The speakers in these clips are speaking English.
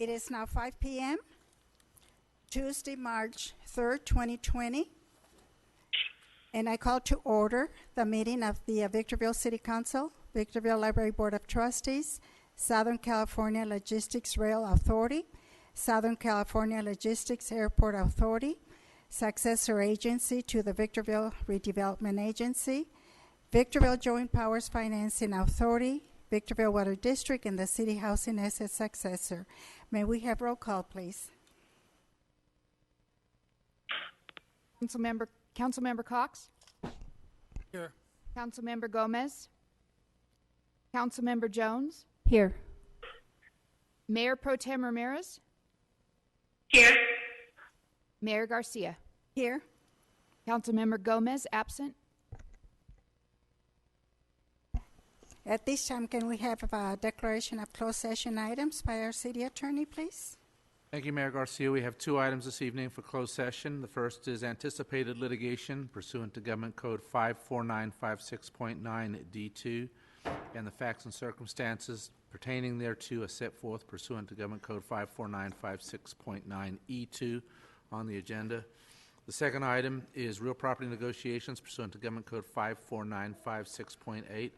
It is now 5 p.m., Tuesday, March 3rd, 2020, and I call to order the meeting of the Victorville City Council, Victorville Library Board of Trustees, Southern California Logistics Rail Authority, Southern California Logistics Airport Authority, successor agency to the Victorville Redevelopment Agency, Victorville Joint Powers Financing Authority, Victorville Water District, and the City Housing as its successor. May we have roll call, please? Councilmember Cox? Here. Councilmember Gomez? Councilmember Jones? Here. Mayor Pro Tem Ramirez? Here. Mayor Garcia? Here. Councilmember Gomez, absent. At this time, can we have a declaration of closed session items by our city attorney, please? Thank you, Mayor Garcia. We have two items this evening for closed session. The first is anticipated litigation pursuant to Government Code 54956.9 D2, and the facts and circumstances pertaining thereto are set forth pursuant to Government Code 54956.9 E2 on the agenda. The second item is real property negotiations pursuant to Government Code 54956.8,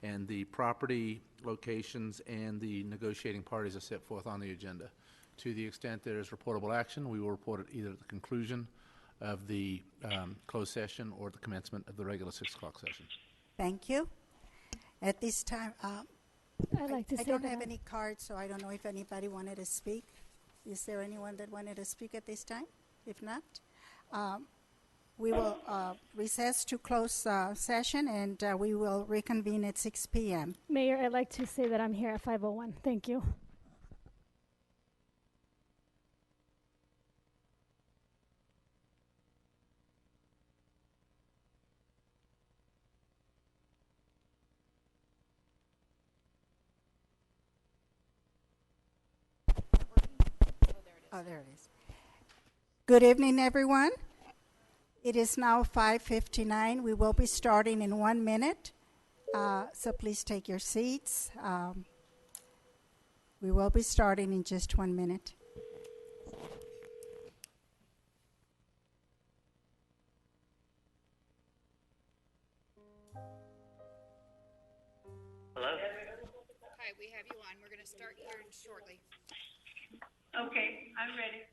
and the property locations and the negotiating parties are set forth on the agenda. To the extent there is reportable action, we will report it either at the conclusion of the closed session or at the commencement of the regular 6 o'clock session. Thank you. At this time, I'd like to I say don't that have any cards, so I don't know if anybody wanted to speak. Is there anyone that wanted to speak at this time? If not, we will recess to close session, and we will reconvene at 6 p.m. Mayor, I'd like to say that I'm here at 5:01. Thank you. Oh, there it is. Good evening, everyone. It is now 5:59. We will be starting in 1 minute, so please take your seats. We will be starting in just 1 minute. Hello? Hi, we have you on. We're going to start here shortly. Okay, I'm ready.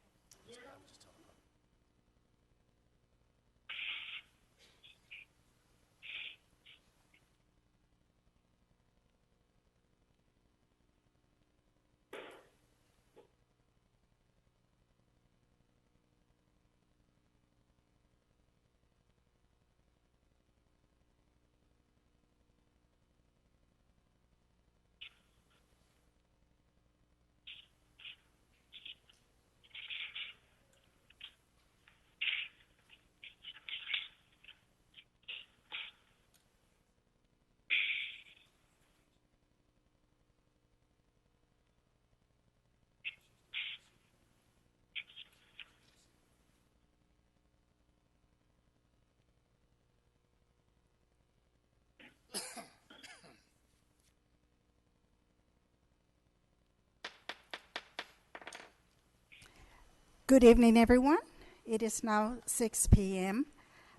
Good evening, everyone. It is now 6 p.m.,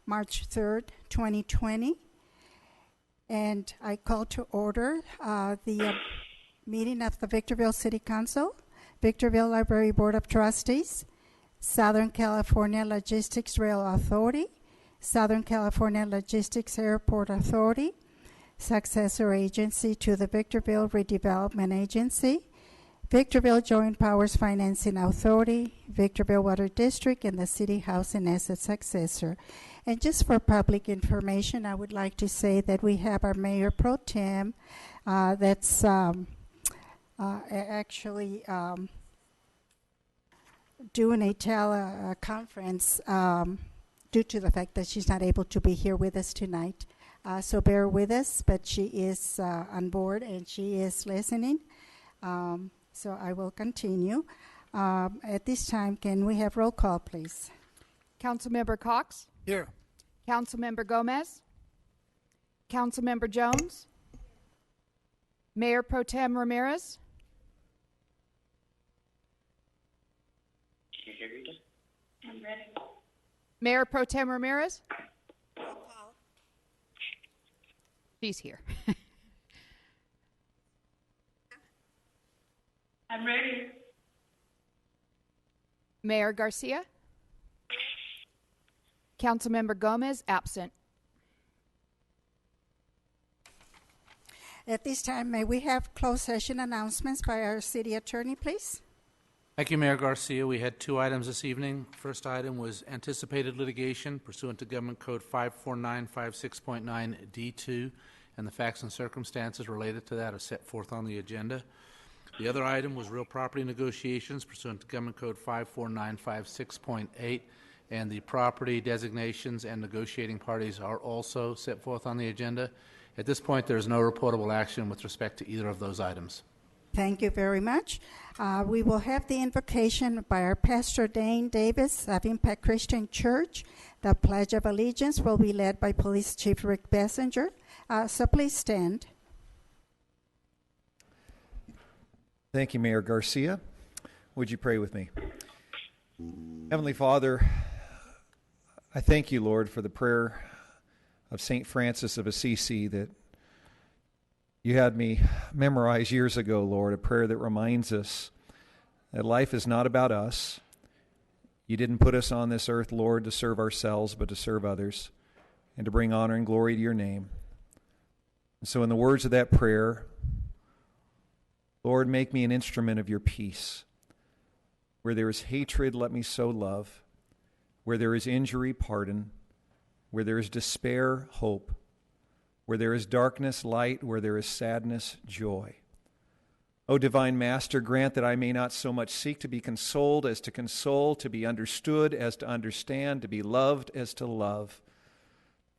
March 3rd, 2020, and I call to order the meeting of the Victorville City Council, Victorville Library Board of Trustees, Southern California Logistics Rail Authority, Southern California Logistics Airport Authority, successor agency to the Victorville Redevelopment Agency, Victorville Joint Powers Financing Authority, Victorville Water District, and the City Housing as its successor. And just for public information, I would like to say that we have our Mayor Pro Tem that's actually doing a teleconference due to the fact that she's not able to be here with us tonight. So bear with us, but she is on board and she is listening. So I will continue. At this time, can we have roll call, please? Councilmember Cox? Here. Councilmember Gomez? Councilmember Jones? Mayor Pro Tem Ramirez? I'm ready. Mayor Pro Tem Ramirez? She's here. I'm ready. Mayor Garcia? Councilmember Gomez, absent. At this time, may we have closed session announcements by our city attorney, please? Thank you, Mayor Garcia. We had two items this evening. First item was anticipated litigation pursuant to Government Code 54956.9 D2, and the facts and circumstances related to that are set forth on the agenda. The other item was real property negotiations pursuant to Government Code 54956.8, and the property designations and negotiating parties are also set forth on the agenda. At this point, there is no reportable action with respect to either of those items. Thank you very much. We will have the invocation by our Pastor Dane Davis of Impact Christian Church. The Pledge of Allegiance will be led by Police Chief Rick Bessinger. So please stand. Thank you, Mayor Garcia. Would you pray with me? Heavenly Father, I thank you, Lord, for the prayer of St. Francis of Assisi that you had me memorize years ago, Lord, a prayer that reminds us that life is not about us. You didn't put us on this earth, Lord, to serve ourselves, but to serve others and to bring honor and glory to your name. And so in the words of that prayer, Lord, make me an instrument of your peace. Where there is hatred, let me sow love. Where there is injury, pardon. Where there is despair, hope. Where there is darkness, light. Where there is sadness, joy. O divine Master, grant that I may not so much seek to be consoled as to console, to be understood as to understand, to be loved as to love.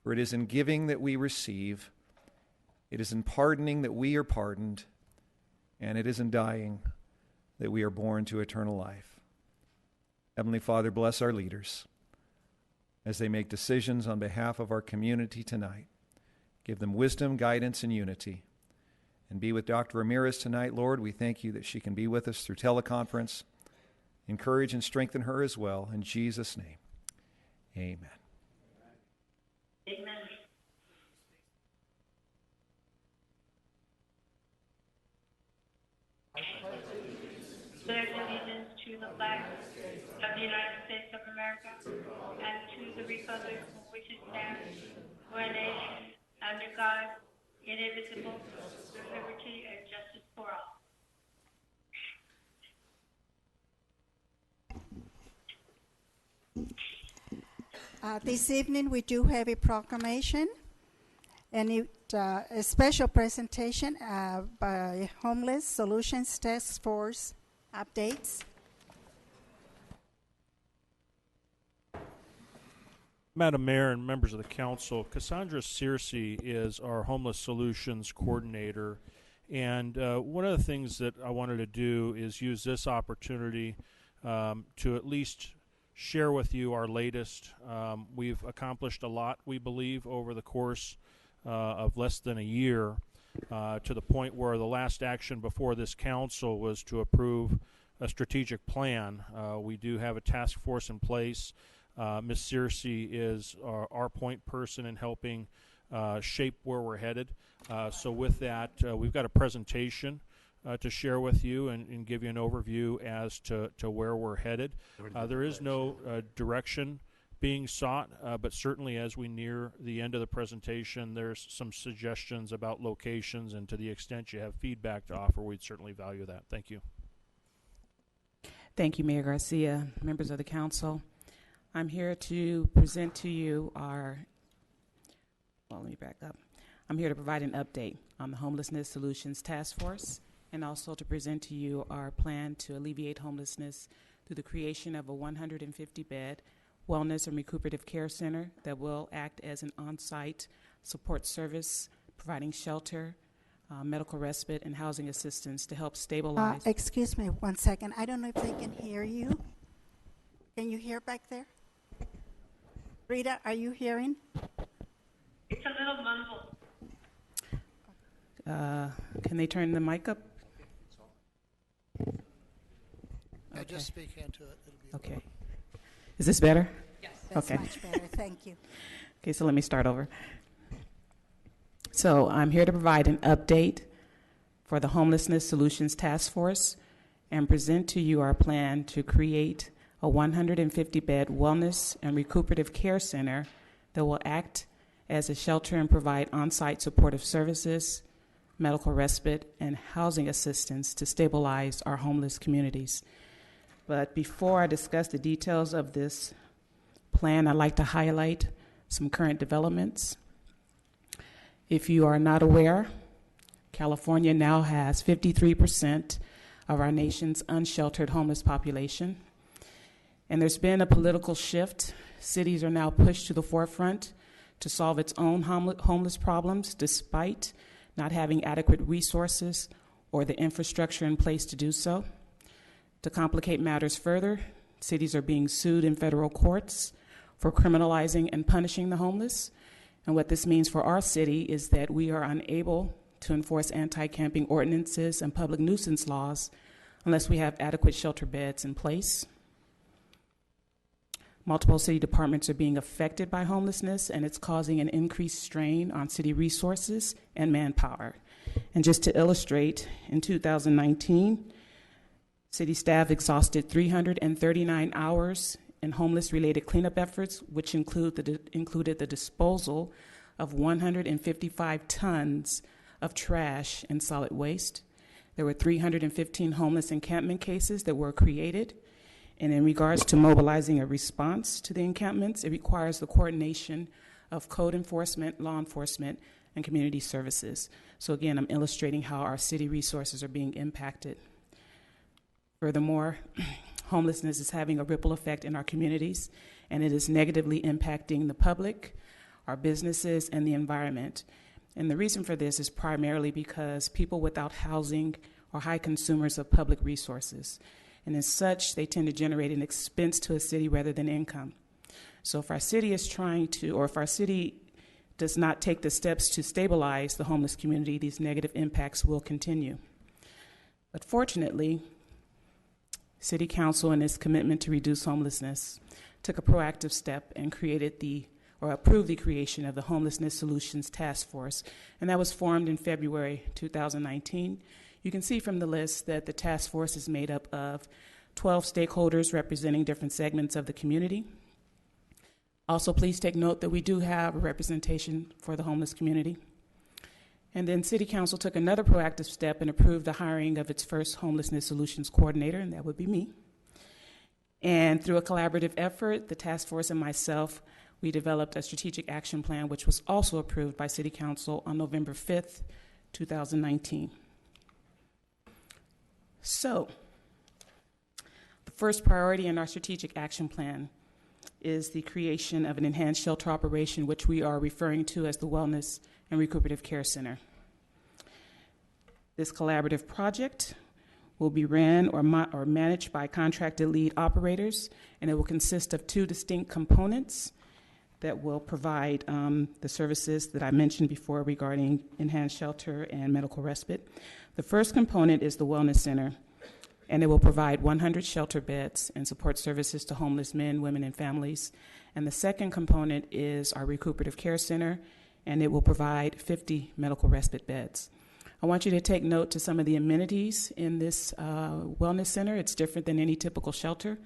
For it is in giving that we receive, it is in pardoning that we are pardoned, and it is in dying that we are born to eternal life. Heavenly Father, bless our leaders as they make decisions on behalf of our community tonight. Give them wisdom, guidance, and unity. And be with Dr. Ramirez tonight, Lord. We thank you that she can be with us through teleconference. Encourage and strengthen her as well. In Jesus' name, amen. Amen. Pledge allegiance to the flag of the United States of America and to the republic for which it stands, one nation, under God, indivisible, with liberty and justice for all. This evening, we do have a proclamation and a special presentation by Homeless Solutions Task Force updates. Madam Mayor and members of the council, Cassandra Searcy is our Homeless Solutions Coordinator. And one of the things that I wanted to do is use this opportunity to at least share with you our latest. We've accomplished a lot, we believe, over the course of less than a year, to the point where the last action before this council was to approve a strategic plan. We do have a task force in place. Ms. Searcy is our point person in helping shape where we're headed. So with that, we've got a presentation to share with you and give you an overview as to where we're headed. There is no direction being sought, but certainly as we near the end of the presentation, there's some suggestions about locations, and to the extent you have feedback to offer, we'd certainly value that. Thank you. Thank you, Mayor Garcia, members of the council. I'm here to present to you let me back up. I'm here to provide an update on the Homelessness Solutions Task Force, and also to present to you our plan to alleviate homelessness through the creation of a 150-bed wellness and recuperative care center that will act as an on-site support service, providing shelter, medical respite, and housing assistance to help stabilize. Excuse me 1 second. I don't know if they can hear you. Can you hear back there? Rita, are you hearing? It's a little mumbled. Can they turn the mic up? Yeah, just speak into it. It'll be Okay. Is this better? That's Okay. much better. Thank you. Okay, so let me start over. So I'm here to provide an update for the Homelessness Solutions Task Force and present to you our plan to create a 150-bed wellness and recuperative care center that will act as a shelter and provide on-site supportive services, medical respite, and housing assistance to stabilize our homeless communities. But before I discuss the details of this plan, I'd like to highlight some current developments. If you are not aware, California now has 53% of our nation's unsheltered homeless population. And there's been a political shift. Cities are now pushed to the forefront to solve its own homeless problems despite not having adequate resources or the infrastructure in place to do so. To complicate matters further, cities are being sued in federal courts for criminalizing and punishing the homeless. And what this means for our city is that we are unable to enforce anti-camping ordinances and public nuisance laws unless we have adequate shelter beds in place. Multiple city departments are being affected by homelessness, and it's causing an increased strain on city resources and manpower. And just to illustrate, in 2019, city staff exhausted 339 hours in homeless-related cleanup efforts, which included the disposal of 155 tons of trash and solid waste. There were 315 homeless encampment cases that were created. And in regards to mobilizing a response to the encampments, it requires the coordination of code enforcement, law enforcement, and community services. So again, I'm illustrating how our city resources are being impacted. Furthermore, homelessness is having a ripple effect in our communities, and it is negatively impacting the public, our businesses, and the environment. And the reason for this is primarily because people without housing are high consumers of public resources. And as such, they tend to generate an expense to a city rather than income. So if our city is trying to, or if our city does not take the steps to stabilize the homeless community, these negative impacts will continue. But fortunately, City Council, in its commitment to reduce homelessness, took a proactive step and approved the creation of the Homelessness Solutions Task Force, and that was formed in February 2019. You can see from the list that the task force is made up of 12 stakeholders representing different segments of the community. Also, please take note that we do have a representation for the homeless community. And then City Council took another proactive step and approved the hiring of its first Homelessness Solutions Coordinator, and that would be me. And through a collaborative effort, the task force and myself, we developed a strategic action plan, which was also approved by City Council on November 5th, 2019. So, the first priority in our strategic action plan is the creation of an enhanced shelter operation, which we are referring to as the Wellness and Recuperative Care Center. This collaborative project will be ran or managed by contracted lead operators, and it will consist of two distinct components that will provide the services that I mentioned before regarding enhanced shelter and medical respite. The first component is the Wellness Center, and it will provide 100 shelter beds and support services to homeless men, women, and families. And the second component is our Recuperative Care Center, and it will provide 50 medical respite beds. I want you to take note to some of the amenities in this Wellness Center. It's different than any typical shelter.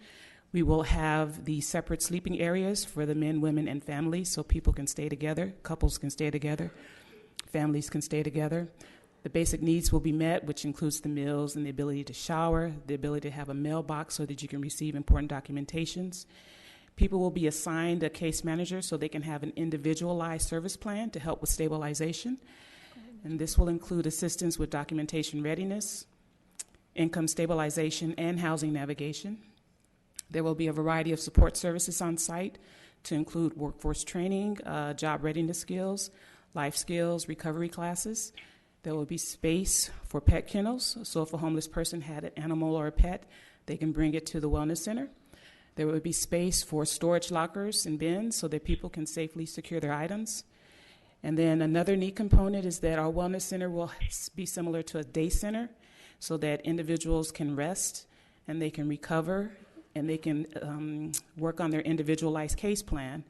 We will have the separate sleeping areas for the men, women, and families, so people can stay together, couples can stay together, families can stay together. The basic needs will be met, which includes the meals and the ability to shower, the ability to have a mailbox so that you can receive important documentations. People will be assigned a case manager so they can have an individualized service plan to help with stabilization. And this will include assistance with documentation readiness, income stabilization, and housing navigation. There will be a variety of support services on site to include workforce training, job readiness skills, life skills, recovery classes. There will be space for pet kennels, so if a homeless person had an animal or a pet, they can bring it to the Wellness Center. There will be space for storage lockers and bins so that people can safely secure their items. And then another neat component is that our Wellness Center will be similar to a day center so that individuals can rest and they can recover, and they can work on their individualized case plan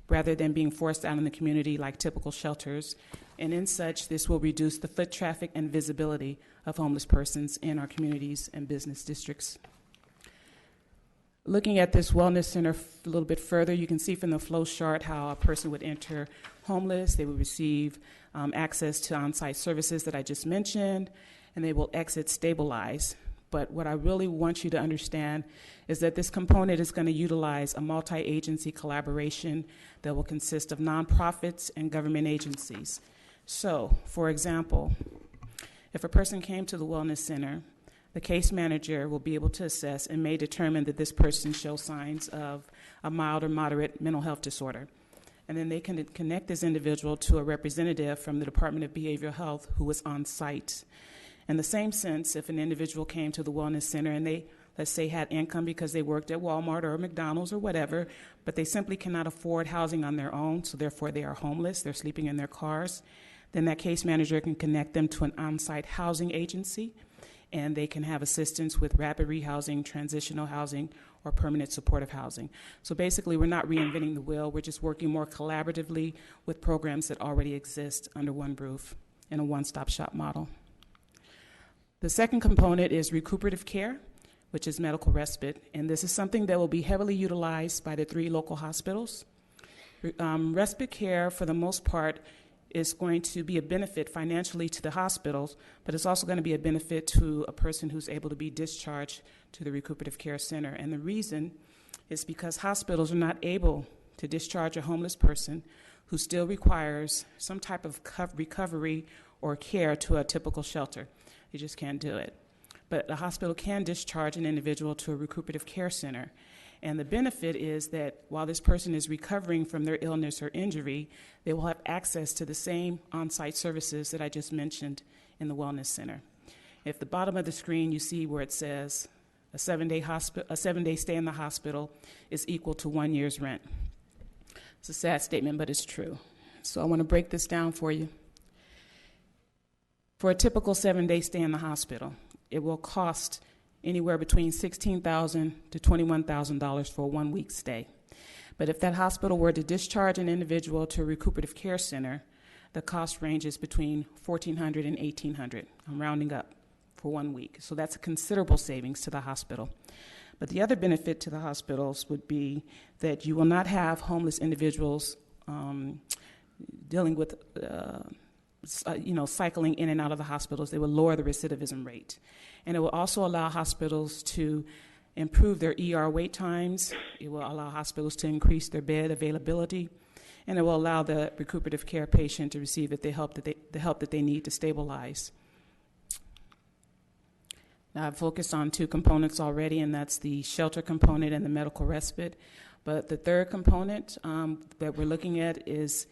rather than being forced out in the community like typical shelters. And in such, this will reduce the foot traffic and visibility of homeless persons in our communities and business districts. Looking at this wellness center a little bit further, you can see from the flow chart how a person would enter homeless. They would receive access to on-site services that I just mentioned, and they will exit stabilized. But what I really want you to understand is that this component is going to utilize a multi-agency collaboration that will consist of nonprofits and government agencies. So, for example, if a person came to the wellness center, the case manager will be able to assess and may determine that this person shows signs of a mild or moderate mental health disorder. And then they can connect this individual to a representative from the Department of Behavioral Health who is on site. In the same sense, if an individual came to the wellness center and they, let's say, had income because they worked at Walmart or McDonald's or whatever, but they simply cannot afford housing on their own, so therefore they are homeless, they're sleeping in their cars, then that case manager can connect them to an on-site housing agency, and they can have assistance with rapid rehousing, transitional housing, or permanent supportive housing. So basically, we're not reinventing the wheel. We're just working more collaboratively with programs that already exist under one roof in a one-stop shop model. The second component is recuperative care, which is medical respite, and this is something that will be heavily utilized by the 3 local hospitals. Respite care, for the most part, is going to be a benefit financially to the hospitals, but it's also going to be a benefit to a person who's able to be discharged to the recuperative care center. And the reason is because hospitals are not able to discharge a homeless person who still requires some type of recovery or care to a typical shelter. You just can't do it. But a hospital can discharge an individual to a recuperative care center. And the benefit is that while this person is recovering from their illness or injury, they will have access to the same on-site services that I just mentioned in the wellness center. At the bottom of the screen, you see where it says a 7-day stay in the hospital is equal to 1 year's rent. It's a sad statement, but it's true. So I want to break this down for you. For a typical 7-day stay in the hospital, it will cost anywhere between $16,000 to $21,000 for a 1-week stay. But if that hospital were to discharge an individual to a recuperative care center, the cost ranges between $1,400 and $1,800. I'm rounding up for 1 week. So that's a considerable savings to the hospital. But the other benefit to the hospitals would be that you will not have homeless individuals dealing with cycling in and out of the hospitals. They will lower the recidivism rate. And it will also allow hospitals to improve their ER wait times. It will allow hospitals to increase their bed availability. And it will allow the recuperative care patient to receive the help that they need to stabilize. Now, I've focused on 2 components already, and that's the shelter component and the medical respite. But the third component that we're looking at is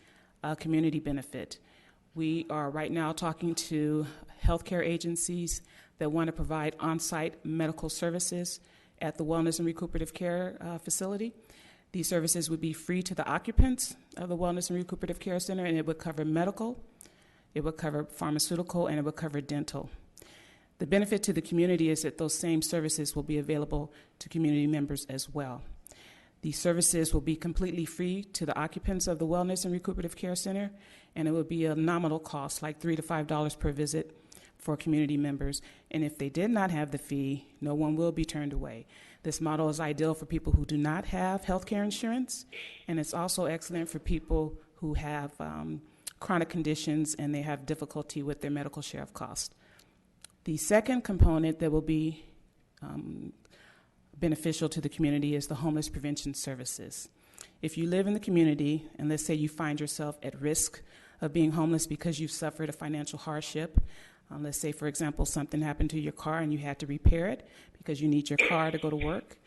community benefit. We are right now talking to healthcare agencies that want to provide on-site medical services at the Wellness and Recuperative Care facility. These services would be free to the occupants of the Wellness and Recuperative Care Center, and it would cover medical, it would cover pharmaceutical, and it would cover dental. The benefit to the community is that those same services will be available to community members as well. These services will be completely free to the occupants of the Wellness and Recuperative Care Center, and it will be a nominal cost, like $3 to $5 per visit for community members. And if they did not have the fee, no one will be turned away. This model is ideal for people who do not have health care insurance, and it's also excellent for people who have chronic conditions and they have difficulty with their medical share of cost. The second component that will be beneficial to the community is the homeless prevention services. If you live in the community, and let's say you find yourself at risk of being homeless because you've suffered a financial hardship, let's say, for example, something happened to your car and you had to repair it because you need your car to go to work.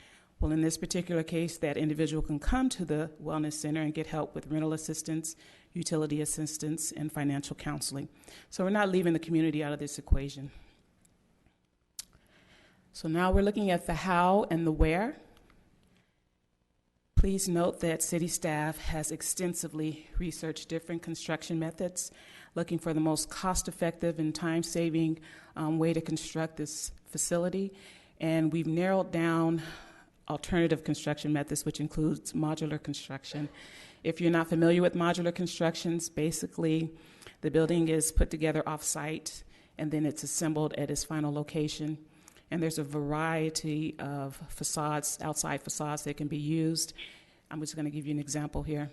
Well, in this particular case, that individual can come to the wellness center and get help with rental assistance, utility assistance, and financial counseling. So we're not leaving the community out of this equation. So now we're looking at the how and the where. Please note that city staff has extensively researched different construction methods, looking for the most cost-effective and time-saving way to construct this facility. And we've narrowed down alternative construction methods, which includes modular construction. If you're not familiar with modular constructions, basically the building is put together off-site and then it's assembled at its final location. And there's a variety of facades, outside facades that can be used. I'm just going to give you an example here.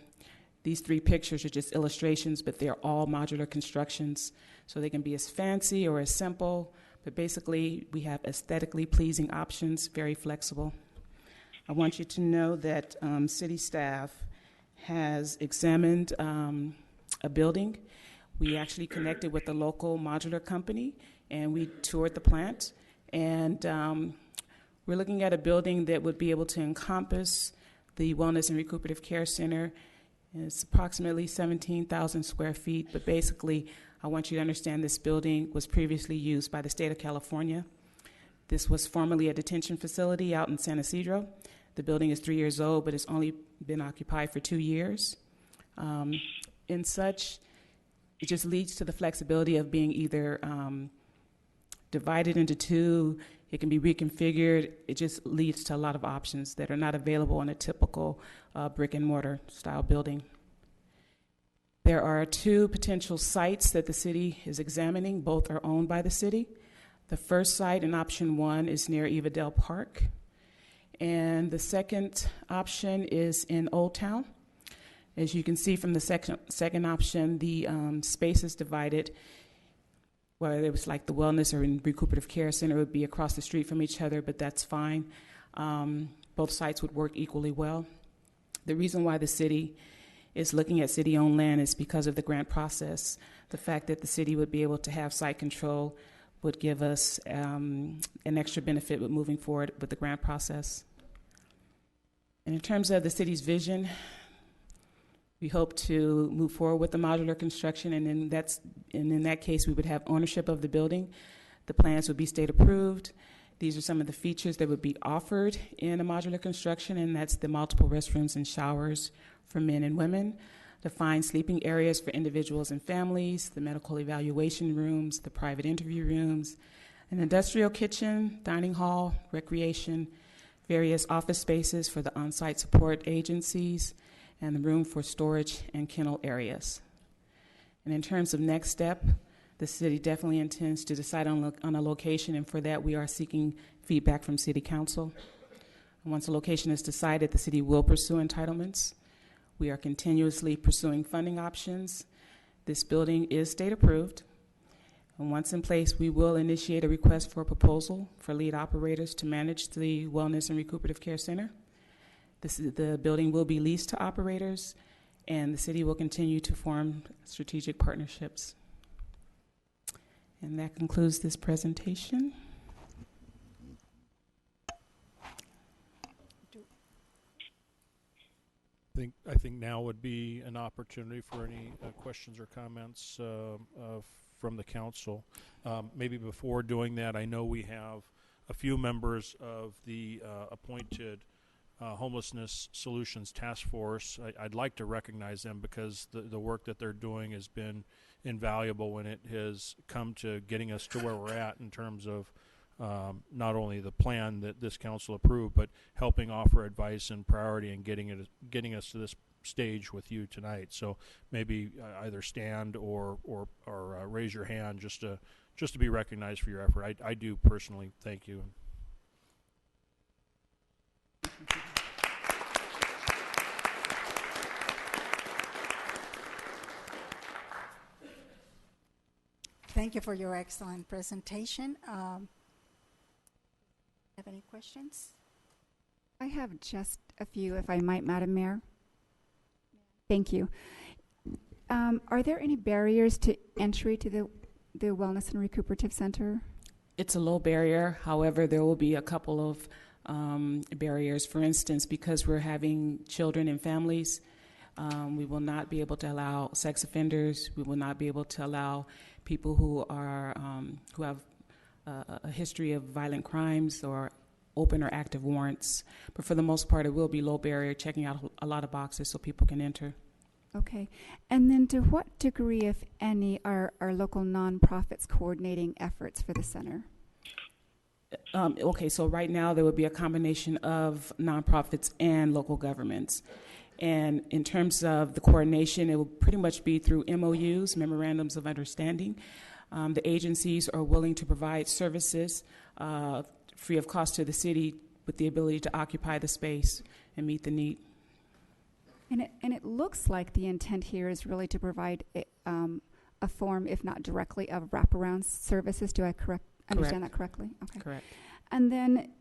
These 3 pictures are just illustrations, but they're all modular constructions. So they can be as fancy or as simple, but basically we have aesthetically pleasing options, very flexible. I want you to know that city staff has examined a building. We actually connected with the local modular company and we toured the plant. And we're looking at a building that would be able to encompass the Wellness and Recuperative Care Center. It's approximately 17,000 square feet, but basically I want you to understand this building was previously used by the state of California. This was formerly a detention facility out in San Isidro. The building is 3 years old, but it's only been occupied for 2 years. In such, it just leads to the flexibility of being either divided into 2, it can be reconfigured. It just leads to a lot of options that are not available in a typical brick and mortar style building. There are 2 potential sites that the city is examining. Both are owned by the city. The first site in option 1 is near Evadale Park. And the second option is in Old Town. As you can see from the second option, the space is divided. Whether it was like the Wellness or Recuperative Care Center would be across the street from each other, but that's fine. Both sites would work equally well. The reason why the city is looking at city-owned land is because of the grant process. The fact that the city would be able to have site control would give us an extra benefit with moving forward with the grant process. And in terms of the city's vision, we hope to move forward with the modular construction, and in that case, we would have ownership of the building. The plans would be state approved. These are some of the features that would be offered in a modular construction, and that's the multiple restrooms and showers for men and women, defined sleeping areas for individuals and families, the medical evaluation rooms, the private interview rooms, an industrial kitchen, dining hall, recreation, various office spaces for the on-site support agencies, and the room for storage and kennel areas. And in terms of next step, the city definitely intends to decide on a location, and for that we are seeking feedback from City Council. And once a location is decided, the city will pursue entitlements. We are continuously pursuing funding options. This building is state approved. And once in place, we will initiate a request for a proposal for lead operators to manage the Wellness and Recuperative Care Center. The building will be leased to operators, and the city will continue to form strategic partnerships. And that concludes this presentation. I think now would be an opportunity for any questions or comments from the council. Maybe before doing that, I know we have a few members of the appointed Homelessness Solutions Task Force. I'd like to recognize them because the work that they're doing has been invaluable when it has come to getting us to where we're at in terms of not only the plan that this council approved, but helping offer advice and priority and getting us to this stage with you tonight. So maybe either stand or raise your hand just to be recognized for your effort. I do personally thank you. Thank you for your excellent presentation. Have any questions? I have just a few, if I might, Madam Mayor. Thank you. Are there any barriers to entry to the Wellness and Recuperative Center? It's a low barrier. However, there will be a couple of barriers. For instance, because we're having children and families, we will not be able to allow sex offenders. We will not be able to allow people who have a history of violent crimes or open or active warrants. But for the most part, it will be low barrier, checking out a lot of boxes so people can enter. Okay. And then to what degree, if any, are local nonprofits coordinating efforts for the center? Okay, so right now there would be a combination of nonprofits and local governments. And in terms of the coordination, it will pretty much be through MOUs, memorandums of understanding. The agencies are willing to provide services free of cost to the city with the ability to occupy the space and meet the need. And it looks like the intent here is really to provide a form, if not directly, of wraparound services. Do I understand that correctly? Okay. Correct. And then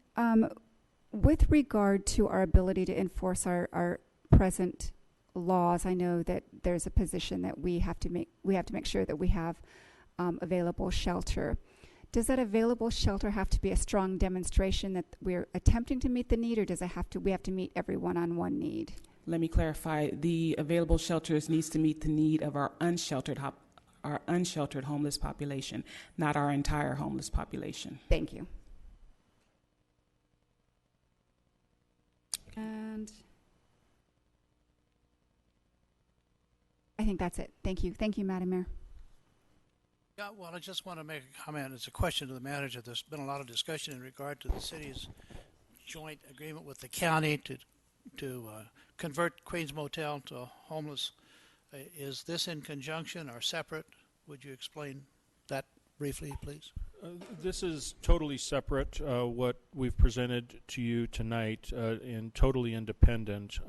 with regard to our ability to enforce our present laws, I know that there's a position that we have to make sure that we have available shelter. Does that available shelter have to be a strong demonstration that we're attempting to meet the need, or does we have to meet every one-on-one need? Let me clarify. The available shelters needs to meet the need of our unsheltered homeless population, not our entire homeless population. Thank you. And I think that's it. Thank you. Thank you, Madam Mayor. Yeah, well, I just want to make a comment. It's a question to the manager. There's been a lot of discussion in regard to the city's joint agreement with the county to convert Queens Motel to a homeless. Is this in conjunction or separate? Would you explain that briefly, please? This is totally separate. What we've presented to you tonight, and totally independent.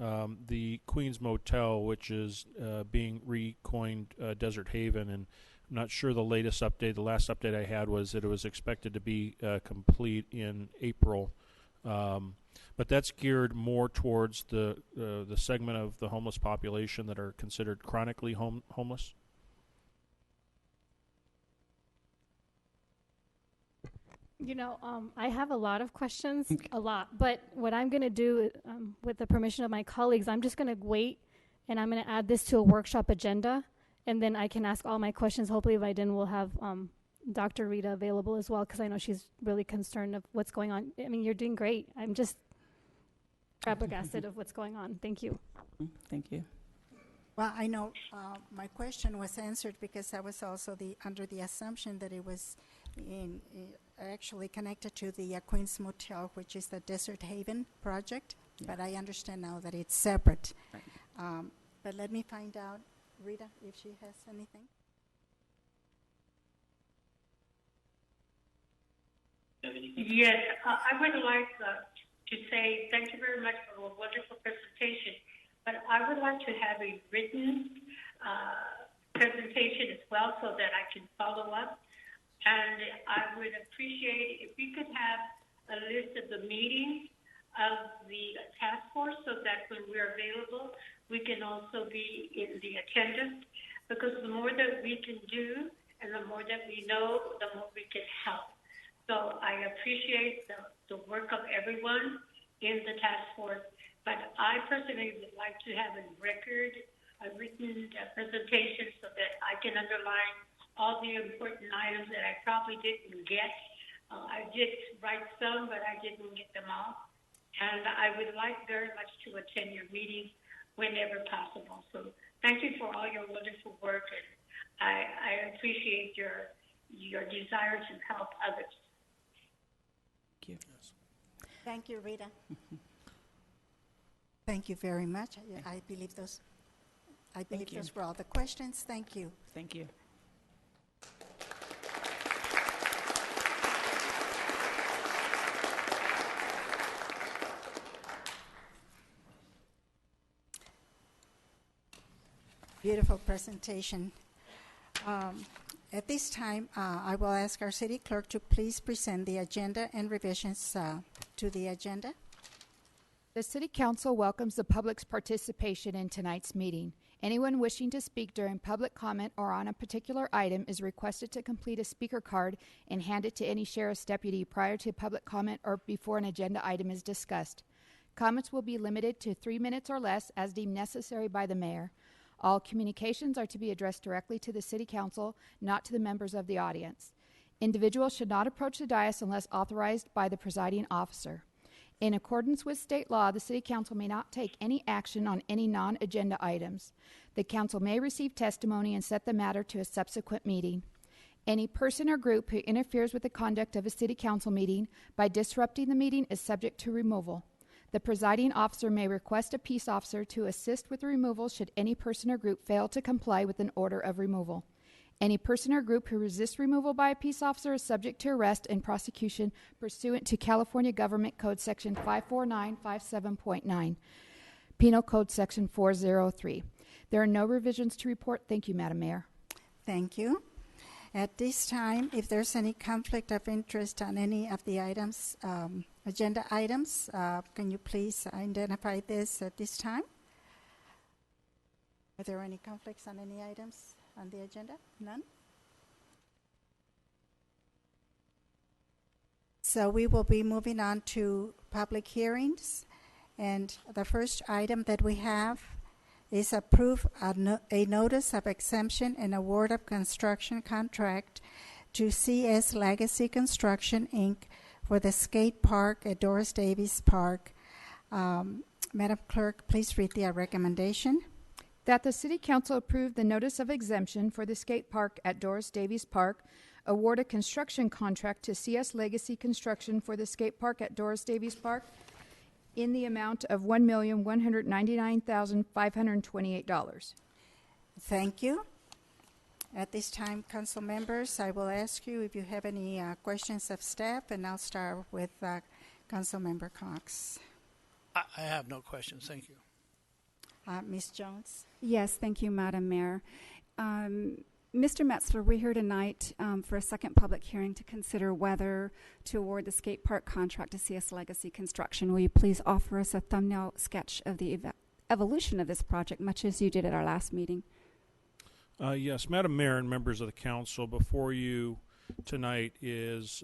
The Queens Motel, which is being recoined Desert Haven, and I'm not sure the latest update. The last update I had was that it was expected to be complete in April. But that's geared more towards the segment of the homeless population that are considered chronically homeless. You know, I have a lot of questions, a lot. But what I'm going to do, with the permission of my colleagues, I'm just going to wait, and I'm going to add this to a workshop agenda, and then I can ask all my questions. Hopefully, by then we'll have Dr. Rita available as well, because I know she's really concerned of what's going on. I mean, you're doing great. I'm just flabbergasted of what's going on. Thank you. Thank you. Well, I know my question was answered because I was also under the assumption that it was actually connected to the Queens Motel, which is the Desert Haven project. Yeah. But I understand now that it's separate. Right. But let me find out, Rita, if she has anything. Yes, I would like to say thank you very much for a wonderful presentation. But I would like to have a written presentation as well so that I can follow up. And I would appreciate if we could have a list of the meetings of the task force so that when we're available, we can also be in the attendance. Because the more that we can do and the more that we know, the more we can help. So I appreciate the work of everyone in the task force. But I personally would like to have a written presentation so that I can underline all the important items that I probably didn't get. I did write some, but I didn't get them all. And I would like very much to attend your meetings whenever possible. So thank you for all your wonderful work, and I appreciate your desire to help others. Thank you. Thank you, Rita. Thank you very much. I believe those were all the questions. Thank you. Thank you. Beautiful presentation. At this time, I will ask our city clerk to please present the agenda and revisions to the agenda. The City Council welcomes the public's participation in tonight's meeting. Anyone wishing to speak during public comment or on a particular item is requested to complete a speaker card and hand it to any sheriff's deputy prior to public comment or before an agenda item is discussed. Comments will be limited to 3 minutes or less as deemed necessary by the mayor. All communications are to be addressed directly to the City Council, not to the members of the audience. Individuals should not approach the dais unless authorized by the presiding officer. In accordance with state law, the City Council may not take any action on any non-agenda items. The Council may receive testimony and set the matter to a subsequent meeting. Any person or group who interferes with the conduct of a city council meeting by disrupting the meeting is subject to removal. The presiding officer may request a peace officer to assist with the removal should any person or group fail to comply with an order of removal. Any person or group who resists removal by a peace officer is subject to arrest and prosecution pursuant to California Government Code Section 54957.9, Penal Code Section 403. There are no revisions to report. Thank you, Madam Mayor. Thank you. At this time, if there's any conflict of interest on any of the items, agenda items, can you please identify this at this time? Are there any conflicts on any items on the agenda? None? So we will be moving on to public hearings. And the first item that we have is approve a notice of exemption and award of construction contract to CS Legacy Construction, Inc. for the skate park at Doris Davis Park. Madam Clerk, please read the recommendation. That the City Council approve the notice of exemption for the skate park at Doris Davies Park, award a construction contract to CS Legacy Construction for the skate park at Doris Davies Park in the amount of $1,199,528. Thank you. At this time, council members, I will ask you if you have any questions of staff, and I'll start with Council Member Cox. I have no questions. Thank you. Ms. Jones? Yes, thank you, Madam Mayor. Mr. Metzler, we're here tonight for a second public hearing to consider whether to award the skate park contract to CS Legacy Construction. Will you please offer us a thumbnail sketch of the evolution of this project, much as you did at our last meeting? Yes, Madam Mayor and members of the council, before you tonight is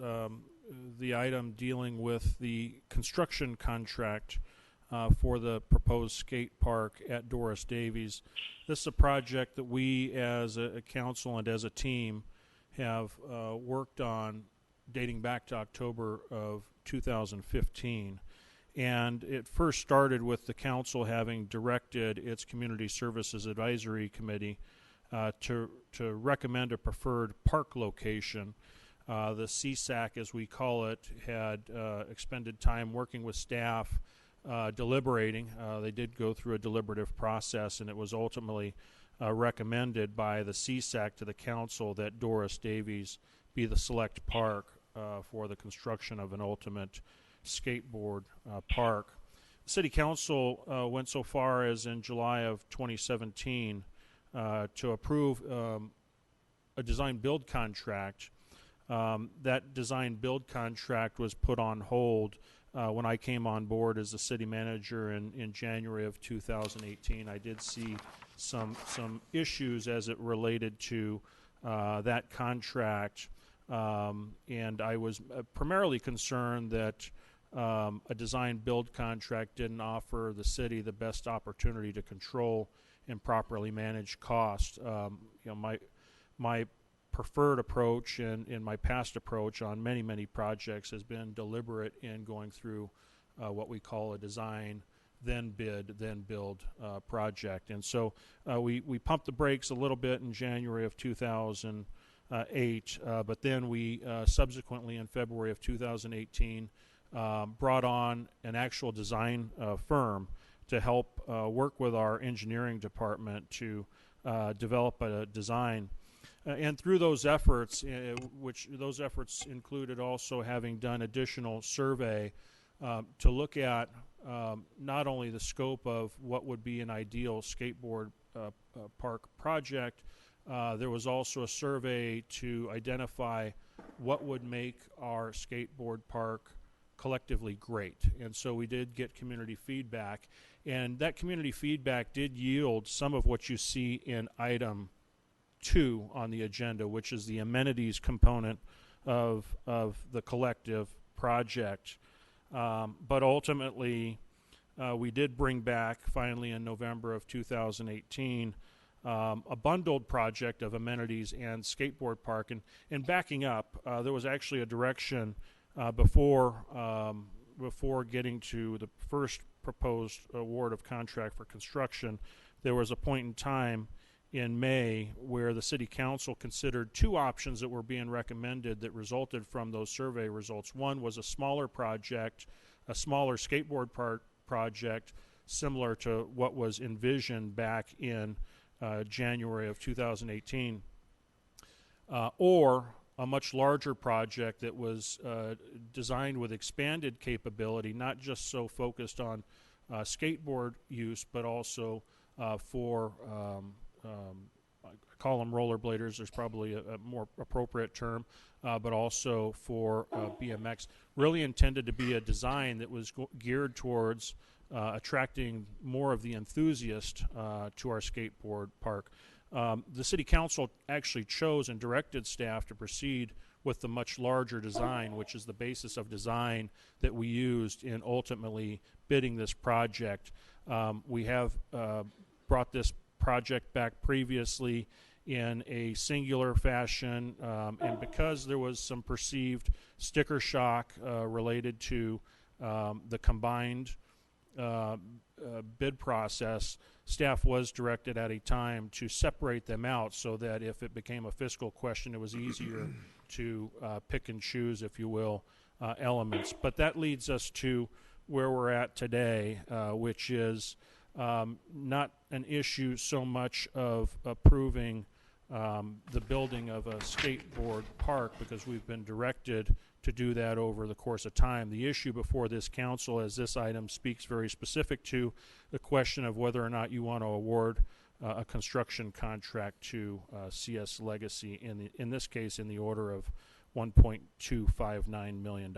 the item dealing with the construction contract for the proposed skate park at Doris Davies. This is a project that we as a council and as a team have worked on dating back to October of 2015. And it first started with the council having directed its Community Services Advisory Committee to recommend a preferred park location. The CSAC, as we call it, had expended time working with staff, deliberating. They did go through a deliberative process, and it was ultimately recommended by the CSAC to the council that Doris Davies be the select park for the construction of an ultimate skateboard park. The City Council went so far as in July of 2017 to approve a design-build contract. That design-build contract was put on hold when I came on board as the city manager in January of 2018. I did see some issues as it related to that contract, and I was primarily concerned that a design-build contract didn't offer the city the best opportunity to control and properly manage cost. My preferred approach and my past approach on many projects has been deliberate in going through what we call a design, then bid, then build project. And so we pumped the brakes a little bit in January of 2008, but then we subsequently in February of 2018 brought on an actual design firm to help work with our engineering department to develop a design. And through those efforts, which those efforts included also having done additional survey to look at not only the scope of what would be an ideal skateboard park project, there was also a survey to identify what would make our skateboard park collectively great. And so we did get community feedback, and that community feedback did yield some of what you see in item 2 on the agenda, which is the amenities component of the collective project. But ultimately, we did bring back, finally in November of 2018, a bundled project of amenities and skateboard park. And backing up, there was actually a direction before getting to the first proposed award of contract for construction. There was a point in time in May where the city council considered two options that were being recommended that resulted from those survey results. One was a smaller project, a smaller skateboard project similar to what was envisioned back in January of 2018, or a much larger project that was designed with expanded capability, not just so focused on skateboard use, but also for I call them rollerbladers. There's probably a more appropriate term, but also for BMX. Really intended to be a design that was geared towards attracting more of the enthusiast to our skateboard park. The city council actually chose and directed staff to proceed with the much larger design, which is the basis of design that we used in ultimately bidding this project. We have brought this project back previously in a singular fashion, and because there was some perceived sticker shock related to the combined bid process, staff was directed at a time to separate them out so that if it became a fiscal question, it was easier to pick and choose, if you will, elements. But that leads us to where we're at today, which is not an issue so much of approving the building of a skateboard park, because we've been directed to do that over the course of time. The issue before this council, as this item speaks very specific to, the question of whether or not you want to award a construction contract to CS Legacy, in this case in the order of $1.259 million.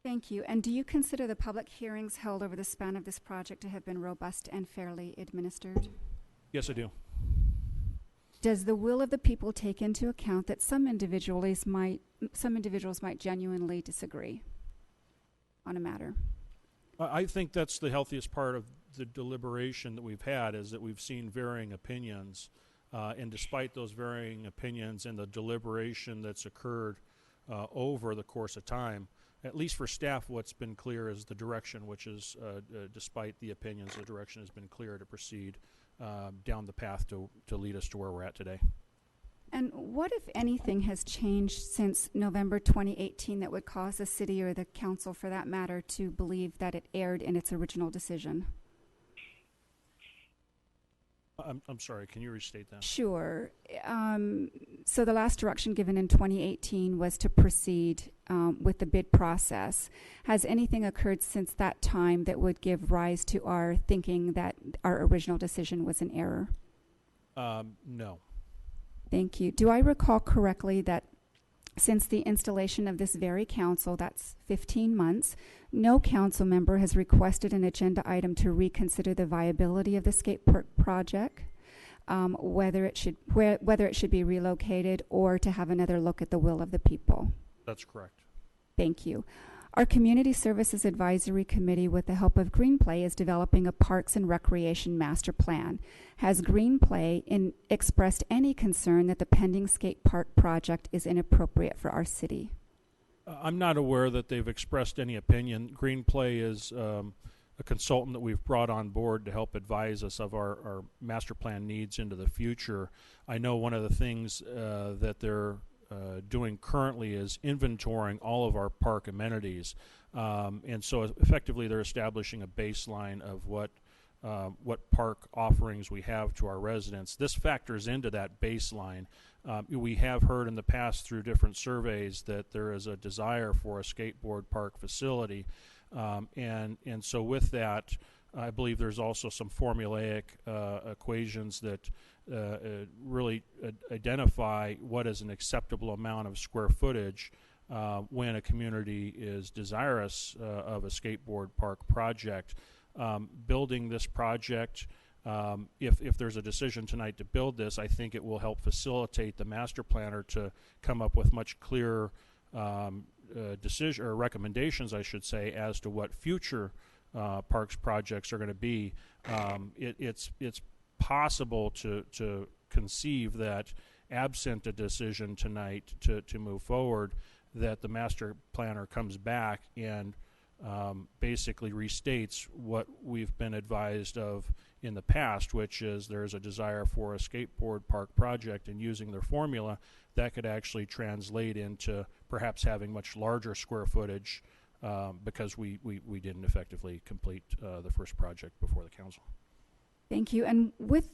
Thank you. And do you consider the public hearings held over the span of this project to have been robust and fairly administered? Yes, I do. Does the will of the people take into account that some individuals might genuinely disagree on a matter? I think that's the healthiest part of the deliberation that we've had, is that we've seen varying opinions, and despite those varying opinions and the deliberation that's occurred over the course of time, at least for staff, what's been clear is the direction, which is, despite the opinions, the direction has been clear to proceed down the path to lead us to where we're at today. And what, if anything, has changed since November 2018 that would cause the city, or the council for that matter, to believe that it erred in its original decision? I'm sorry, can you restate that? Sure. So the last direction given in 2018 was to proceed with the bid process. Has anything occurred since that time that would give rise to our thinking that our original decision was an error? No. Thank you. Do I recall correctly that since the installation of this very council, that's 15 months, no council member has requested an agenda item to reconsider the viability of the skate park project, whether it should be relocated, or to have another look at the will of the people? That's correct. Thank you. Our Community Services Advisory Committee, with the help of Greenplay, is developing a Parks and Recreation Master Plan. Has Greenplay expressed any concern that the pending skate park project is inappropriate for our city? I'm not aware that they've expressed any opinion. Greenplay is a consultant that we've brought on board to help advise us of our master plan needs into the future. I know one of the things that they're doing currently is inventorying all of our park amenities, and so effectively they're establishing a baseline of what park offerings we have to our residents. This factors into that baseline. We have heard in the past through different surveys that there is a desire for a skateboard park facility, and so with that, I believe there's also some formulaic equations that really identify what is an acceptable amount of square footage when a community is desirous of a skateboard park project. Building this project, if there's a decision tonight to build this, I think it will help facilitate the master planner to come up with much clearer decision or recommendations, I should say, as to what future parks projects are going to be. It's possible to conceive that, absent a decision tonight to move forward, that the master planner comes back and basically restates what we've been advised of in the past, which is there's a desire for a skateboard park project, and using their formula, that could actually translate into perhaps having much larger square footage because we didn't effectively complete the first project before the council. Thank you. And with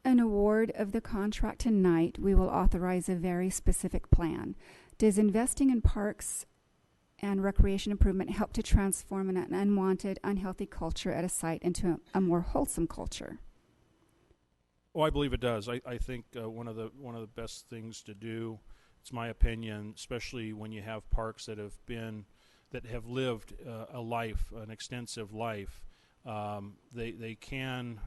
an award of the contract tonight, we will authorize a very specific plan. Does investing in parks and recreation improvement help to transform an unwanted, unhealthy culture at a site into a more wholesome culture? Oh, I believe it does. I think one of the best things to do, it's my opinion, especially when you have parks that have lived a life, an extensive life, they can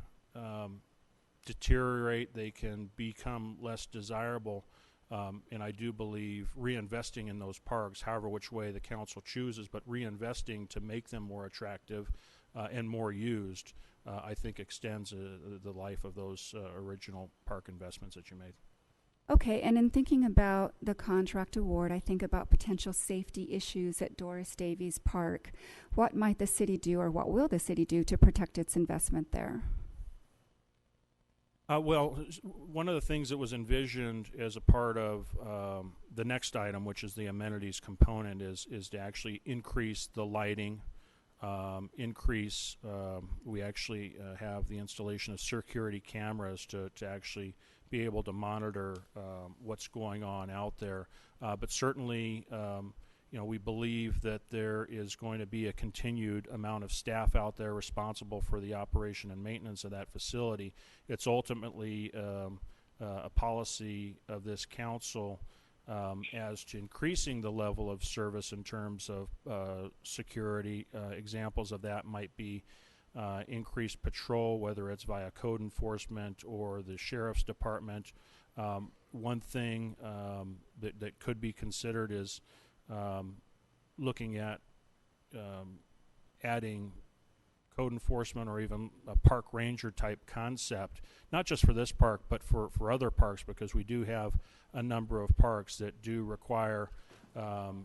deteriorate, they can become less desirable. And I do believe reinvesting in those parks, however which way the council chooses, but reinvesting to make them more attractive and more used, I think extends the life of those original park investments that you made. Okay, and in thinking about the contract award, I think about potential safety issues at Doris Davies Park. What might the city do, or what will the city do to protect its investment there? Well, one of the things that was envisioned as a part of the next item, which is the amenities component, is to actually increase the lighting, we actually have the installation of security cameras to actually be able to monitor what's going on out there. But certainly, we believe that there is going to be a continued amount of staff out there responsible for the operation and maintenance of that facility. It's ultimately a policy of this council as to increasing the level of service in terms of security. Examples of that might be increased patrol, whether it's via code enforcement or the sheriff's department. One thing that could be considered is looking at adding code enforcement or even a park ranger type concept, not just for this park, but for other parks, because we do have a number of parks that do require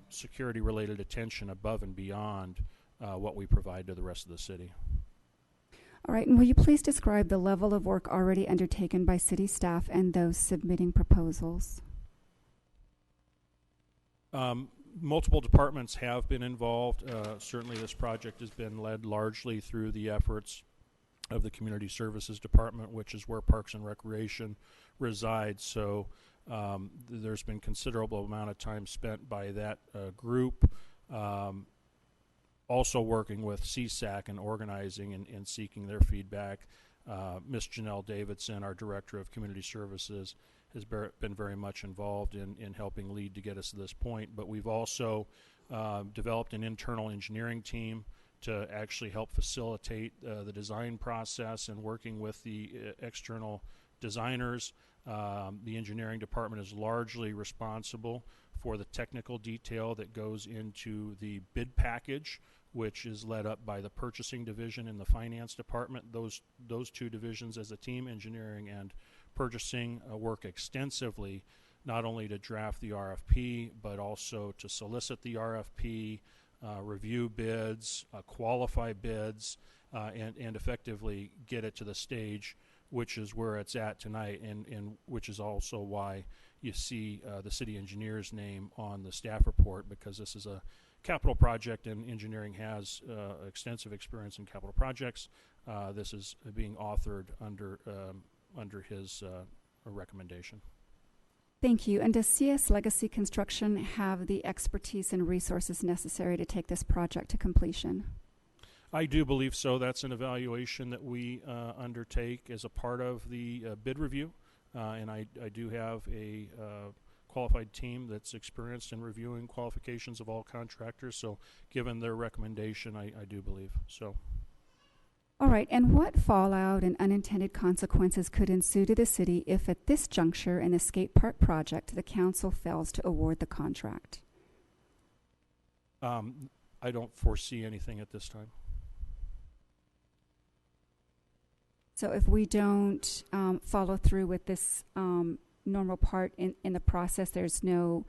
security related attention above and beyond what we provide to the rest of the city. All right, and will you please describe the level of work already undertaken by city staff and those submitting proposals? Multiple departments have been involved. Certainly this project has been led largely through the efforts of the Community Services Department, which is where Parks and Recreation resides. So there's been considerable amount of time spent by that group. Also working with CSAC and organizing and seeking their feedback. Ms. Janelle Davidson, our Director of Community Services, has been very much involved in helping lead to get us to this point. But we've also developed an internal engineering team to actually help facilitate the design process and working with the external designers. The engineering department is largely responsible for the technical detail that goes into the bid package, which is led up by the purchasing division and the finance department. Those two divisions as a team, engineering and purchasing, work extensively, not only to draft the RFP, but also to solicit the RFP, review bids, qualify bids, and effectively get it to the stage, which is where it's at tonight, and which is also why you see the city engineer's name on the staff report, because this is a capital project and engineering has extensive experience in capital projects. This is being authored under his recommendation. Thank you. And does CS Legacy Construction have the expertise and resources necessary to take this project to completion? I do believe so. That's an evaluation that we undertake as a part of the bid review, and I do have a qualified team that's experienced in reviewing qualifications of all contractors. So given their recommendation, I do believe so. All right, and what fallout and unintended consequences could ensue to the city if at this juncture in the skate park project the council fails to award the contract? I don't foresee anything at this time. So if we don't follow through with this normal part in the process, there's no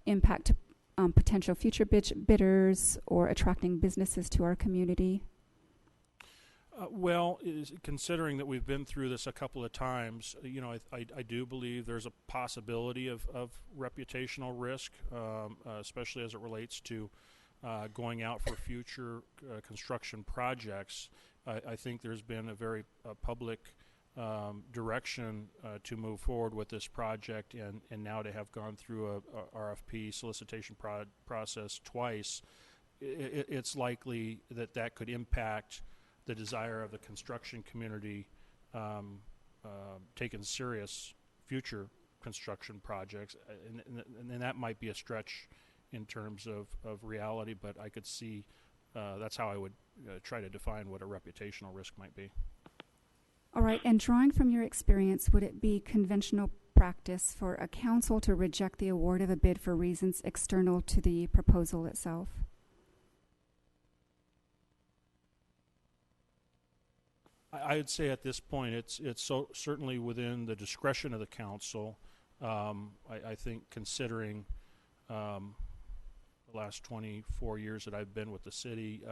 impact potential future bidders or attracting businesses to our community? Considering that we've been through this a couple of times, I do believe there's a possibility of reputational risk, especially as it relates to going out for future construction projects. I think there's been a very public direction to move forward with this project, and now to have gone through a RFP solicitation process twice, it's likely that could impact the desire of the construction community taking serious future construction projects, and that might be a stretch in terms of reality, but I could see that's how I would try to define what a reputational risk might be. All right, and drawing from your experience, would it be conventional practice for a council to reject the award of a bid for reasons external to the proposal itself? I would say at this point it's certainly within the discretion of the council. I think considering the last 24 years that I've been with the city,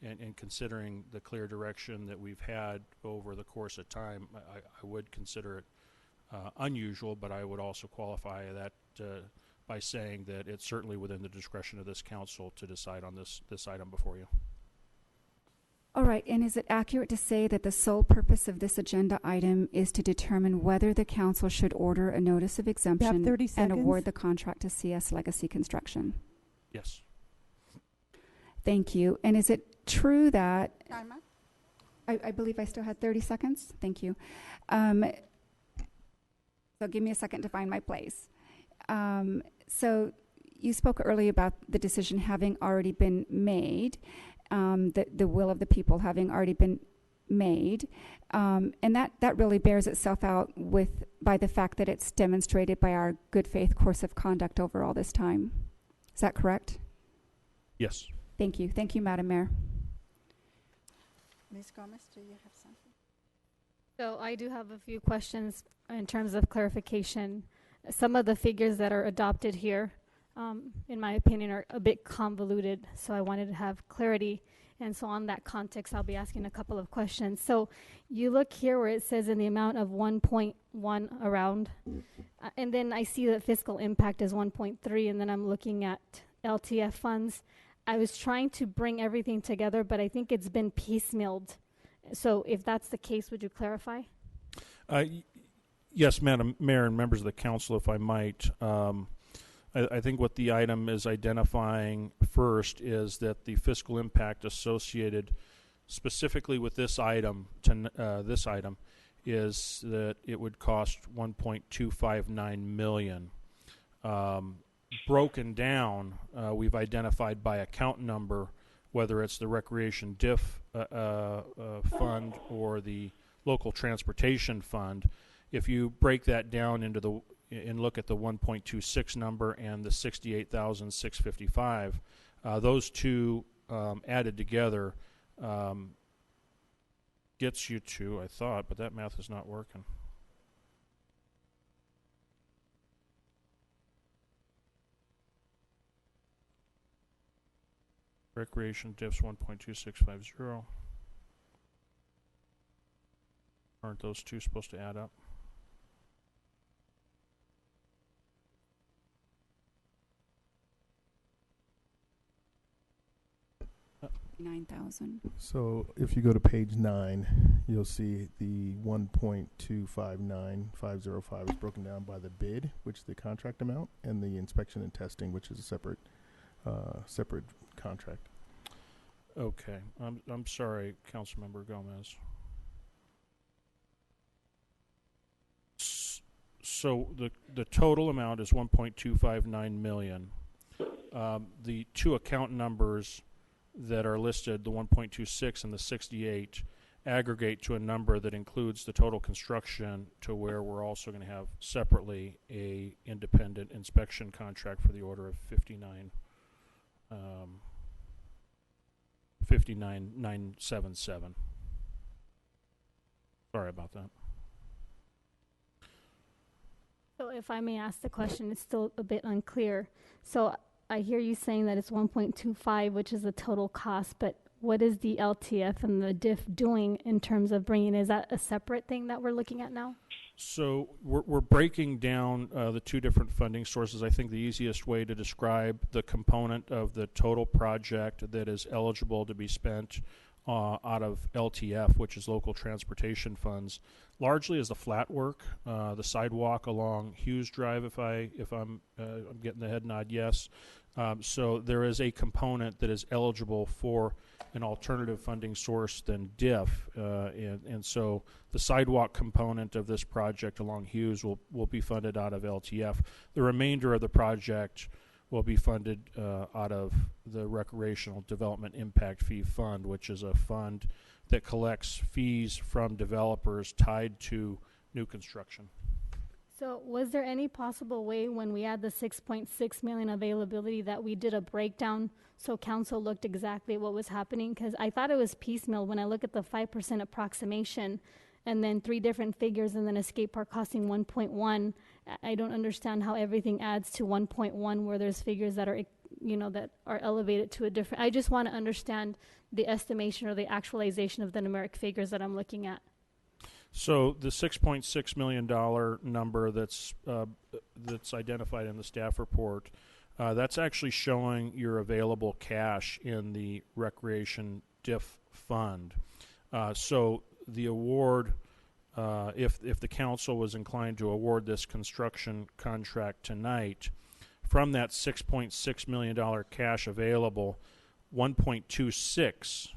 and considering the clear direction that we've had over the course of time, I would consider it unusual, but I would also qualify that by saying that it's certainly within the discretion of this council to decide on this item before you. All right, and is it accurate to say that the sole purpose of this agenda item is to determine whether the council should order a notice of exemption 30 and seconds. award the contract to CS Legacy Construction? Yes. Thank you. And is it true that... Timer. I believe I still had 30 seconds. Thank you. So give me a second to find my place. So you spoke earlier about the decision having already been made, the will of the people having already been made, and that really bears itself out by the fact that it's demonstrated by our good faith course of conduct over all this time. Is that correct? Yes. Thank you. Thank you, Madam Mayor. Ms. Gomez, do you have something? So I do have a few questions in terms of clarification. Some of the figures that are adopted here, in my opinion, are a bit convoluted, so I wanted to have clarity. And so on that context, I'll be asking a couple of questions. So you look here where it says in the amount of 1.1 around, and then I see that fiscal impact is 1.3, and then I'm looking at LTF funds. I was trying to bring everything together, but I think it's been piecemealed. So if that's the case, would you clarify? Yes, Madam Mayor and members of the council, if I might. I think what the item is identifying first is that the fiscal impact associated specifically with this item is that it would cost $1.259 million. Broken down, we've identified by account number, whether it's the Recreation DIF fund or the Local Transportation Fund. If you break that down into and look at the 1.26 number and the 68,655, those two added together gets you to, I thought, but that math is not working. Recreation diffs 1.2650. Aren't those two supposed to add up? $9,000. So if you go to page 9, you'll see the 1.259505 is broken down by the bid, which is the contract amount, and the inspection and testing, which is a separate contract. Okay, I'm sorry, Councilmember Gomez. So the total amount is 1.259 million. The two account numbers that are listed, the 1.26 and the 68, aggregate to a number that includes the total construction, to where we're also going to have separately a independent inspection contract for the order of 59,977. Sorry about that. So if I may ask the question, it's still a bit unclear. So I hear you saying that it's 1.25, which is the total cost, but what is the LTF and the DIF doing in terms of bringing? Is that a separate thing that we're looking at now? So we're breaking down the two different funding sources. I think the easiest way to describe the component of the total project that is eligible to be spent out of LTF, which is local transportation funds, largely is the flat work, the sidewalk along Hughes Drive. If I'm getting the head nod, yes. So there is a component that is eligible for an alternative funding source than DIF, and so the sidewalk component of this project along Hughes will be funded out of LTF. The remainder of the project will be funded out of the Recreational Development Impact Fee Fund, which is a fund that collects fees from developers tied to new construction. So was there any possible way when we had the 6.6 million availability that we did a breakdown so council looked exactly what was happening? Because I thought it was piecemeal when I look at the 5% approximation and then 3 different figures and then a skate park costing 1.1. I don't understand how everything adds to 1.1 where there's figures that are, that are elevated to a different. I just want to understand the estimation or the actualization of the numeric figures that I'm looking at. So the $6.6 million number that's identified in the staff report, that's actually showing your available cash in the Recreation DIF Fund. So the award, if the council was inclined to award this construction contract tonight, from that $6.6 million cash available, 1.26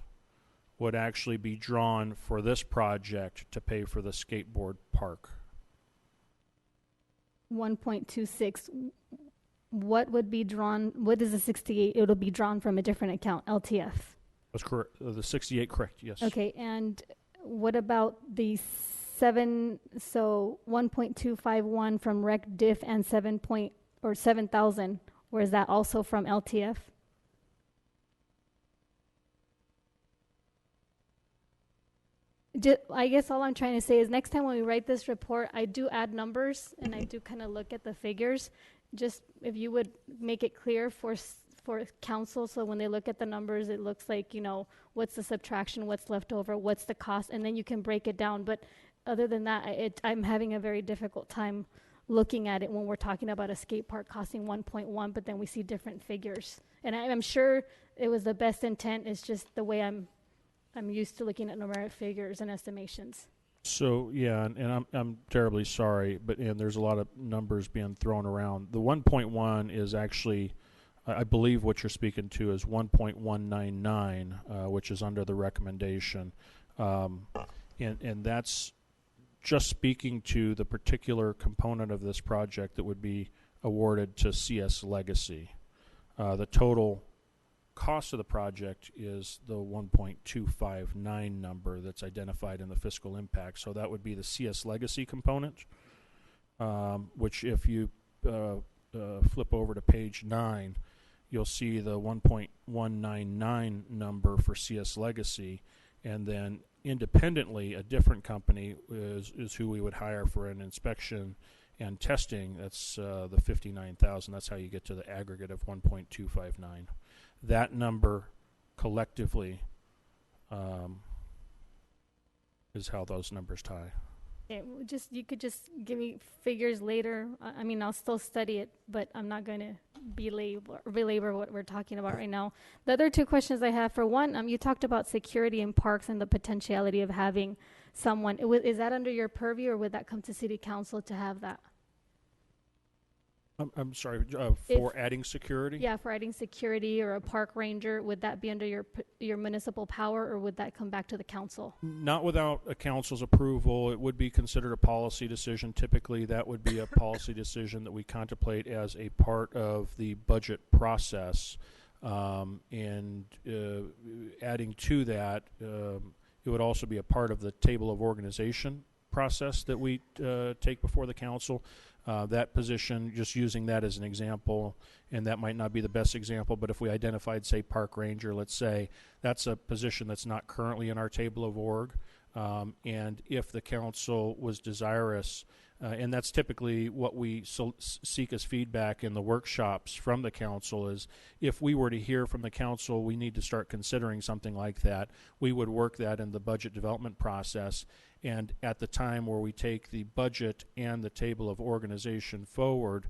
would actually be drawn for this project to pay for the skateboard park. 1.26. What would be drawn? What is the 68? It'll be drawn from a different account, LTF. That's correct. The 68, correct, yes. Okay, and what about the 7, so 1.251 from Rec Diff and 7,000, or is that also from LTF? I guess all I'm trying to say is next time when we write this report, I do add numbers and I do kind of look at the figures. Just if you would make it clear for council, so when they look at the numbers, it looks like, what's the subtraction, what's left over, what's the cost, and then you can break it down. But other than that, I'm having a very difficult time looking at it when we're talking about a skate park costing 1.1, but then we see different figures. And I'm sure it was the best intent. It's just the way I'm used to looking at numeric figures and estimations. So yeah, and I'm terribly sorry, and there's a lot of numbers being thrown around. The 1.1 is actually, I believe what you're speaking to is 1.199, which is under the recommendation, and that's just speaking to the particular component of this project that would be awarded to CS Legacy. The total cost of the project is the 1.259 number that's identified in the fiscal impact. So that would be the CS Legacy component, which if you flip over to page 9, you'll see the 1.199 number for CS Legacy, and then independently a different company is who we would hire for an inspection and testing. That's the $59,000. That's how you get to the aggregate of 1.259. That number collectively is how those numbers tie. Okay, you could just give me figures later. I mean, I'll still study it, but I'm not going to belabor what we're talking about right now. The other 2 questions I have, for one, you talked about security in parks and the potentiality of having someone. Is that under your purview, or would that come to City Council to have that? I'm sorry, for adding security? Yeah, for adding security or a park ranger, would that be under your municipal power, or would that come back to the council? Not without a council's approval. It would be considered a policy decision. Typically, that would be a policy decision that we contemplate as a part of the budget process. And adding to that, it would also be a part of the table of organization process that we take before the council. That position, just using that as an example, and that might not be the best example, but if we identified, say, park ranger, let's say, that's a position that's not currently in our table of org. And if the council was desirous, and that's typically what we seek as feedback in the workshops from the council, is if we were to hear from the council we need to start considering something like that, we would work that in the budget development process. And at the time where we take the budget and the table of organization forward,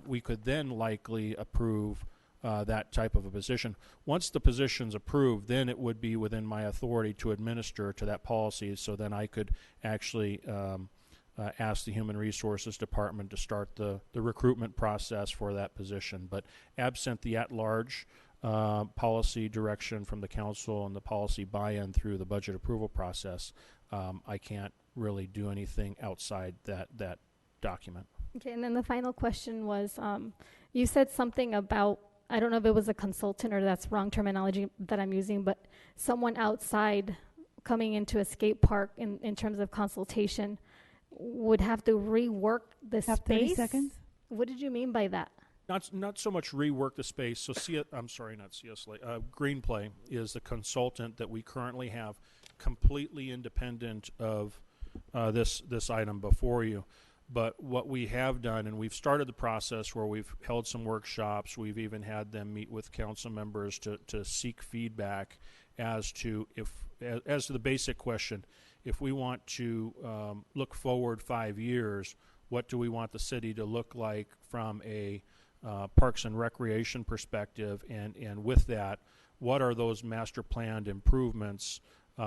we could then likely approve that type of a position. Once the position's approved, then it would be within my authority to administer to that policy, so then I could actually ask the Human Resources Department to start the recruitment process for that position. But absent the at-large policy direction from the council and the policy buy-in through the budget approval process, I can't really do anything outside that document. Okay, and then the final question was, you said something about, I don't know if it was a consultant or that's wrong terminology that I'm using, but someone outside coming into a skate park in terms of consultation would have to rework the Have space. 30 seconds. What did you mean by that? Not so much rework the space. So Greenplay is the consultant that we currently have, completely independent of this item before you. But what we have done, and we've started the process where we've held some workshops, we've even had them meet with council members to seek feedback as to the basic question, if we want to look forward 5 years, what do we want the city to look like from a Parks and Recreation perspective, and with that, what are those master planned improvements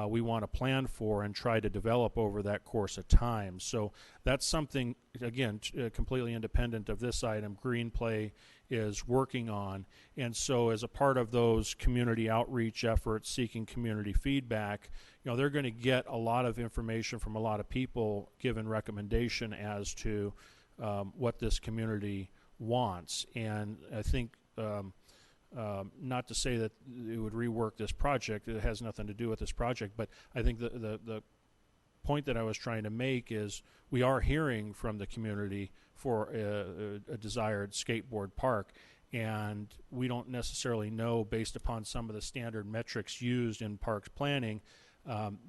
we want to plan for and try to develop over that course of time. So that's something, again, completely independent of this item, Greenplay is working on. And so as a part of those community outreach efforts, seeking community feedback, they're going to get a lot of information from a lot of people, given recommendation as to what this community wants. And I think not to say that it would rework this project. It has nothing to do with this project. But I think the point that I was trying to make is we are hearing from the community for a desired skateboard park. And we don't necessarily know, based upon some of the standard metrics used in parks planning,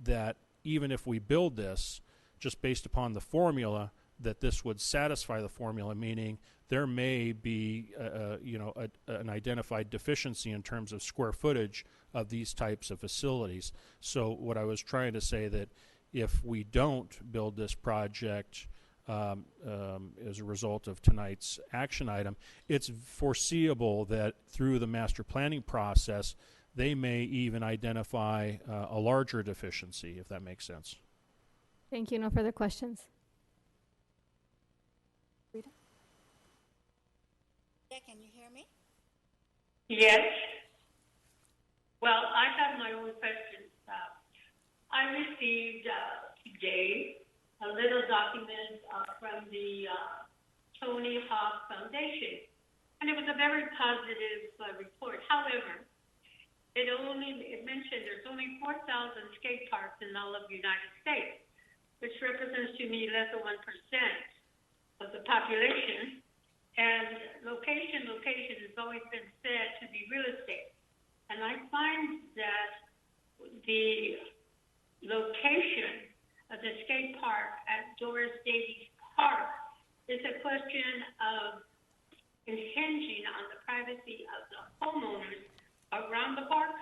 that even if we build this, just based upon the formula, that this would satisfy the formula, meaning there may be an identified deficiency in terms of square footage of these types of facilities. So what I was trying to say, that if we don't build this project as a result of tonight's action item, it's foreseeable that through the master planning process, they may even identify a larger deficiency, if that makes sense. Thank you. No further questions. Yeah, can you hear me? Yes. Well, I have my own questions. I received today a little document from the Tony Hawk Foundation, and it was a very positive report. However, it mentioned there's only 4,000 skate parks in all of the United States, which represents to me less than 1% of the population. And location has always been said to be real estate. And I find that the location of the skate park at Doris Davies Park is a question of impinging on the privacy of the homeowners around the park,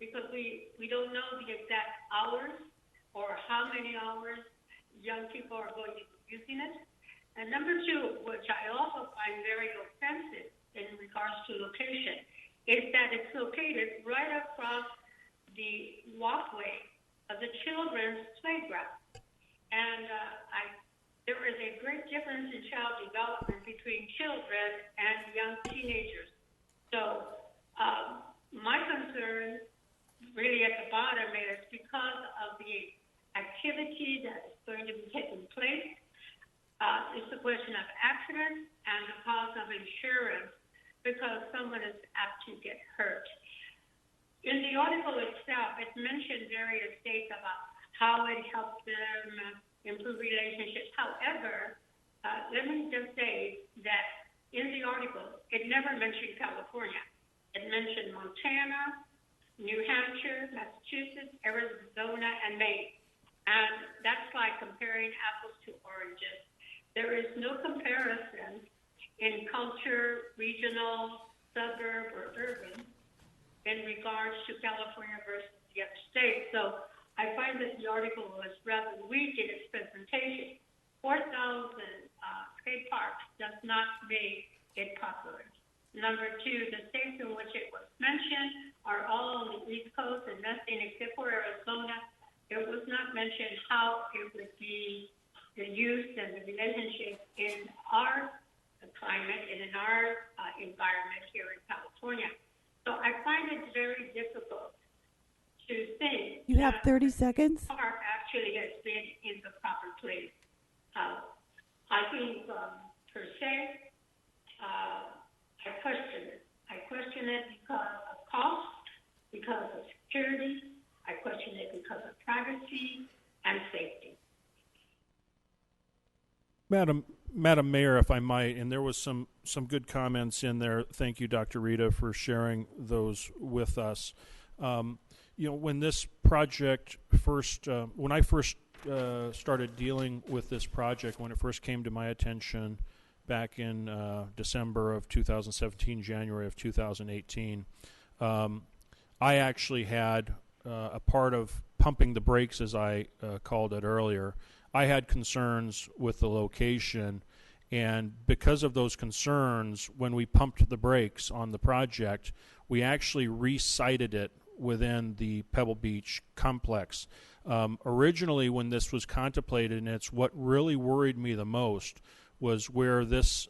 because we don't know the exact hours or how many hours young people are going to be using it. And number two, which I also find very offensive in regards to location, is that it's located right across the walkway of the children's playground. And there is a great difference in child development between children and young teenagers. So my concern really at the bottom is because of the activity that is going to be taking place. It's a question of accident and the cost of insurance, because someone is apt to get hurt. In the article itself, it mentioned various states about how it helps them improve relationships. However, let me just say that in the article, it never mentioned California. It mentioned Montana, New Hampshire, Massachusetts, Arizona, and Maine. comparing apples to oranges. There is no comparison in culture, regional, suburb, or urban in regards to California versus the other states. So I find that the article was rather weak in its presentation. 4,000 skate parks does not make it popular. Number two, the states in which it was mentioned are all on the East Coast, and nothing except for Arizona. It was not mentioned how it would be the use and the relationship in our climate and in our environment here in California. So I find it very difficult to think. You have 30 seconds. The park actually has been in the proper place. I think per se, I question it. I question it because of cost, because of security. I question it because of privacy and safety. Madam Mayor, if I might, and there was some good comments in there. Thank you, Dr. Rita, for sharing those with us. When this project when I first started dealing with this project, when it first came to my attention back in December of 2017, January of 2018, I actually had a part of pumping the brakes, as I called it earlier. I had concerns with the location, and because of those concerns, when we pumped the brakes on the project, we actually re-sited it within the Pebble Beach complex. Originally, when this was contemplated, and it's what really worried me the most, was where this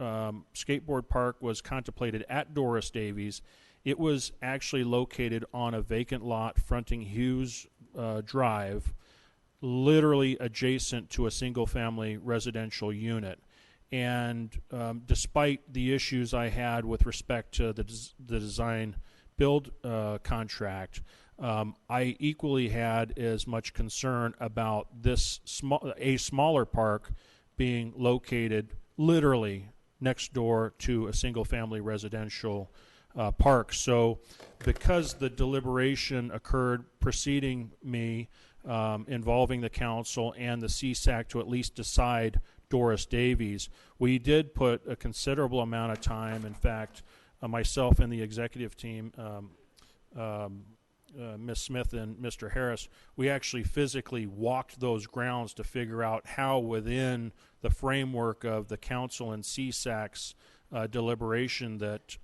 skateboard park was contemplated at Doris Davies. It was actually located on a vacant lot fronting Hughes Drive, literally adjacent to a single-family residential unit. And despite the issues I had with respect to the design-build contract, I equally had as much concern about this smaller park being located literally next door to a single-family residential park. So because the deliberation occurred preceding me, involving the council and the CSAC to at least decide Doris Davies, we did put a considerable amount of time. In fact, myself and the executive team, Ms. Smith and Mr. Harris, we actually physically walked those grounds to figure out how, within the framework of the council and CSAC's deliberation that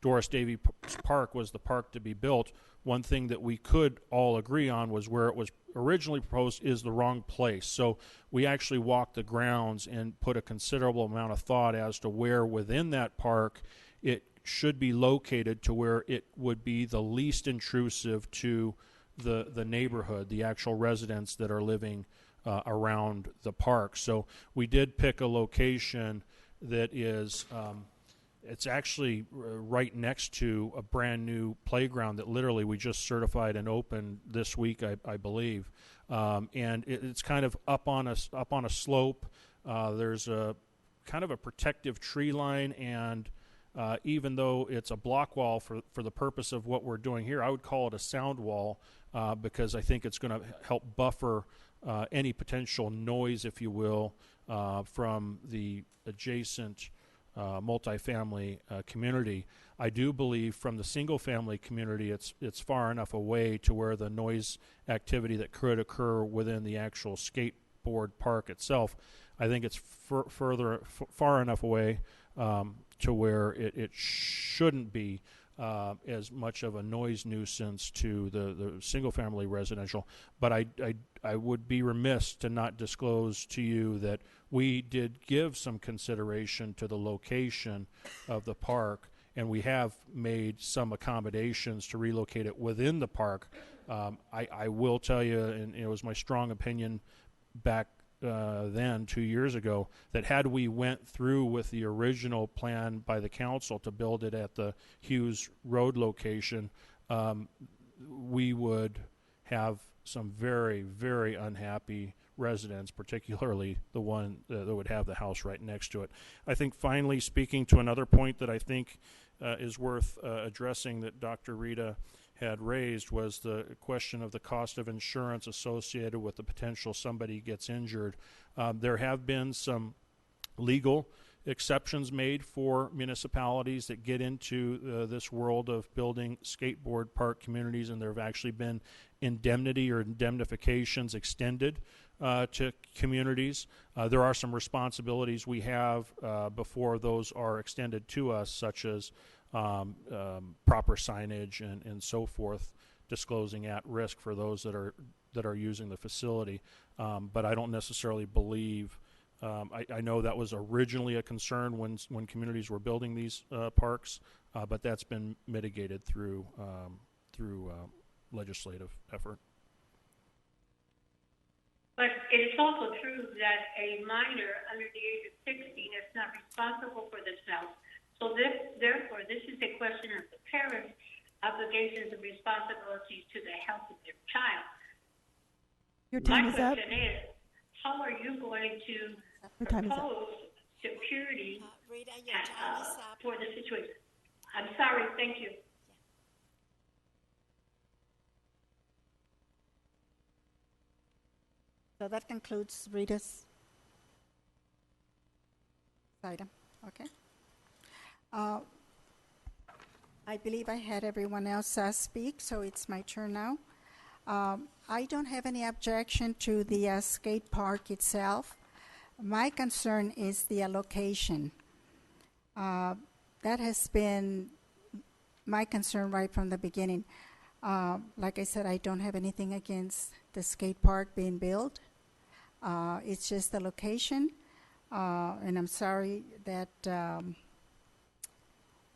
Doris Davies Park was the park to be built, one thing that we could all agree on was where it was originally proposed is the wrong place. So we actually walked the grounds and put a considerable amount of thought as to where within that park it should be located to where it would be the least intrusive to the neighborhood, the actual residents that are living around the park. So we did pick a location that is it's actually right next to a brand new playground that literally we just certified and opened this week, I believe. And it's kind of up on a slope. There's a kind of a protective tree line, and even though it's a block wall for the purpose of what we're doing here, I would call it a sound wall because I think it's going to help buffer any potential noise, if you will, from the adjacent multifamily community. I do believe from the single-family community, it's far enough away to where the noise activity that could occur within the actual skateboard park itself, I think it's far enough away to where it shouldn't be as much of a noise nuisance to the single-family residential. But I would be remiss to not disclose to you that we did give some consideration to the location of the park, and we have made some accommodations to relocate it within the park. I will tell you, and it was my strong opinion back then 2 years ago, that had we went through with the original plan by the council to build it at the Hughes Road location, we would have some very, very unhappy residents, particularly the one that would have the house right next to it. I think finally, speaking to another point that I think is worth addressing that Dr. Rita had raised was the question of the cost of insurance associated with the potential somebody gets injured. There have been some legal exceptions made for municipalities that get into this world of building skateboard park communities, and there have actually been indemnity or indemnifications extended to communities. There are some responsibilities we have before those are extended to us, such as proper signage and so forth, disclosing at risk for those that are using the facility. But I don't necessarily believe. I know that was originally a concern when communities were building these parks, but that's been mitigated through legislative effort. But it is also true that a minor under the age of 16 is not responsible for themselves. So therefore, this is a question of the parents' obligations and responsibilities to the health of their child. Your time My is up. question is, how are you going to Your time is up. propose security Rita, your time is up. for the situation? I'm sorry, thank you. So that concludes Rita's item. Okay. I believe I had everyone else speak, so it's my turn now. I don't have any objection to the skate park itself. My concern is the allocation. That has been my concern right from the beginning. Like I said, I don't have anything against the skate park being built. It's just the location. And I'm sorry that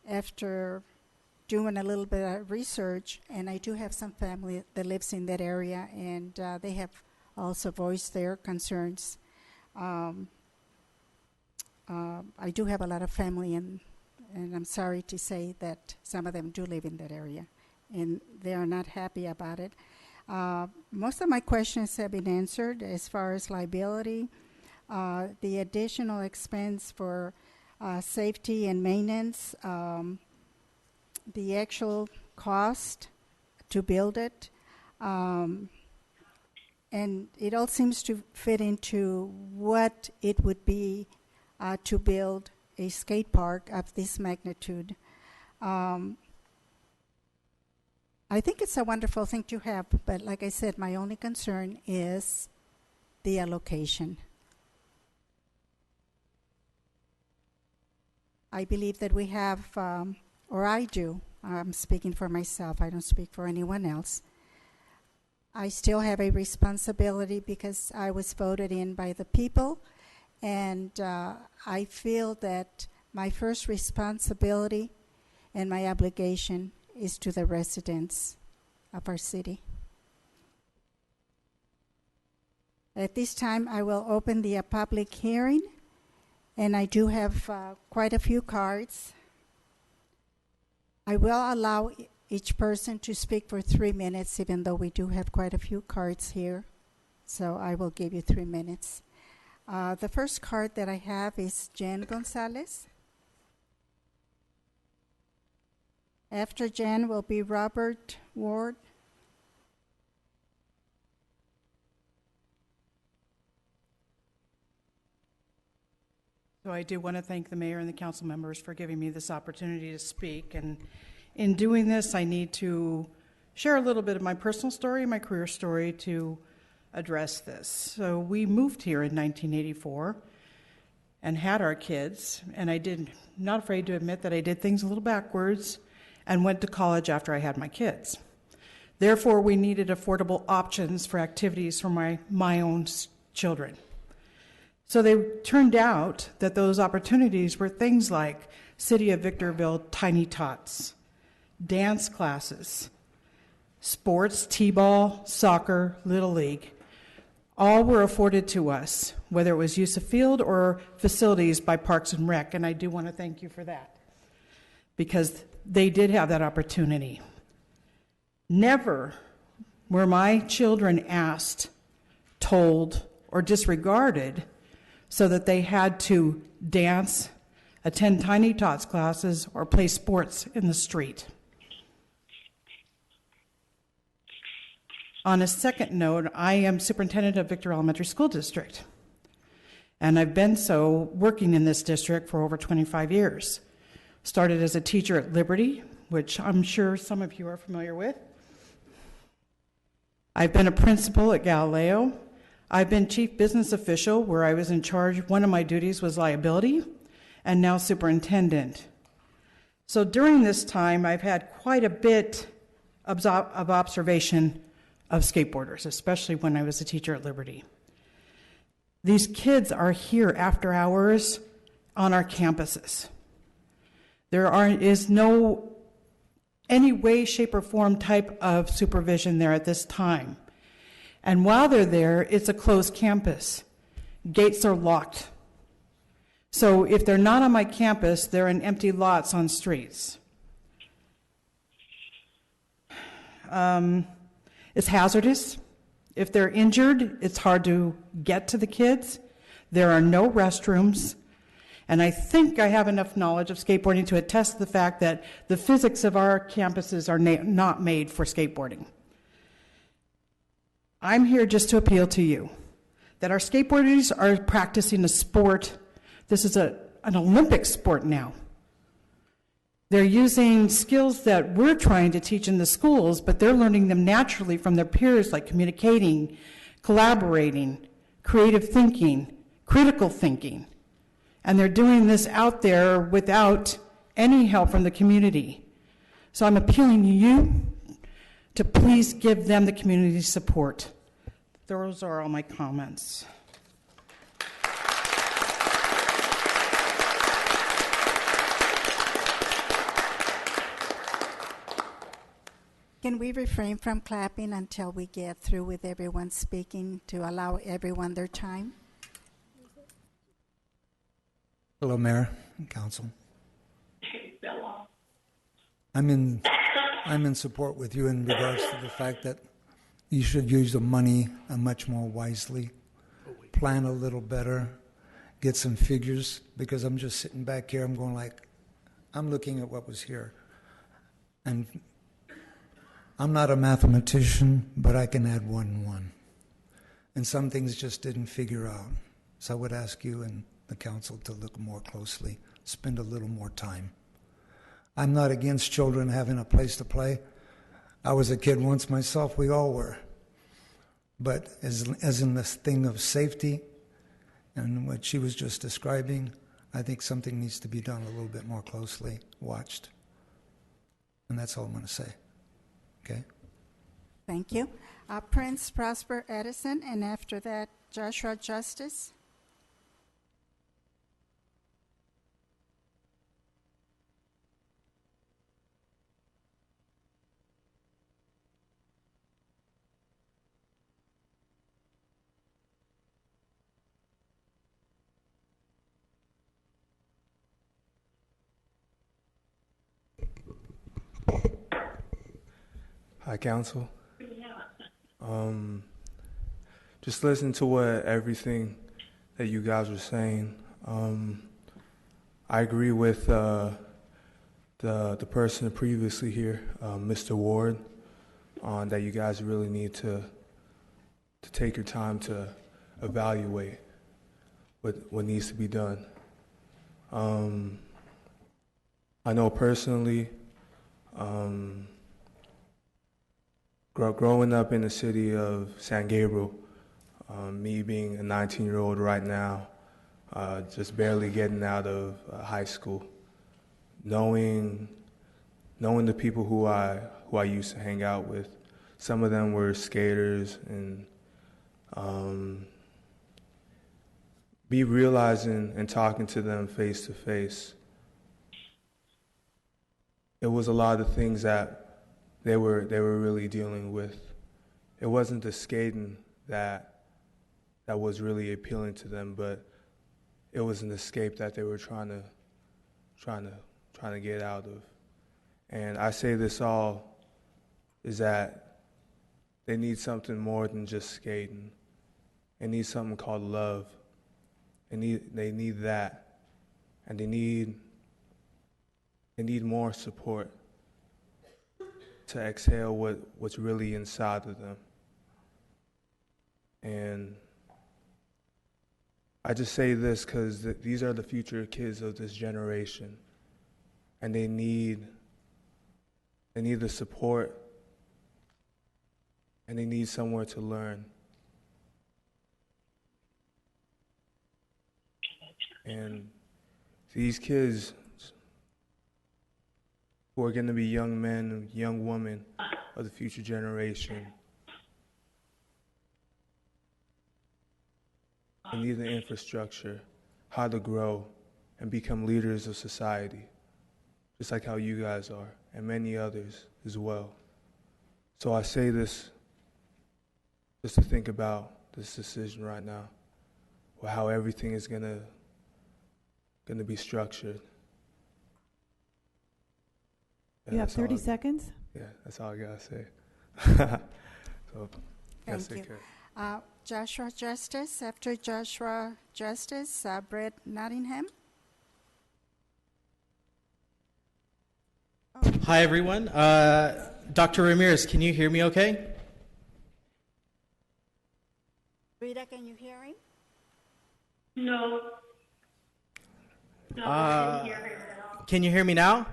after doing a little bit of research, and I do have some family that lives in that area, and they have also voiced their concerns. I do have a lot of family, and I'm sorry to say that some of them do live in that area, and they are not happy about it. Most of my questions have been answered as far as liability, the additional expense for safety and maintenance, the actual cost to build it, and it all seems to fit into what it would be to build a skate park of this magnitude. I think it's a wonderful thing to have, but like I said, my only concern is the allocation. I believe that we have, or I do, I'm speaking for myself, I don't speak for anyone else. I still have a responsibility because I was voted in by the people, and I feel that my first responsibility and my obligation is to the residents of our city. At this time, I will open the public hearing, and I do have quite a few cards. I will allow each person to speak for 3 minutes, even though we do have quite a few cards here. So I will give you 3 minutes. The first card that I have is Jen Gonzalez. After Jen will be Robert Ward. So I do want to thank the mayor and the council members for giving me this opportunity to speak. And in doing this, I need to share a little bit of my personal story, my career story to address this. So we moved here in 1984 and had our kids, and not afraid to admit that I did things a little backwards and went to college after I had my kids. Therefore, we needed affordable options for activities for my own children. So they turned out that those opportunities were things like City of Victorville Tiny Tots, dance classes, sports, t-ball, soccer, Little League. All were afforded to us, whether it was use of field or facilities by Parks and Rec, and I do want to thank you for that, because they did have that opportunity. Never were my children asked, told, or disregarded so that they had to dance, attend Tiny Tots classes, or play sports in the street. On a second note, I am superintendent of Victor Elementary School District, and I've been so working in this district for over 25 years. Started as a teacher at Liberty, which I'm sure some of you are familiar with. I've been a principal at Galileo. I've been chief business official, where I was in charge. One of my duties was liability, and now superintendent. So during this time, I've had quite a bit of observation of skateboarders, especially when I was a teacher at Liberty. These kids are here after hours on our campuses. There is no any way, shape, or form type of supervision there at this time. And while they're there, it's a closed campus. Gates are locked. So if they're not on my campus, they're in empty lots on streets. It's hazardous. If they're injured, it's hard to get to the kids. There are no restrooms. And I think I have enough knowledge of skateboarding to attest to the fact that the physics of our campuses are not made for skateboarding. I'm here just to appeal to you that our skateboarders are practicing a sport. This is an Olympic sport now. They're using skills that we're trying to teach in the schools, but they're learning them naturally from their peers, like communicating, collaborating, creative thinking, critical thinking. And they're doing this out there without any help from the community. So I'm appealing to you to please give them the community support. Those are all my comments. Can we refrain from clapping until we get through with everyone speaking to allow everyone their time? Hello, Mayor and Council. I'm in support with you in regards to the fact that you should use the money much more wisely, plan a little better, get some figures, because I'm just sitting back here, I'm looking at what was here. And I'm not a mathematician, but I can add 1 and 1. And some things just didn't figure out. So I would ask you and the council to look more closely, spend a little more time. I'm not against children having a place to play. I was a kid once myself, we all were. But as in this thing of safety and what she was just describing, I think something needs to be done a little bit more closely watched. And that's all I'm going to say. Okay? Thank you. Prince Prosper Edison, and after that, Joshua Justice. Hi, Council. Just listen to everything that you guys were saying. I agree with the person previously here, Mr. Ward, on that you guys really need to take your time to evaluate what needs to be done. I know personally, growing up in the city of San Gabriel, me being a 19-year-old right now, just barely getting out of high school, knowing the people who I used to hang out with, some of them were skaters, and be realizing and talking to them face to face, it was a lot of things that they were really dealing with. It wasn't the skating that was really appealing to them, but it was an escape that they were trying to get out of. And I say this all is that they need something more than just skating. They need something called love. They need that, and they need more support to exhale what's really inside of them. And I just say this because these are the future kids of this generation, and they need the support, and they need somewhere to learn. And these kids who are going to be young men and young women of the future generation, they need the infrastructure, how to grow and become leaders of society, just like how you guys are, and many others as well. So I say this just to think about this decision right now, or how everything is gonna be structured. You have 30 seconds? Yeah, that's all I gotta say. So, Thank you. Joshua Justice. After Joshua Justice, Brett Nottingham. Hi, everyone. Dr. Ramirez, can you hear me okay? Rita, can you hear him? No. No, I didn't hear him at all. Can you hear me now?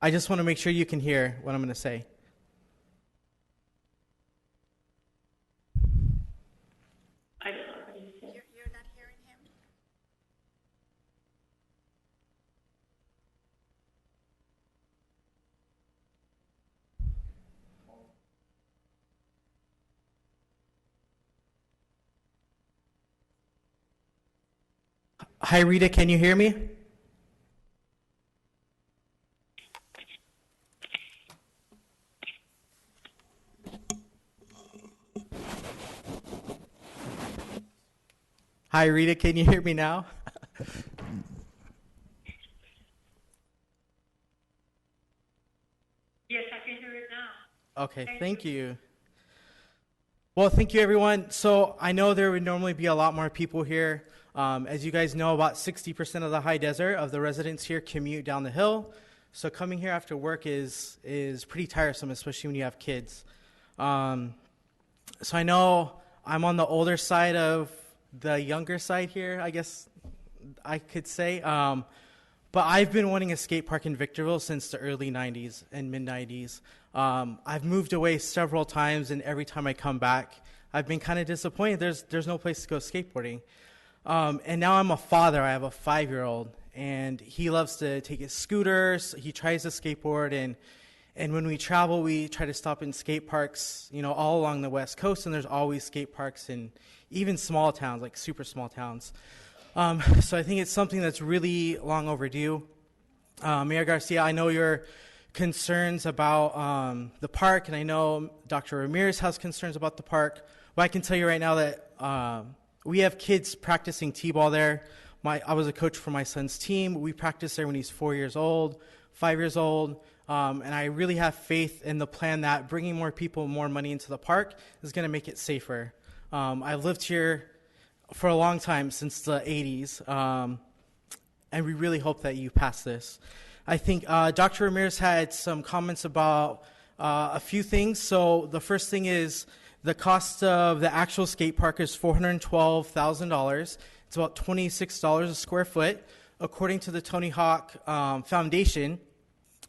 I just want to make sure you can hear what I'm going to say. I don't know what he said. You're not hearing him? Hi, Rita, can you hear me? Hi, Rita, can you hear me now? Yes, I can hear it now. Okay, thank you. Well, thank you, everyone. So I know there would normally be a lot more people here. As you guys know, about 60% of the high desert of the residents here commute down the hill. So coming here after work is pretty tiresome, especially when you have kids. So I know I'm on the older side of the younger side here, I guess I could say. But I've been wanting a skate park in Victorville since the early 90s and mid-90s. I've moved away several times, and every time I come back, I've been kind of disappointed. There's no place to go skateboarding. And now I'm a father. I have a 5-year-old, and he loves to take his scooters. He tries to skateboard, and when we travel, we try to stop in skate parks, all along the West Coast, and there's always skate parks in even small towns, like super small towns. So I think it's something that's really long overdue. Mayor Garcia, I know your concerns about the park, and I know Dr. Ramirez has concerns about the park, but I can tell you right now that we have kids practicing t-ball there. I was a coach for my son's team. We practice there when he's 4 years old, 5 years old, and I really have faith in the plan that bringing more people, more money into the park is going to make it safer. I've lived here for a long time, since the 80s, and we really hope that you pass this. I think Dr. Ramirez had some comments about a few things. So the first thing is the cost of the actual skate park is $412,000. It's about $26 a square foot. According to the Tony Hawk Foundation,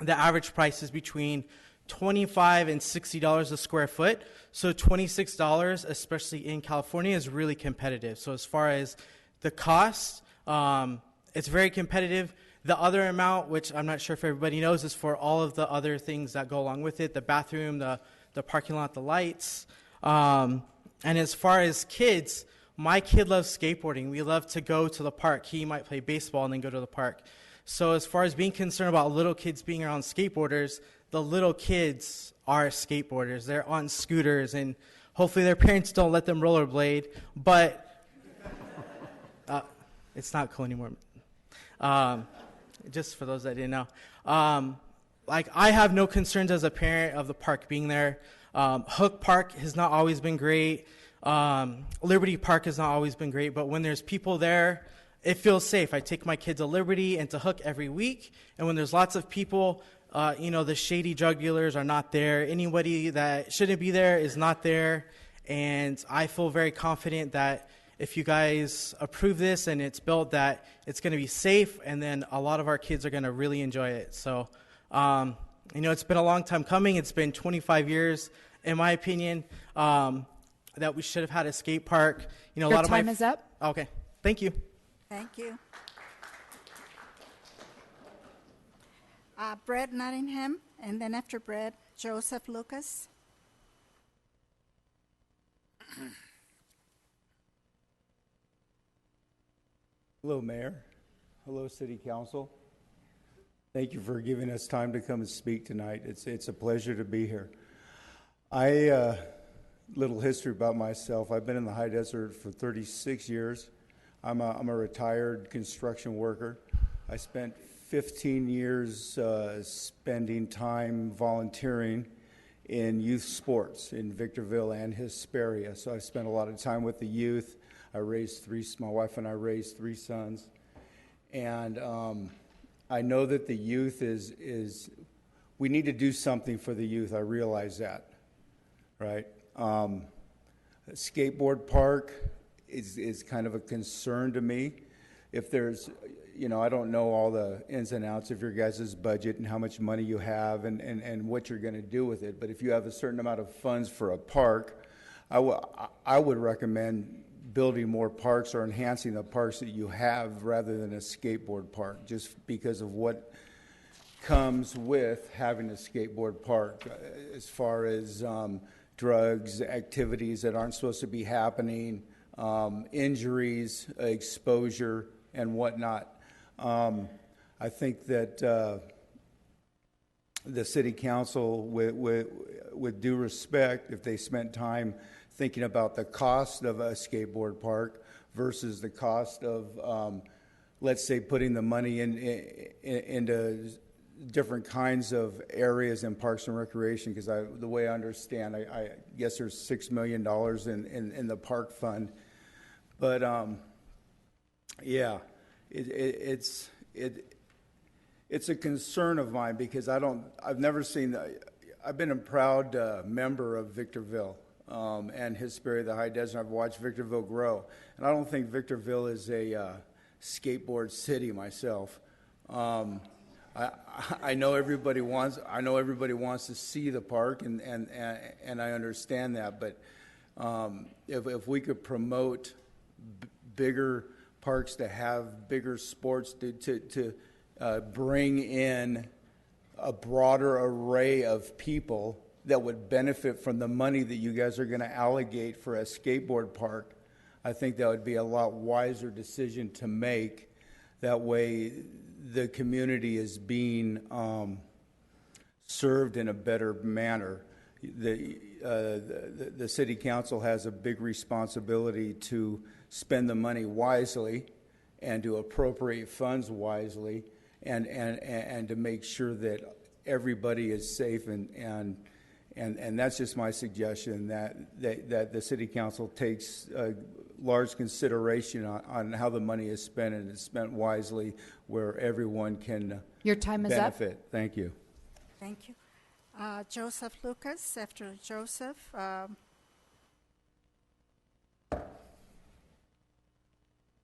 the average price is between $25 and $60 a square foot. So $26, especially in California, is really competitive. So as far as the cost, it's very competitive. The other amount, which I'm not sure if everybody knows, is for all of the other things that go along with it, the bathroom, the parking lot, the lights. And as far as kids, my kid loves skateboarding. We love to go to the park. He might play baseball and then go to the park. So as far as being concerned about little kids being around skateboarders, the little kids are skateboarders. They're on scooters, and hopefully their parents don't let them rollerblade, but it's not cool anymore. Just for those that didn't know. I have no concerns as a parent of the park being there. Hook Park has not always been great. Liberty Park has not always been great, but when there's people there, it feels safe. I take my kids to Liberty and to Hook every week, and when there's lots of people, the shady drug dealers are not there. Anybody that shouldn't be there is not there. And I feel very confident that if you guys approve this and it's built, that it's going to be safe, and then a lot of our kids are going to really enjoy it. So, it's been a long time coming. It's been 25 years, in my opinion, that we should have had a skate park. Your time is up. Okay, thank you. Thank you. Brett Nottingham, and then after Brett, Joseph Lucas. Hello, Mayor. Hello, City Council. Thank you for giving us time to come and speak tonight. It's a pleasure to be here. Little history about myself. I've been in the high desert for 36 years. I'm a retired construction worker. I spent 15 years spending time volunteering in youth sports in Victorville and Hesperia. So I spent a lot of time with the youth. My wife and I raised 3 sons. And I know that the youth we need to do something for the youth. I realize that, right? A skateboard park is kind of a concern to me. If there's, I don't know all the ins and outs of your guys' budget and how much money you have and what you're going to do with it. But if you have a certain amount of funds for a park, I would recommend building more parks or enhancing the parks that you have rather than a skateboard park, just because of what comes with having a skateboard park as far as drugs, activities that aren't supposed to be happening, injuries, exposure, and whatnot. I think that the City Council, with due respect, if they spent time thinking about the cost of a skateboard park versus the cost of, let's say, putting the money into different kinds of areas in Parks and Recreation, because the way I understand, I guess there's $6 million in the park fund. But yeah, it's a concern of mine because I've never seen I've been a proud member of Victorville and Hesperia, the High Desert. I've watched Victorville grow, and I don't think Victorville is a skateboard city myself. I know everybody wants to see the park, and I understand that. But if we could promote bigger parks to have bigger sports to bring in a broader array of people that would benefit from the money that you guys are going to allocate for a skateboard park, I think that would be a lot wiser decision to make. That way the community is being served in a better manner. The City Council has a big responsibility to spend the money wisely and to appropriate funds wisely and to make sure that everybody is safe, and that's just my suggestion, that the City Council takes large consideration on how the money is spent, and it's spent wisely where everyone can Your time is benefit. up. Thank you. Thank you. Joseph Lucas, after Joseph.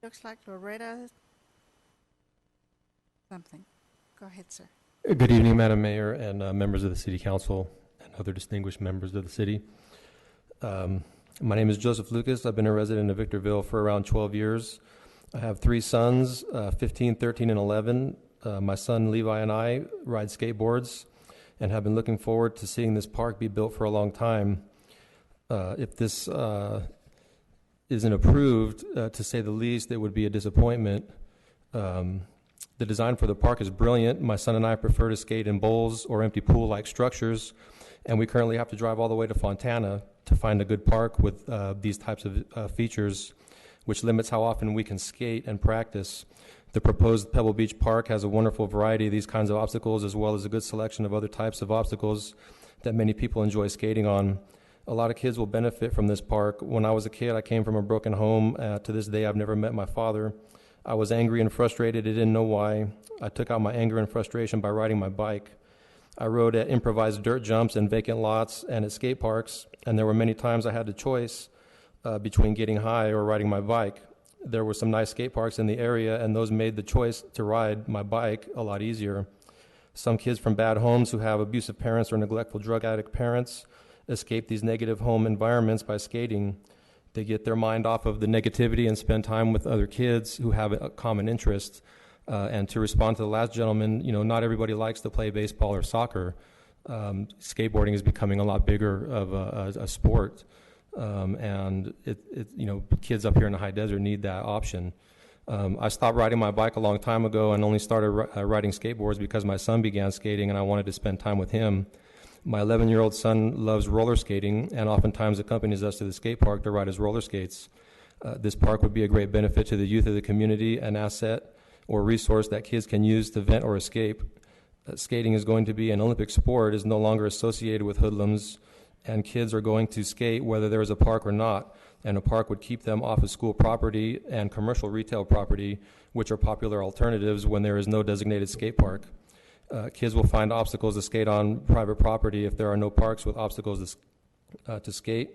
Looks like Loretta something. Go ahead, sir. Good evening, Madam Mayor and members of the City Council and other distinguished members of the city. My name is Joseph Lucas. I've been a resident of Victorville for around 12 years. I have 3 sons, 15, 13, and 11. My son Levi and I ride skateboards and have been looking forward to seeing this park be built for a long time. If this isn't approved, to say the least, it would be a disappointment. The design for the park is brilliant. My son and I prefer to skate in bowls or empty pool-like structures, and we currently have to drive all the way to Fontana to find a good park with these types of features, which limits how often we can skate and practice. The proposed Pebble Beach Park has a wonderful variety of these kinds of obstacles, as well as a good selection of other types of obstacles that many people enjoy skating on. A lot of kids will benefit from this park. When I was a kid, I came from a broken home. To this day, I've never met my father. I was angry and frustrated. I didn't know why. I took out my anger and frustration by riding my bike. I rode at improvised dirt jumps and vacant lots and at skate parks, and there were many times I had the choice between getting high or riding my bike. There were some nice skate parks in the area, and those made the choice to ride my bike a lot easier. Some kids from bad homes who have abusive parents or neglectful drug addict parents escape these negative home environments by skating. They get their mind off of the negativity and spend time with other kids who have a common interest. And to respond to the last gentleman, not everybody likes to play baseball or soccer. Skateboarding is becoming a lot bigger of a sport. And kids up here in the high desert need that option. I stopped riding my bike a long time ago and only started riding skateboards because my son began skating and I wanted to spend time with him. My 11-year-old son loves roller skating and oftentimes accompanies us to the skate park to ride his roller skates. This park would be a great benefit to the youth of the community, an asset or resource that kids can use to vent or escape. Skating is going to be an Olympic sport, is no longer associated with hoodlums, and kids are going to skate whether there is a park or not, and a park would keep them off of school property and commercial retail property, which are popular alternatives when there is no designated skate park. Kids will find obstacles to skate on private property if there are no parks with obstacles to skate.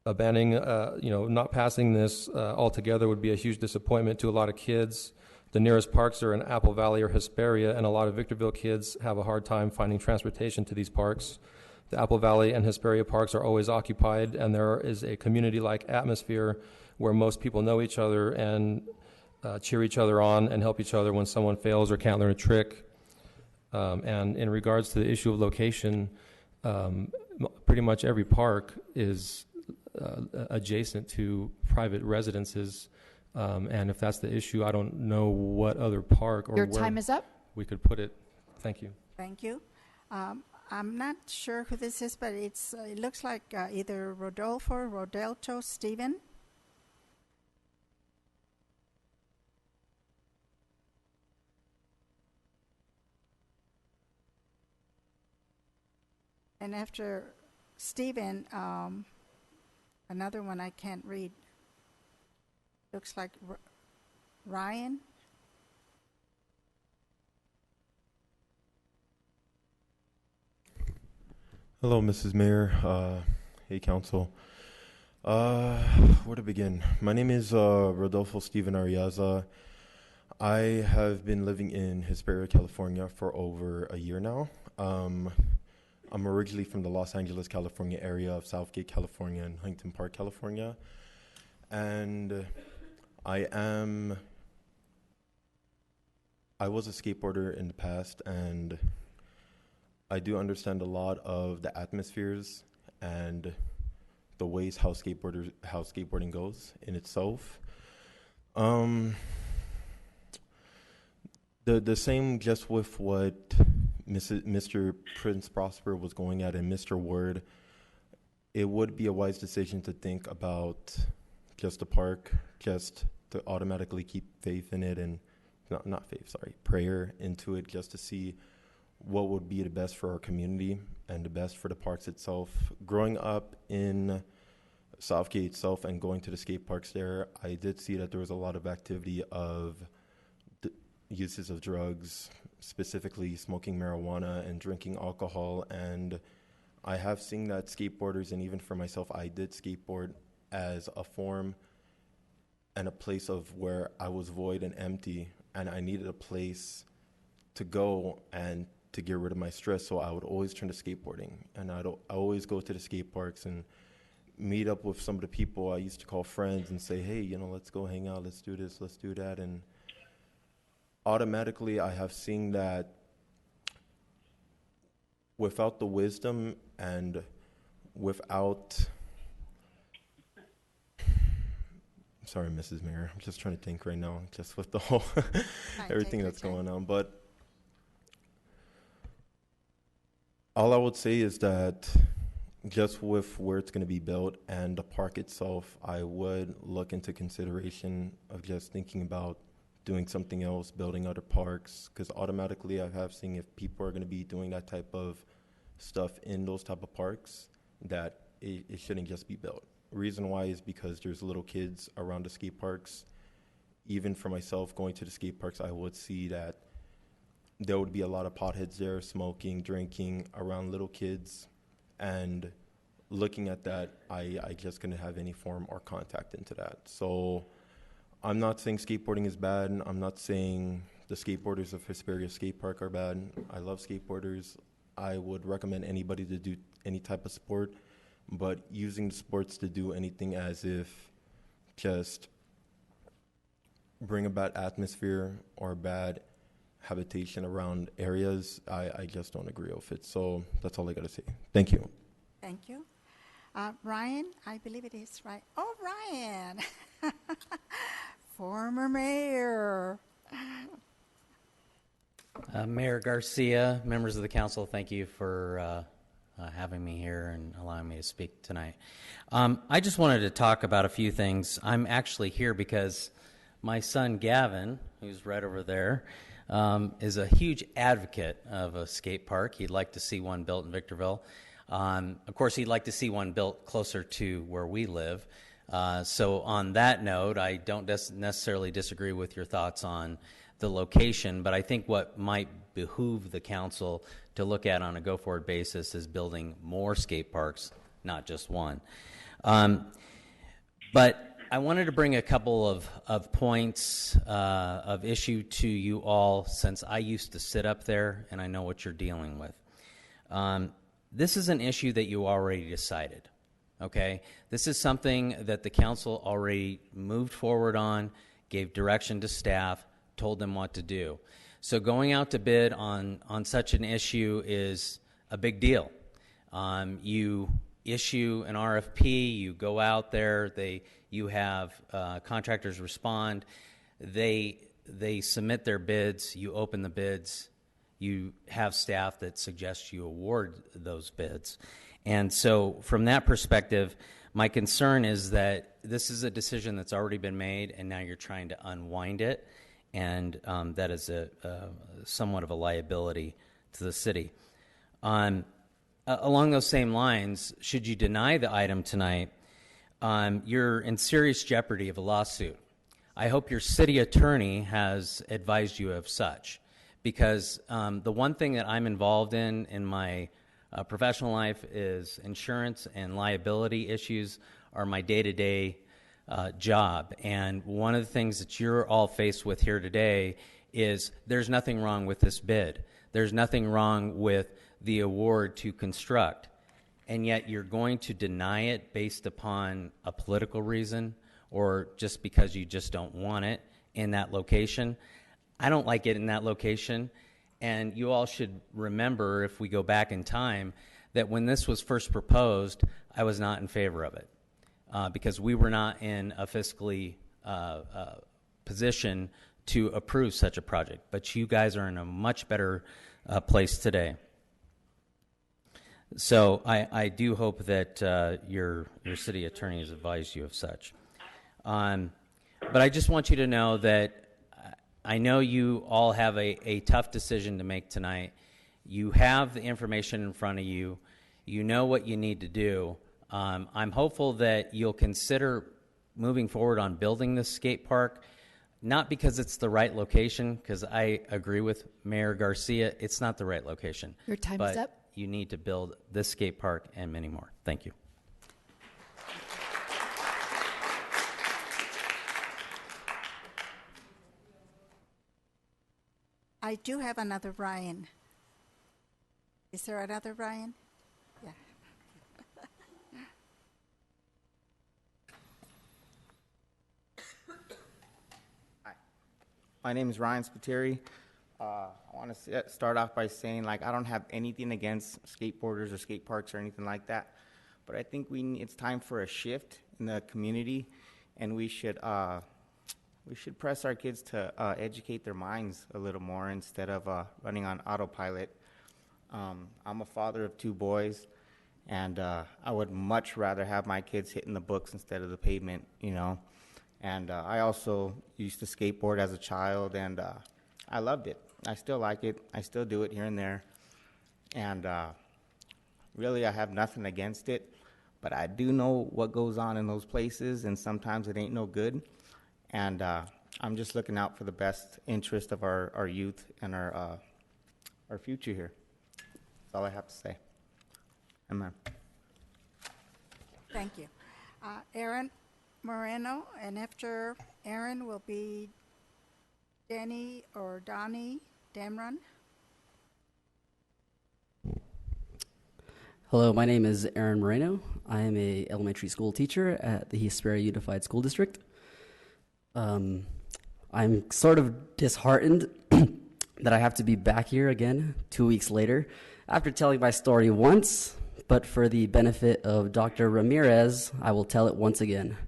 Abandoning, not passing this altogether would be a huge disappointment to a lot of kids. The nearest parks are in Apple Valley or Hesperia, and a lot of Victorville kids have a hard time finding transportation to these parks. The Apple Valley and Hesperia parks are always occupied, and there is a community-like atmosphere where most people know each other and cheer each other on and help each other when someone fails or can't learn a trick. And in regards to the issue of location, pretty much every park is adjacent to private residences. And if that's the issue, I don't know what other park or Your where time is up. we could put it. Thank you. Thank you. I'm not sure who this is, but it looks like either Rodolfo, Rodelto, Stephen. And after Stephen, another one I can't read. Looks like Ryan. Hello, Mrs. Mayor. Hey, Council. Where to begin? My name is Rodolfo Steven Ariaza. I have been living in Hesperia, California for over a year now. I'm originally from the Los Angeles, California area of Southgate, California, and Huntington Park, California. And I was a skateboarder in the past, and I do understand a lot of the atmospheres and the ways how skateboarding goes in itself. The same just with what Mr. Prince Prosper was going at and Mr. Ward, it would be a wise decision to think about just a park, just to automatically keep faith in it and prayer into it, just to see what would be the best for our community and the best for the parks itself. Growing up in Southgate itself and going to the skate parks there, I did see that there was a lot of activity of uses of drugs, specifically smoking marijuana and drinking alcohol. And I have seen that skateboarders, and even for myself, I did skateboard as a form and a place of where I was void and empty, and I needed a place to go and to get rid of my stress. So I would always turn to skateboarding, and I always go to the skate parks and meet up with some of the people I used to call friends and say, hey, let's go hang out, let's do this, let's do that. And automatically I have seen that without the wisdom and without, sorry, Mrs. Mayor, I'm just trying to think right now, just with the whole everything that's going on. But all I would say is that just with where it's going to be built and the park itself, I would look into consideration of just thinking about doing something else, building other parks, because automatically I have seen if people are going to be doing that type of stuff in those type of parks, that it shouldn't just be built. Reason why is because there's little kids around the skate parks. Even for myself going to the skate parks, I would see that there would be a lot of potheads there smoking, drinking around little kids. And looking at that, I just couldn't have any form or contact into that. So I'm not saying skateboarding is bad. I'm not saying the skateboarders of Hesperia Skate Park are bad. I love skateboarders. I would recommend anybody to do any type of sport, but using the sports to do anything as if just bring a bad atmosphere or bad habitation around areas, I just don't agree with it. So that's all I got to say. Thank you. Thank you. Ryan, I believe it is right. Oh, Ryan, former mayor. Mayor Garcia, members of the council, thank you for having me here and allowing me to speak tonight. I just wanted to talk about a few things. I'm actually here because my son Gavin, who's right over there, is a huge advocate of a skate park. He'd like to see one built in Victorville. Of course, he'd like to see one built closer to where we live. So on that note, I don't necessarily disagree with your thoughts on the location, but I think what might behoove the council to look at on a go-forward basis is building more skate parks, not just one. But I wanted to bring a couple of points of issue to you all, since I used to sit up there and I know what you're dealing with. This is an issue that you already decided, okay? This is something that the council already moved forward on, gave direction to staff, told them what to do. So going out to bid on such an issue is a big deal. You issue an RFP, you go out there, you have contractors respond, they submit their bids, you open the bids, you have staff that suggests you award those bids. And so from that perspective, my concern is that this is a decision that's already been made and now you're trying to unwind it, and that is somewhat of a liability to the city. Along those same lines, should you deny the item tonight, you're in serious jeopardy of a lawsuit. I hope your city attorney has advised you of such, because the one thing that I'm involved in my professional life is insurance and liability issues are my day-to-day job. And one of the things that you're all faced with here today is there's nothing wrong with this bid. There's nothing wrong with the award to construct. And yet you're going to deny it based upon a political reason or just because you just don't want it in that location. I don't like it in that location. And you all should remember, if we go back in time, that when this was first proposed, I was not in favor of it because we were not in a fiscally position to approve such a project. But you guys are in a much better place today. So I do hope that your city attorney has advised you of such. But I just want you to know that I know you all have a tough decision to make tonight. You have the information in front of you. You know what you need to do. I'm hopeful that you'll consider moving forward on building this skate park, not because it's the right location, because I agree with Mayor Garcia, it's not the right location. Your time is up. You need to build this skate park and many more. Thank you. I do have another Ryan. Is there another Ryan? Yeah. Hi. My name is Ryan Spiteri. I want to start off by saying, I don't have anything against skateboarders or skate parks or anything like that, but I think it's time for a shift in the community, and we should press our kids to educate their minds a little more instead of running on autopilot. I'm a father of 2 boys, and I would much rather have my kids hitting the books instead of the pavement, And I also used to skateboard as a child, and I loved it. I still like it. I still do it here and there. And really, I have nothing against it, but I do know what goes on in those places, and sometimes it ain't no good. And I'm just looking out for the best interest of our youth and our our future here. That's all I have to say. Amen. Thank you. Aaron Moreno, and after Aaron will be Danny or Donnie Damron. Hello, my name is Aaron Moreno. I am a elementary school teacher at the Hesperia Unified School District. I'm sort of disheartened that I have to be back here again 2 weeks later after telling my story once, but for the benefit of Dr. Ramirez, I will tell it once again.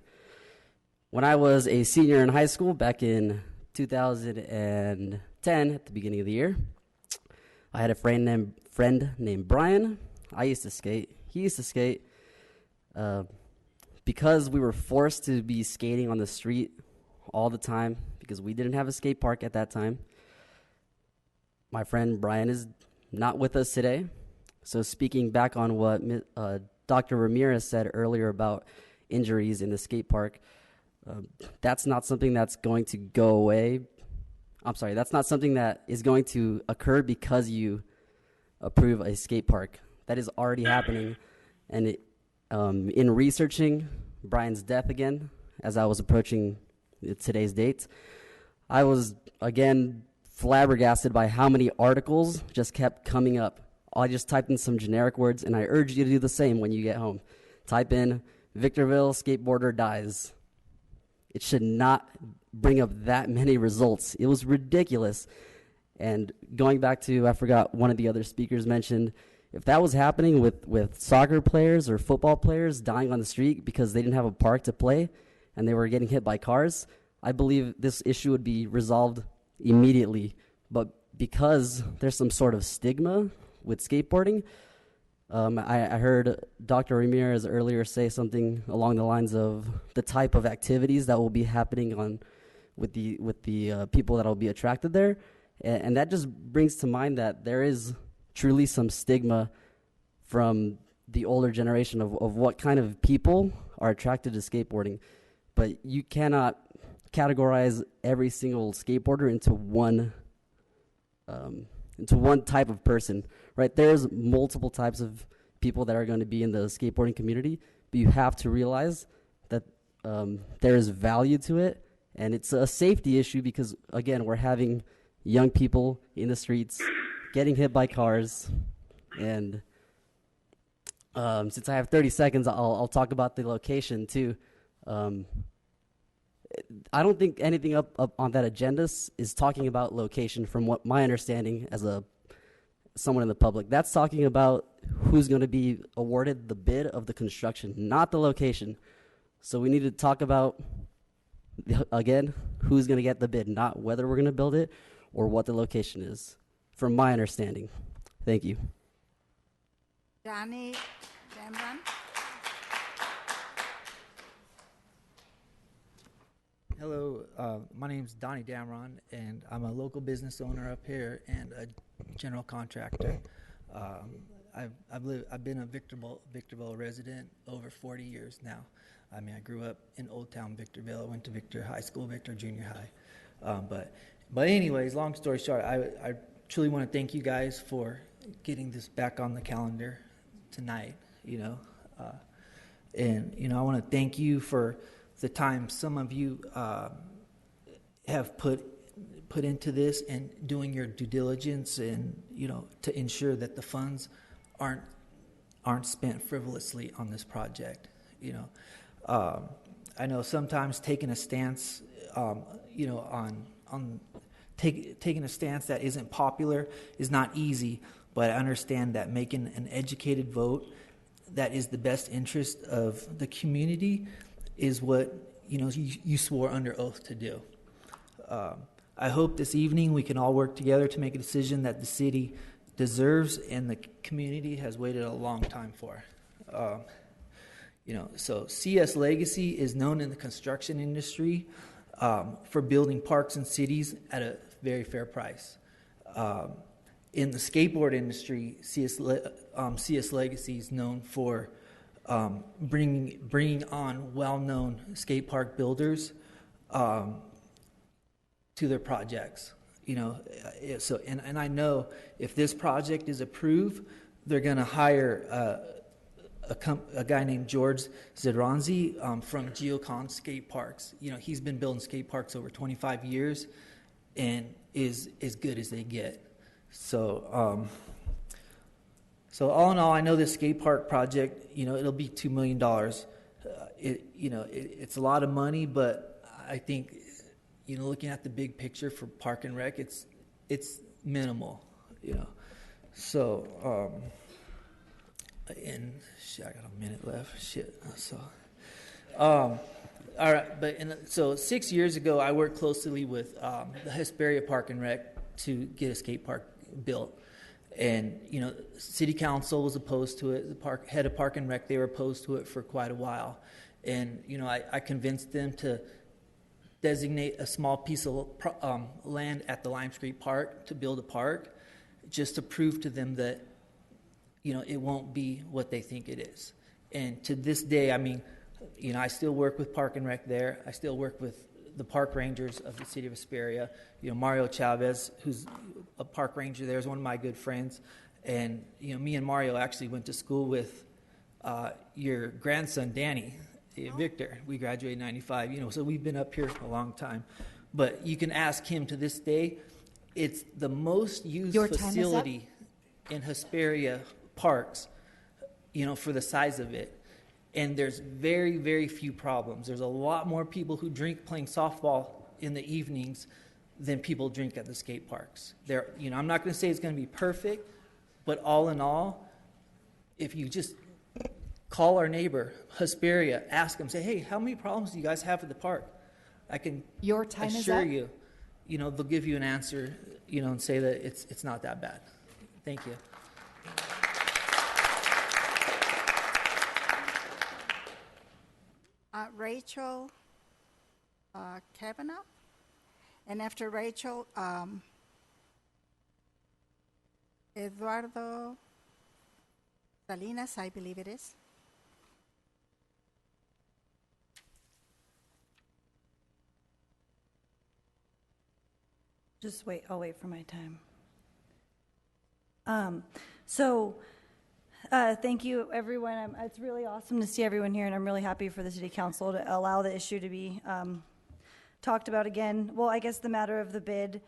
When I was a senior in high school back in 2010, at the beginning of the year, I had a friend named Brian. I used to skate. He used to skate. Because we were forced to be skating on the street all the time because we didn't have a skate park at that time. My friend Brian is not with us today. So speaking back on what Dr. Ramirez said earlier about injuries in the skate park, that's not something that's going to go away. I'm sorry, that's not something that is going to occur because you approve a skate park. That is already happening. And in researching Brian's death again, as I was approaching today's date, I was again flabbergasted by how many articles just kept coming up. I just typed in some generic words, and I urge you to do the same when you get home. Type in Victorville skateboarder dies. It should not bring up that many results. It was ridiculous. And going back to, I forgot one of the other speakers mentioned, if that was happening with soccer players or football players dying on the street because they didn't have a park to play and they were getting hit by cars, I believe this issue would be resolved immediately. But because there's some sort of stigma with skateboarding, I heard Dr. Ramirez earlier say something along the lines of the type of activities that will be happening with the people that will be attracted there. And that just brings to mind that there is truly some stigma from the older generation of what kind of people are attracted to skateboarding. But you cannot categorize every single skateboarder into one type of person, right? There's multiple types of people that are going to be in the skateboarding community, but you have to realize that there is value to it, and it's a safety issue because, again, we're having young people in the streets getting hit by cars. And since I have 30 seconds, I'll talk about the location too. I don't think anything up on that agenda is talking about location from what my understanding as someone in the public. That's talking about who's going to be awarded the bid of the construction, not the location. So we need to talk about, again, who's going to get the bid, not whether we're going to build it or what the location is, from my understanding. Thank you. Donnie Damron. Hello, my name's Donnie Damron, and I'm a local business owner up here and a general contractor. I've been a Victorville resident over 40 years now. I mean, I grew up in Old Town Victorville. I went to Victor High School, Victor Junior High. But anyways, long story short, I truly want to thank you guys for getting this back on the calendar tonight. And I want to thank you for the time some of you have put into this and doing your due diligence and to ensure that the funds aren't spent frivolously on this project. I know sometimes taking a stance taking a stance that isn't popular is not easy, but I understand that making an educated vote that is the best interest of the community is what you swore under oath to do. I hope this evening we can all work together to make a decision that the city deserves and the community has waited a long time for. So CS Legacy is known in the construction industry for building parks and cities at a very fair price. In the skateboard industry, CS Legacy is known for bringing on well-known skate park builders to their projects. And I know if this project is approved, they're going to hire a guy named George Zidronzi from Geocon Skate Parks. He's been building skate parks over 25 years and is as good as they get. So all in all, I know this skate park project, it'll be $2 million. It's a lot of money, but I think, looking at the big picture for Park and Rec, it's minimal, So, and shit, I got a minute left. Shit. So, all right. So 6 years ago, I worked closely with the Hesperia Park and Rec to get a skate park built. And, city council was opposed to it. The head of Park and Rec, they were opposed to it for quite a while. And, I convinced them to designate a small piece of land at the Lime Street Park to build a park, just to prove to them that, it won't be what they think it is. And to this day, I still work with Park and Rec there. I still work with the park rangers of the city of Hesperia. Mario Chavez, who's a park ranger there, is one of my good friends. And, me and Mario actually went to school with your grandson, Danny, Victor. We graduated in 95, so we've been up here a long time. But you can ask him to this day. It's the most used facility in Hesperia parks, for the size of it. And there's very, very few problems. There's a lot more people who drink playing softball in the evenings than people drink at the skate parks. I'm not going to say it's going to be perfect, but all in all, if you just call our neighbor, Hesperia, ask them, say, hey, how many problems do you guys have at the park? I can assure you, they'll give you an answer, and say that it's not that bad. Thank you. Rachel Kavanaugh, and after Rachel, Eduardo Salinas, I believe it is. Just wait. I'll wait for my time. Thank you, everyone. It's really awesome to see everyone here, and I'm really happy for the City Council to allow the issue to be talked about again. Well, I guess the matter of the bid.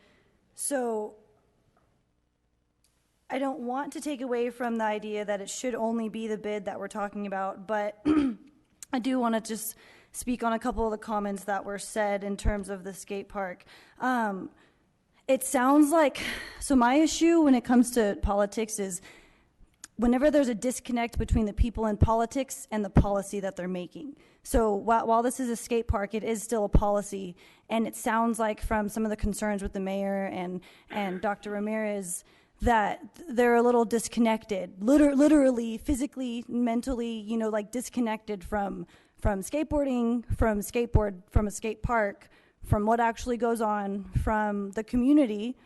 So I don't want to take away from the idea that it should only be the bid that we're talking about, but I do want to just speak on a couple of the comments that were said in terms of the skate park. It sounds like, so my issue when it comes to politics is whenever there's a disconnect between the people in politics and the policy that they're making. So while this is a skate park, it is still a policy, and it sounds like from some of the concerns with the mayor and Dr. Ramirez that they're a little disconnected, literally, physically, mentally, disconnected from skateboarding, from a skate park, from what actually goes on, from the community.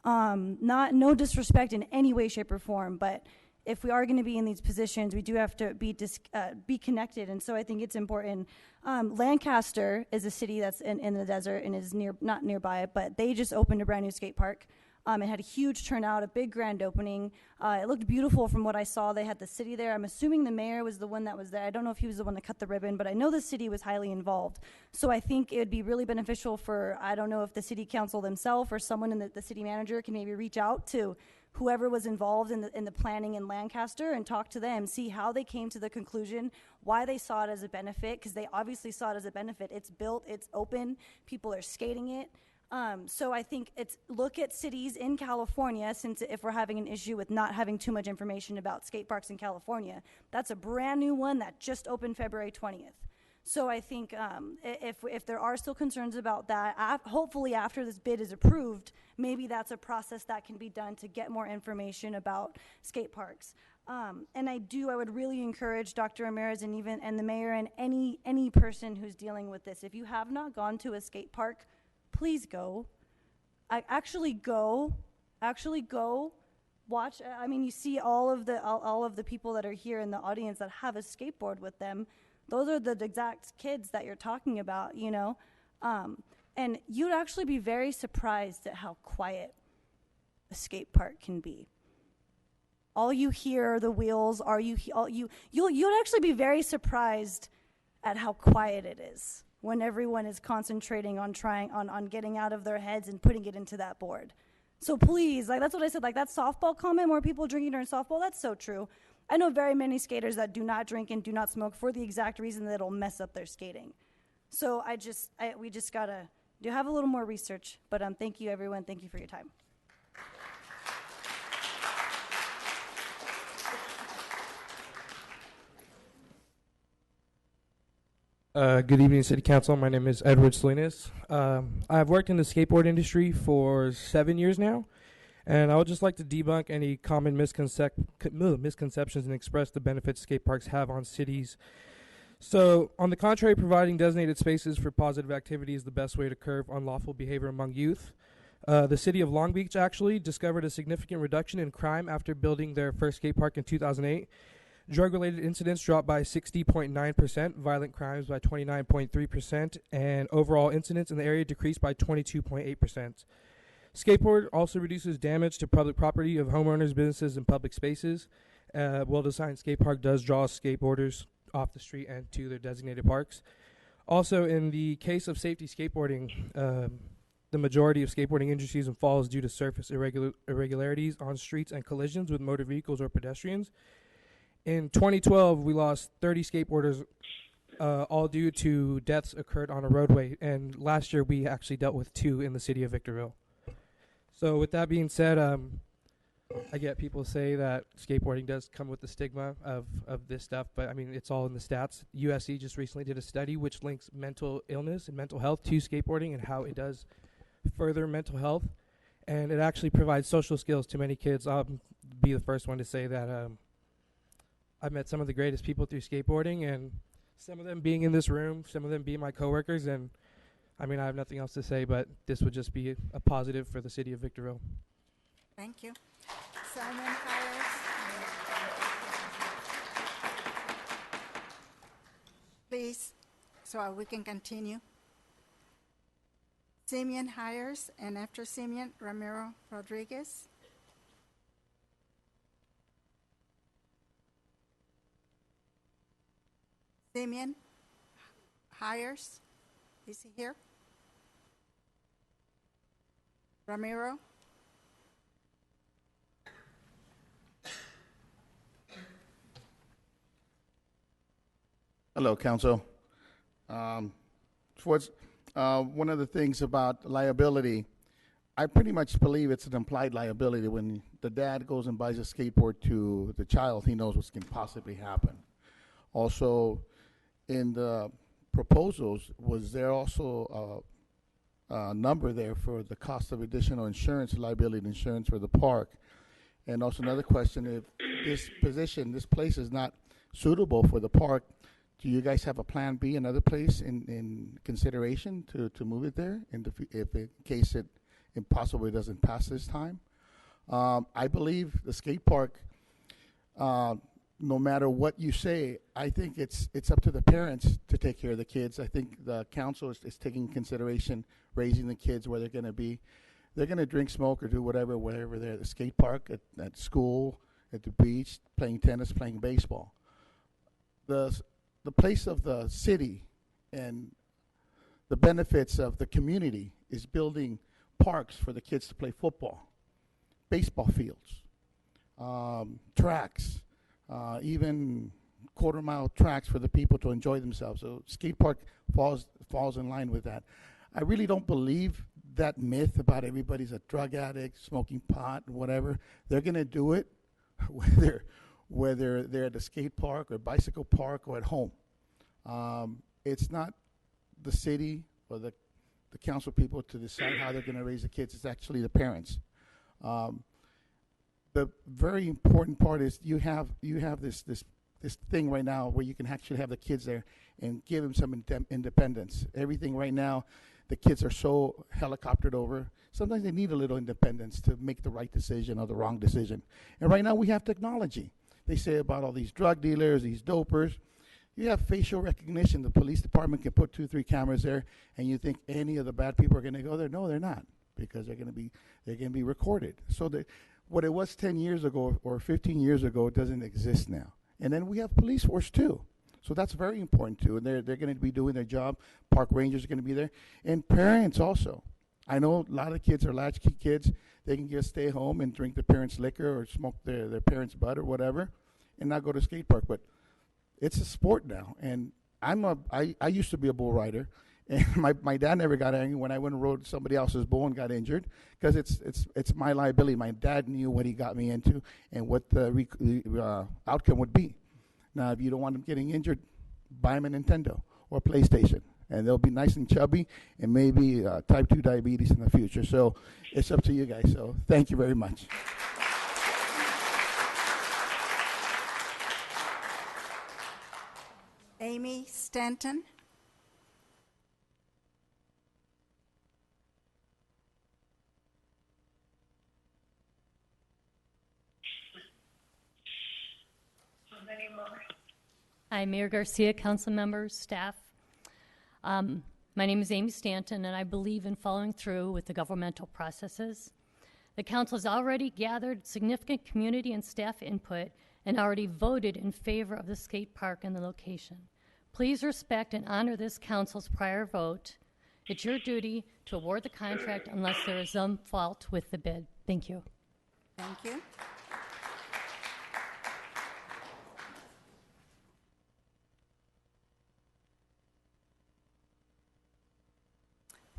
No disrespect in any way, shape, or form, but if we are going to be in these positions, we do have to be connected, and so I think it's important. Lancaster is a city that's in the desert and is not nearby it, but they just opened a brand new skate park. It had a huge turnout, a big grand opening. It looked beautiful from what I saw. They had the city there. I'm assuming the mayor was the one that was there. I don't know if he was the one that cut the ribbon, but I know the city was highly involved. So I think it would be really beneficial for, I don't know if the city council themselves or someone in the city manager can maybe reach out to whoever was involved in the planning in Lancaster and talk to them, see how they came to the conclusion, why they saw it as a benefit, because they obviously saw it as a benefit. It's built, it's open, people are skating it. So I think look at cities in California, since if we're having an issue with not having too much information about skate parks in California, that's a brand new one that just opened February 20th. So I think if there are still concerns about that, hopefully after this bid is approved, maybe that's a process that can be done to get more information about skate parks. And I would really encourage Dr. Ramirez and the mayor and any person who's dealing with this, if you have not gone to a skate park, please go. Actually go. Watch. I mean, you see all of the people that are here in the audience that have a skateboard with them. Those are the exact kids that you're talking about, And you'd actually be very surprised at how quiet a skate park can be. All you hear are the wheels. You'll actually be very surprised at how quiet it is when everyone is concentrating on on getting out of their heads and putting it into that board. So please, like, that's what I said, like that softball comment, more people drinking during softball, that's so true. I know very many skaters that do not drink and do not smoke for the exact reason that it'll mess up their skating. So we just gotta have a little more research. But thank you, everyone. Thank you for your time. Good evening, City Council. My name is Edward Salinas. I've worked in the skateboard industry for 7 years now, and I would just like to debunk any common misconceptions and express the benefits skate parks have on cities. So, on the contrary, providing designated spaces for positive activity is the best way to curb unlawful behavior among youth. The city of Long Beach actually discovered a significant reduction in crime after building their first skate park in 2008. Drug-related incidents dropped by 60.9%, violent crimes by 29.3%, and overall incidents in the area decreased by 22.8%. Skateboard also reduces damage to public property of homeowners, businesses, and public spaces. Well-designed skate park does draw skateboarders off the street and to their designated parks. Also, in the case of safety skateboarding, the majority of skateboarding injuries and falls due to surface irregularities on streets and collisions with motor vehicles or pedestrians. In 2012, we lost 30 skateboarders, all due to deaths occurred on a roadway. And last year, we actually dealt with 2 in the city of Victorville. So with that being said, I get people say that skateboarding does come with the stigma of this stuff, but I mean, it's all in the stats. USC just recently did a study which links mental illness and mental health to skateboarding and how it does further mental health. And it actually provides social skills to many kids. I'll be the first one to say that I've met some of the greatest people through skateboarding, and some of them being in this room, some of them being my coworkers, and I mean, I have nothing else to say, but this would just be a positive for the city of Victorville. Thank you. Simon Hires. Please, so we can continue. Simeon Hires, and after Simeon, Ramiro Rodriguez. Simeon Hires, is he here? Ramiro? Hello, Council. One of the things about liability, I pretty much believe it's an implied liability. When the dad goes and buys a skateboard to the child, he knows what can possibly happen. Also, in the proposals, was there also a number there for the cost of additional insurance, liability insurance for the park? And also another question, if this place is not suitable for the park, do you guys have a plan B, another place in consideration to move it there if in case it impossibly doesn't pass this time? I believe the skate park, no matter what you say, I think it's up to the parents to take care of the kids. I think the council is taking consideration raising the kids where they're going to be. They're going to drink, smoke, or do whatever, wherever they're at the skate park, at school, at the beach, playing tennis, playing baseball. The place of the city and the benefits of the community is building parks for the kids to play football, baseball fields, tracks, even quarter-mile tracks for the people to enjoy themselves. So skate park falls in line with that. I really don't believe that myth about everybody's a drug addict, smoking pot, whatever. They're going to do it whether they're at the skate park or bicycle park or at home. It's not the city or the council people to decide how they're going to raise the kids. It's actually the parents. The very important part is you have this thing right now where you can actually have the kids there and give them some independence. Everything right now, the kids are so helicoptered over. Sometimes they need a little independence to make the right decision or the wrong decision. And right now we have technology. They say about all these drug dealers, these dopers. You have facial recognition. The police department can put 2-3 cameras there, and you think any of the bad people are going to go there? No, they're not, because they're going to be recorded. So that what it was 10 years ago or 15 years ago doesn't exist now. And then we have police force too. So that's very important too. And they're going to be doing their job. Park rangers are going to be there, and parents also. I know a lot of kids are latchkey kids. They can just stay home and drink their parents' liquor or smoke their parents' butt or whatever, and not go to skate park. But it's a sport now, and I used to be a bull rider, and my dad never got angry when I went and rode somebody else's bull and got injured, because it's my liability. My dad knew what he got me into and what the outcome would be. Now, if you don't want them getting injured, buy them a Nintendo or a PlayStation, and they'll be nice and chubby, and maybe type 2 diabetes in the future. So it's up to you guys. So thank you very much. Amy Stanton. Hi, Mayor Garcia, council members, staff. My name is Amy Stanton, and I believe in following through with the governmental processes. The council has already gathered significant community and staff input and already voted in favor of the skate park and the location. Please respect and honor this council's prior vote. It's your duty to award the contract unless there is some fault with the bid. Thank you. Thank you.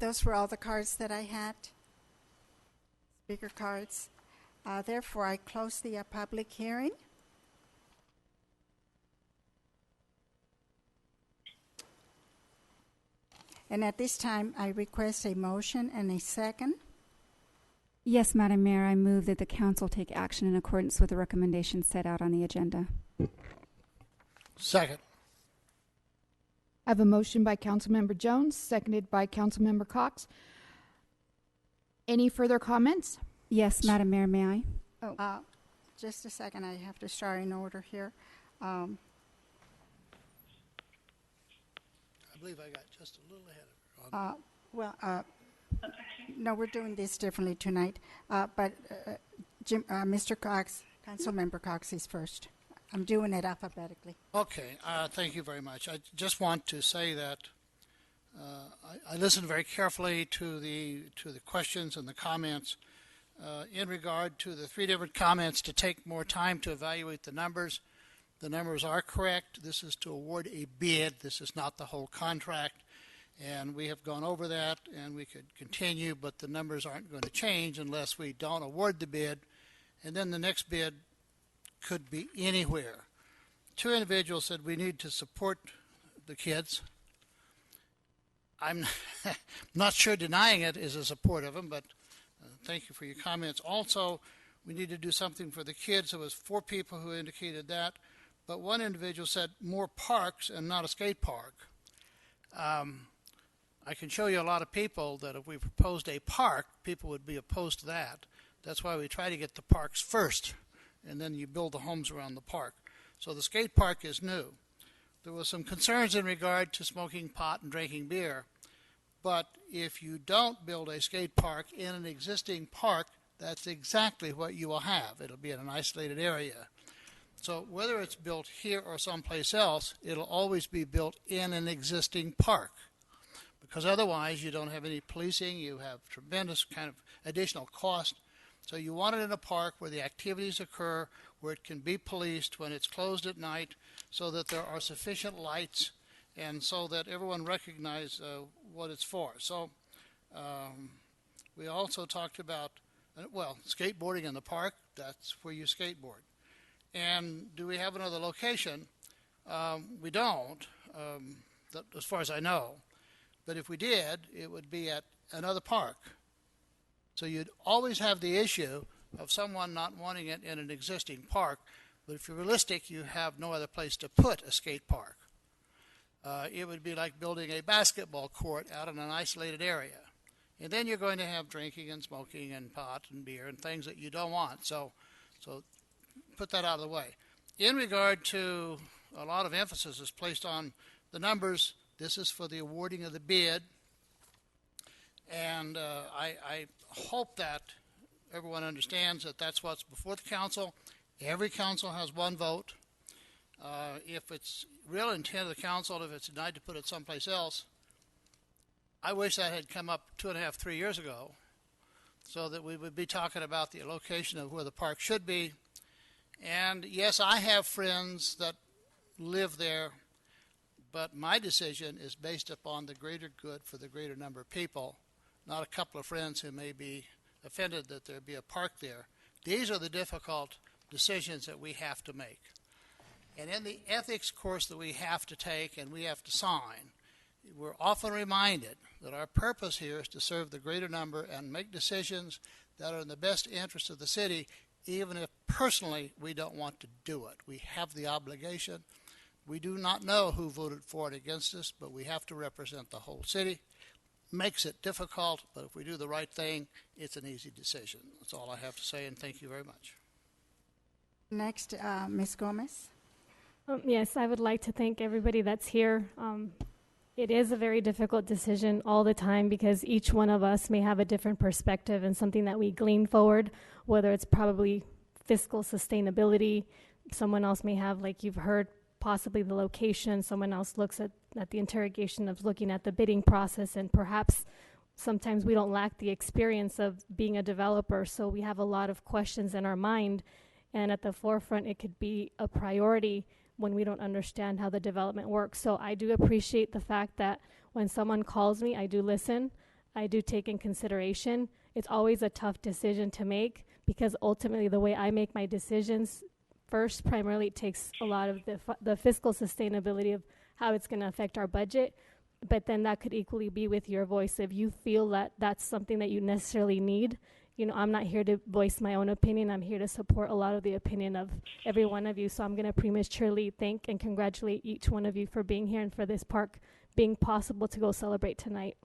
Those were all the cards that I had, speaker cards. Therefore, I close the public hearing. And at this time, I request a motion and a second. Yes, Madam Mayor, I move that the council take action in accordance with the recommendations set out on the agenda. Second. I have a motion by Councilmember Jones, seconded by Councilmember Cox. Any further comments? Yes, Madam Mayor, may I? Oh, just a second. I have to start in order here. I believe I got just a little ahead of her. No, we're doing this differently tonight. But Mr. Cox, Councilmember Cox is first. I'm doing it alphabetically. Okay, thank you very much. I just want to say that I listened very carefully to the questions and the comments in regard to the 3 different comments to take more time to evaluate the numbers. The numbers are correct. This is to award a bid. This is not the whole contract. And we have gone over that, and we could continue, but the numbers aren't going to change unless we don't award the bid. And then the next bid could be anywhere. 2 individuals said we need to support the kids. I'm not sure denying it is a support of them, but thank you for your comments. Also, we need to do something for the kids. There was 4 people who indicated that, but 1 individual said more parks and not a skate park. I can show you a lot of people that if we proposed a park, people would be opposed to that. That's why we try to get the parks first, and then you build the homes around the park. So the skate park is new. There was some concerns in regard to smoking pot and drinking beer, but if you don't build a skate park in an existing park, that's exactly what you will have. It'll be in an isolated area. So whether it's built here or someplace else, it'll always be built in an existing park, because otherwise you don't have any policing, you have tremendous kind of additional cost. So you want it in a park where the activities occur, where it can be policed when it's closed at night, so that there are sufficient lights and so that everyone recognizes what it's for. So we also talked about, skateboarding in the park. That's where you skateboard. And do we have another location? We don't, as far as I know. But if we did, it would be at another park. So you'd always have the issue of someone not wanting it in an existing park. But if you're realistic, you have no other place to put a skate park. It would be like building a basketball court out in an isolated area. And then you're going to have drinking and smoking and pot and beer and things that you don't want. So put that out of the way. In regard to a lot of emphasis is placed on the numbers. This is for the awarding of the bid. And I hope that everyone understands that that's what's before the council. Every council has one vote. If it's real intent of the council, if it's denied to put it someplace else, I wish that had come up 2.5, 3 years ago, so that we would be talking about the location of where the park should be. And yes, I have friends that live there, but my decision is based upon the greater good for the greater number of people, not a couple of friends who may be offended that there be a park there. These are the difficult decisions that we have to make. And in the ethics course that we have to take and we have to sign, we're often reminded that our purpose here is to serve the greater number and make decisions that are in the best interest of the city, even if personally we don't want to do it. We have the obligation. We do not know who voted for and against us, but we have to represent the whole city. Makes it difficult, but if we do the right thing, it's an easy decision. That's all I have to say, and thank you very much. Next, Ms. Gomez. Yes, I would like to thank everybody that's here. It is a very difficult decision all the time because each one of us may have a different perspective and something that we glean forward, whether it's probably fiscal sustainability. Someone else may have, like you've heard, possibly the location. Someone else looks at the interrogation of looking at the bidding process, and perhaps sometimes we don't lack the experience of being a developer, so we have a lot of questions in our mind, and at the forefront it could be a priority when we don't understand how the development works. So I do appreciate the fact that when someone calls me, I do listen, I do take in consideration. It's always a tough decision to make because ultimately the way I make my decisions, first, primarily it takes a lot of the fiscal sustainability of how it's going to affect our budget, but then that could equally be with your voice. If you feel that that's something that you necessarily need, you know, I'm not here to voice my own opinion. I'm here to support a lot of the opinion of every one of you. So I'm going to prematurely thank and congratulate each one of you for being here and for this park being possible to go celebrate tonight.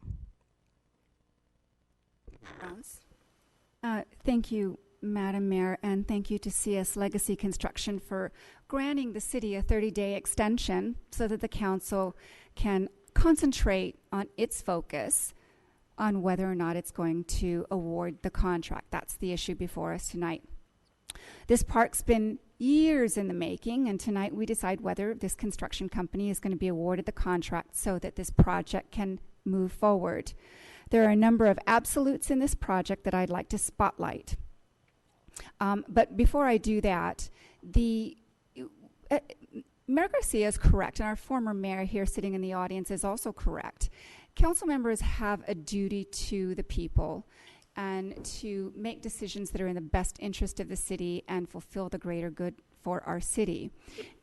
Thank you, Madam Mayor, and thank you to CS Legacy Construction for granting the city a 30-day extension so that the council can concentrate on its focus on whether or not it's going to award the contract. That's the issue before us tonight. This park's been years in the making, and tonight we decide whether this construction company is going to be awarded the contract so that this project can move forward. There are a number of absolutes in this project that I'd like to spotlight. But before I do that, Mayor Garcia is correct, and our former mayor here sitting in the audience is also correct. Council members have a duty to the people and to make decisions that are in the best interest of the city and fulfill the greater good for our city.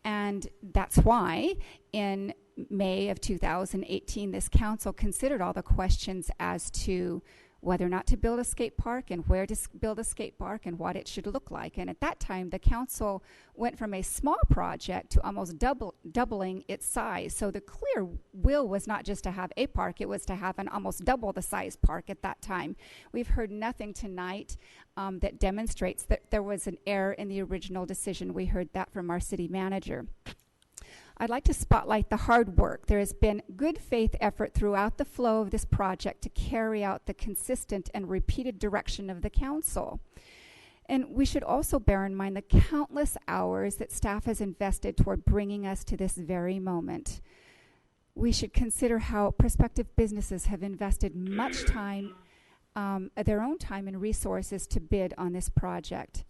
And that's why in May of 2018, this council considered all the questions as to whether or not to build a skate park and where to build a skate park and what it should look like. And at that time, the council went from a small project to almost doubling its size. So the clear will was not just to have a park, it was to have an almost double the size park at that time. We've heard nothing tonight that demonstrates that there was an error in the original decision. We heard that from our city manager. I'd like to spotlight the hard work. There has been good faith effort throughout the flow of this project to carry out the consistent and repeated direction of the council. And we should also bear in mind the countless hours that staff has invested toward bringing us to this very moment. We should consider how prospective businesses have invested much time, their own time and resources to bid on this project.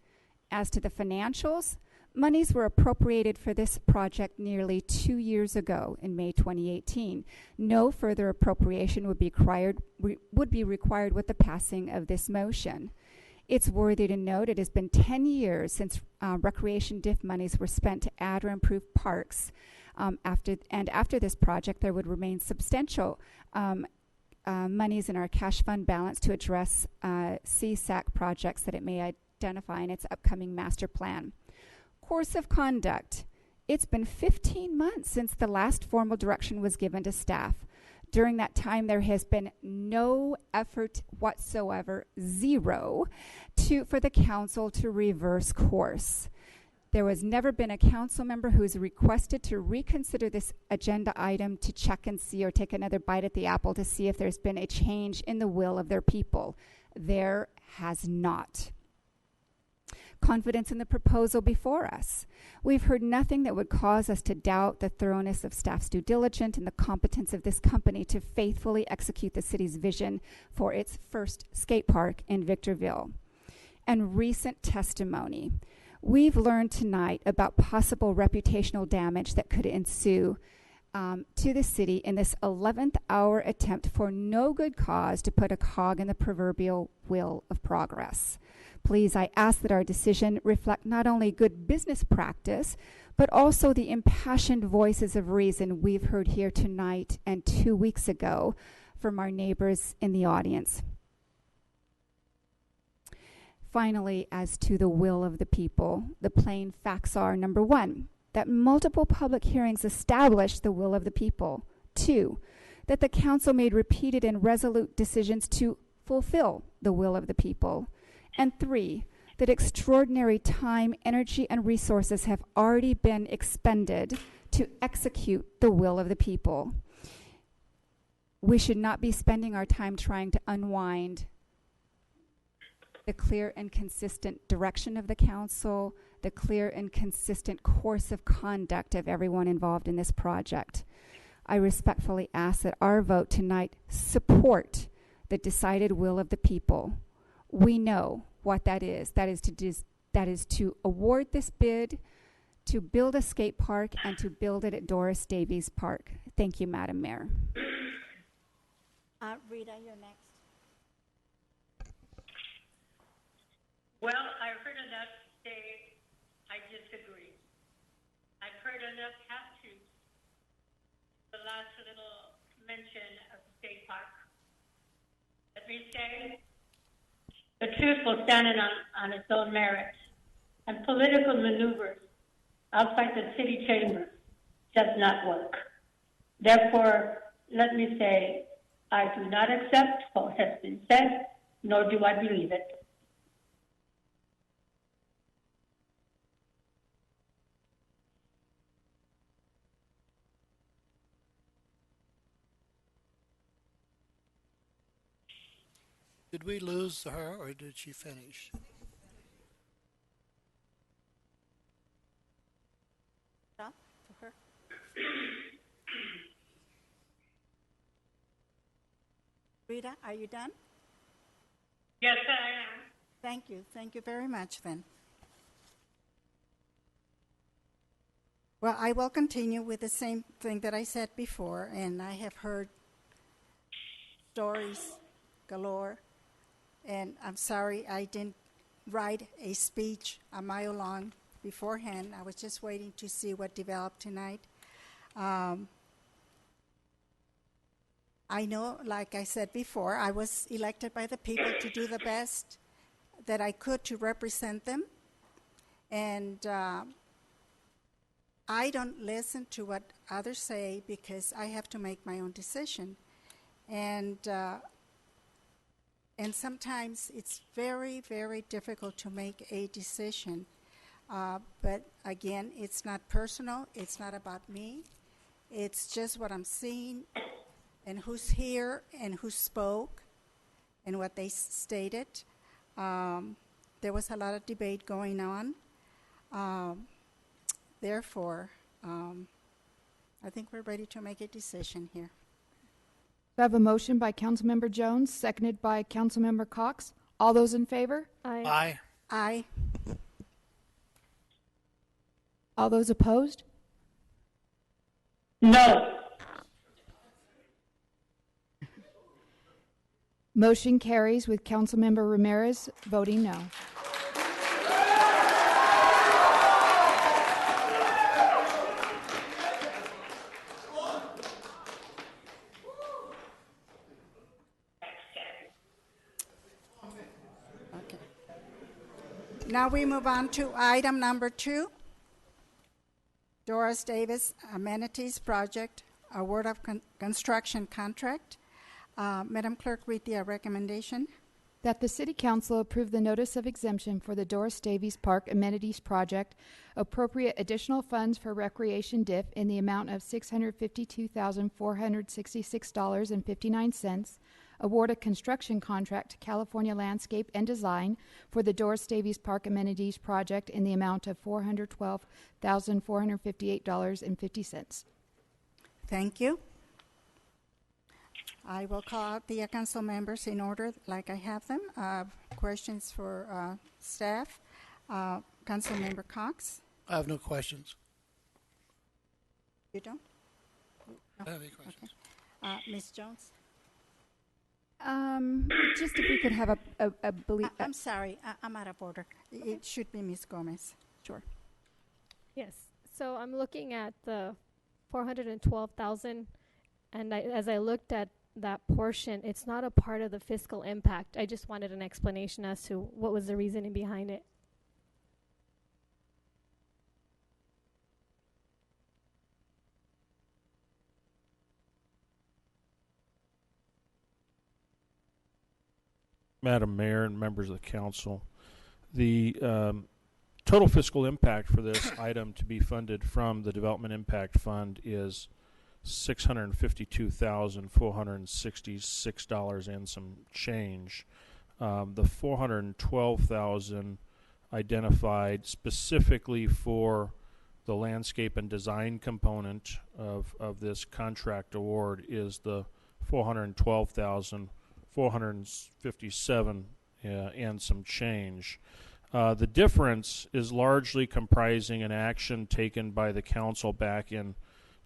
As to the financials, monies were appropriated for this project nearly 2 years ago in May 2018. No further appropriation would be required with the passing of this motion. It's worthy to note it has been 10 years since recreation DIF monies were spent to add or improve parks. After this project, there would remain substantial monies in our cash fund balance to address CSAC projects that it may identify in its upcoming master plan. Course of conduct. It's been 15 months since the last formal direction was given to staff. During that time, there has been no effort whatsoever, zero, for the council to reverse course. There has never been a council member who has requested to reconsider this agenda item to check and see or take another bite at the apple to see if there's been a change in the will of their people. There has not. Confidence in the proposal before us. We've heard nothing that would cause us to doubt the thoroughness of staff's due diligence and the competence of this company to faithfully execute the city's vision for its first skate park in Victorville. And recent testimony. We've learned tonight about possible reputational damage that could ensue to the city in this 11th hour attempt for no good cause to put a cog in the proverbial wheel of progress. Please, I ask that our decision reflect not only good business practice, but also the impassioned voices of reason we've heard here tonight and 2 weeks ago from our neighbors in the audience. Finally, as to the will of the people, the plain facts are, number one, that multiple public hearings established the will of the people. 2, that the council made repeated and resolute decisions to fulfill the will of the people. And 3, that extraordinary time, energy, and resources have already been expended to execute the will of the people. We should not be spending our time trying to unwind the clear and consistent direction of the council, the clear and consistent course of conduct of everyone involved in this project. I respectfully ask that our vote tonight support the decided will of the people. We know what that is. That is to award this bid, to build a skate park, and to build it at Doris Davies Park. Thank you, Madam Mayor. Rita, you're next. Well, I've heard enough to say I disagree. I've heard enough half-truths. The last little mention of the state park. Let me say, the truth will stand on its own merits, and political maneuvers outside the city chamber does not work. Therefore, let me say, I do not accept what has been said, nor do I believe it. Did we lose her, or did she finish? To her. Rita, are you done? Yes, I am. Thank you. Thank you very much, then. Well, I will continue with the same thing that I said before, and I have heard stories galore. And I'm sorry I didn't write a speech a mile long beforehand. I was just waiting to see what developed tonight. I know, like I said before, I was elected by the people to do the best that I could to represent them. And I don't listen to what others say because I have to make my own decision. And sometimes it's very, very difficult to make a decision. But again, it's not personal. It's not about me. It's just what I'm seeing and who's here and who spoke and what they stated. There was a lot of debate going on. Therefore, I think we're ready to make a decision here. I have a motion by Councilmember Jones, seconded by Councilmember Cox. All those in favor? Aye. Aye. All those opposed? No. Motion carries with Councilmember Ramirez voting no. Now we move on to item number 2, Doris Davis Amenities Project, award of construction contract. Madam Clerk, read the recommendation. That the City Council approve the notice of exemption for the Doris Davies Park Amenities Project, appropriate additional funds for recreation DIF in the amount of $652,466.59, award a construction contract to California Landscape and Design for the Doris Davies Park Amenities Project in the amount of $412,458.50. Thank you. I will call out the council members in order, like I have them. Questions for staff? Councilmember Cox? I have no questions. You don't? I don't have any questions. Okay. Ms. Jones? Just if we could have a belief. I'm sorry, I'm out of order. It should be Ms. Gomez. Sure. Yes. So I'm looking at the 412,000, and as I looked at that portion, it's not a part of the fiscal impact. I just wanted an explanation as to what was the reasoning behind it. Madam Mayor and members of the council, the total fiscal impact for this item to be funded from the Development Impact Fund is $652,466 and some change. The $412,000 identified specifically for the landscape and design component of this contract award is the $412,457 and some change. The difference is largely comprising an action taken by the council back in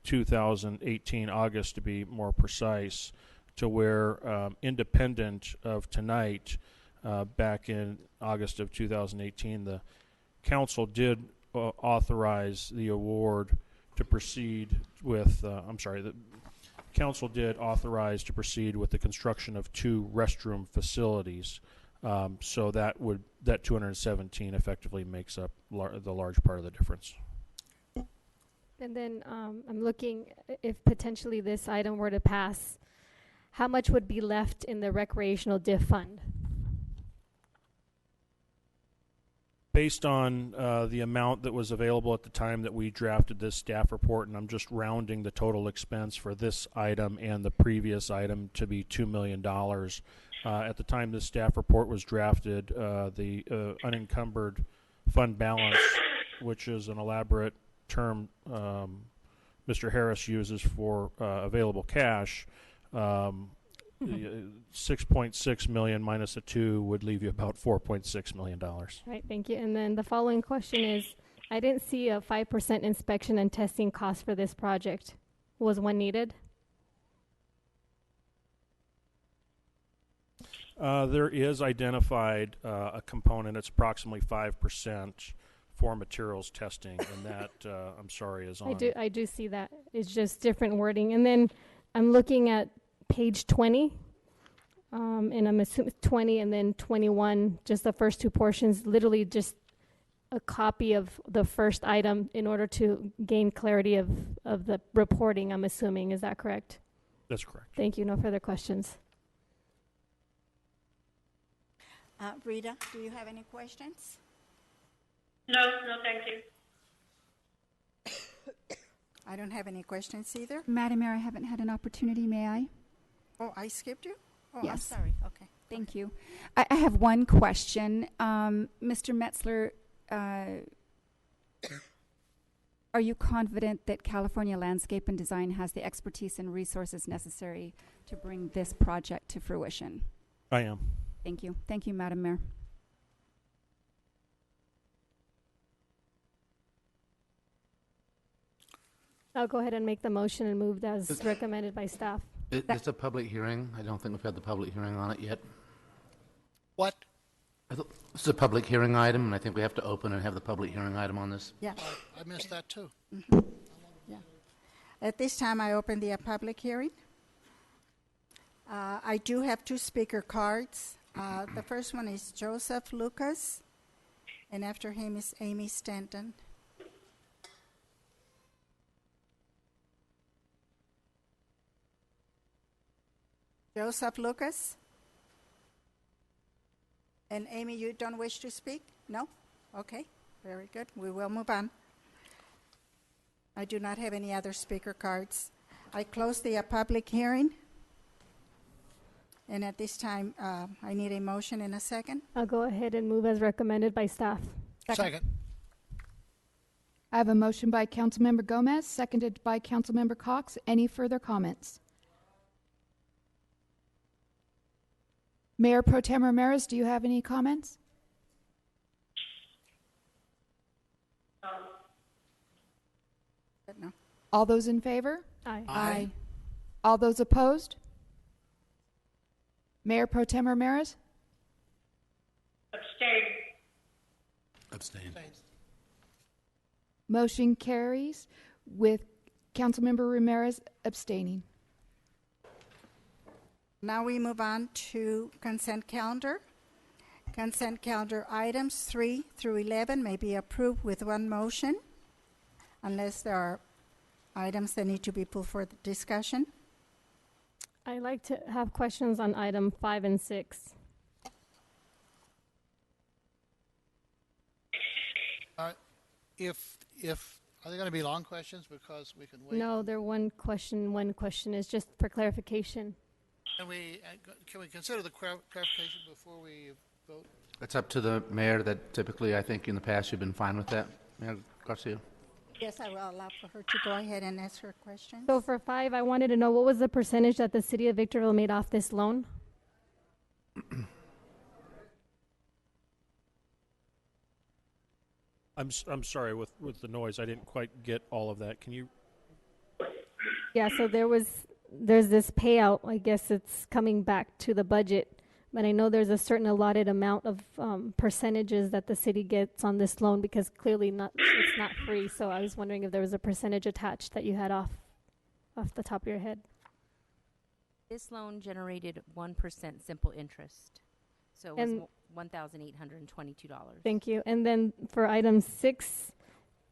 2018 August, to be more precise, to where independent of tonight, back in August of 2018, the council did authorize the award to proceed with, the council did authorize to proceed with the construction of 2 restroom facilities. So that 217 effectively makes up the large part of the difference. And then I'm looking, if potentially this item were to pass, how much would be left in the recreational DIF fund? Based on the amount that was available at the time that we drafted this staff report, and I'm just rounding the total expense for this item and the previous item to be $2 million. At the time this staff report was drafted, the unencumbered fund balance, which is an elaborate term Mr. Harris uses for available cash, 6.6 million minus a 2 would leave you about $4.6 million. Right, thank you. And then the following question is, I didn't see a 5% inspection and testing cost for this project. Was one needed? There is identified a component, it's approximately 5% for materials testing, and that, I'm sorry, is on. I do see that. It's just different wording. And then I'm looking at page 20, and I'm assuming 20 and then 21, just the first 2 portions, literally just a copy of the first item in order to gain clarity of the reporting, I'm assuming. Is that correct? That's correct. Thank you. No further questions. Rita, do you have any questions? No, thank you. I don't have any questions either. Madam Mayor, I haven't had an opportunity. May I? Oh, I skipped you? Oh, Yes. I'm sorry. Okay. Thank you. I have one question. Mr. Metzler, are you confident that California Landscape and Design has the expertise and resources necessary to bring this project to fruition? I am. Thank you. Thank you, Madam Mayor. I'll go ahead and make the motion and move as recommended by staff. It's a public hearing. I don't think we've had the public hearing on it yet. What? It's a public hearing item, and I think we have to open and have the public hearing item on this. Yeah. I missed that too. Yeah. At this time, I open the public hearing. I do have 2 speaker cards. The first one is Joseph Lucas, and after him is Amy Stanton. Joseph Lucas? And Amy, you don't wish to speak? No? Okay, very good. We will move on. I do not have any other speaker cards. I close the public hearing. And at this time, I need a motion and a second. I'll go ahead and move as recommended by staff. Second. I have a motion by Councilmember Gomez, seconded by Councilmember Cox. Any further comments? Mayor Pro Tem Ramirez, do you have any comments? No. All those in favor? Aye. Aye. All those opposed? Mayor Pro Tem Ramirez? Abstain. Abstain. Motion carries with Councilmember Ramirez abstaining. Now we move on to consent calendar. Consent calendar items 3 through 11 may be approved with one motion unless there are items that need to be pulled for discussion. I'd like to have questions on item 5 and 6. If are they going to be long questions because we can wait? No, they're one question. One question is just for clarification. Can we consider the clarification before we vote? It's up to the mayor. That typically, I think in the past, you've been fine with that, Mayor Garcia. Yes, I will allow for her to go ahead and ask her question. So for 5, I wanted to know what was the percentage that the city of Victorville made off this loan? I'm sorry with the noise. I didn't quite get all of that. Can you? Yeah, so there's this payout. I guess it's coming back to the budget, but I know there's a certain allotted amount of percentages that the city gets on this loan because clearly it's not free. So I was wondering if there was a percentage attached that you had off the top of your head. This loan generated 1% simple interest, so it was $1,822. Thank you. And then for item 6,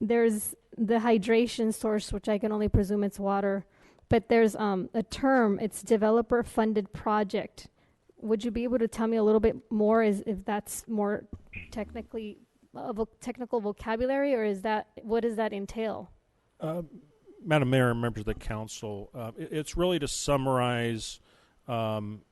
there's the hydration source, which I can only presume it's water. But there's a term, it's developer-funded project. Would you be able to tell me a little bit more if that's more technical vocabulary, or what does that entail? Madam Mayor and members of the council, it's really to summarize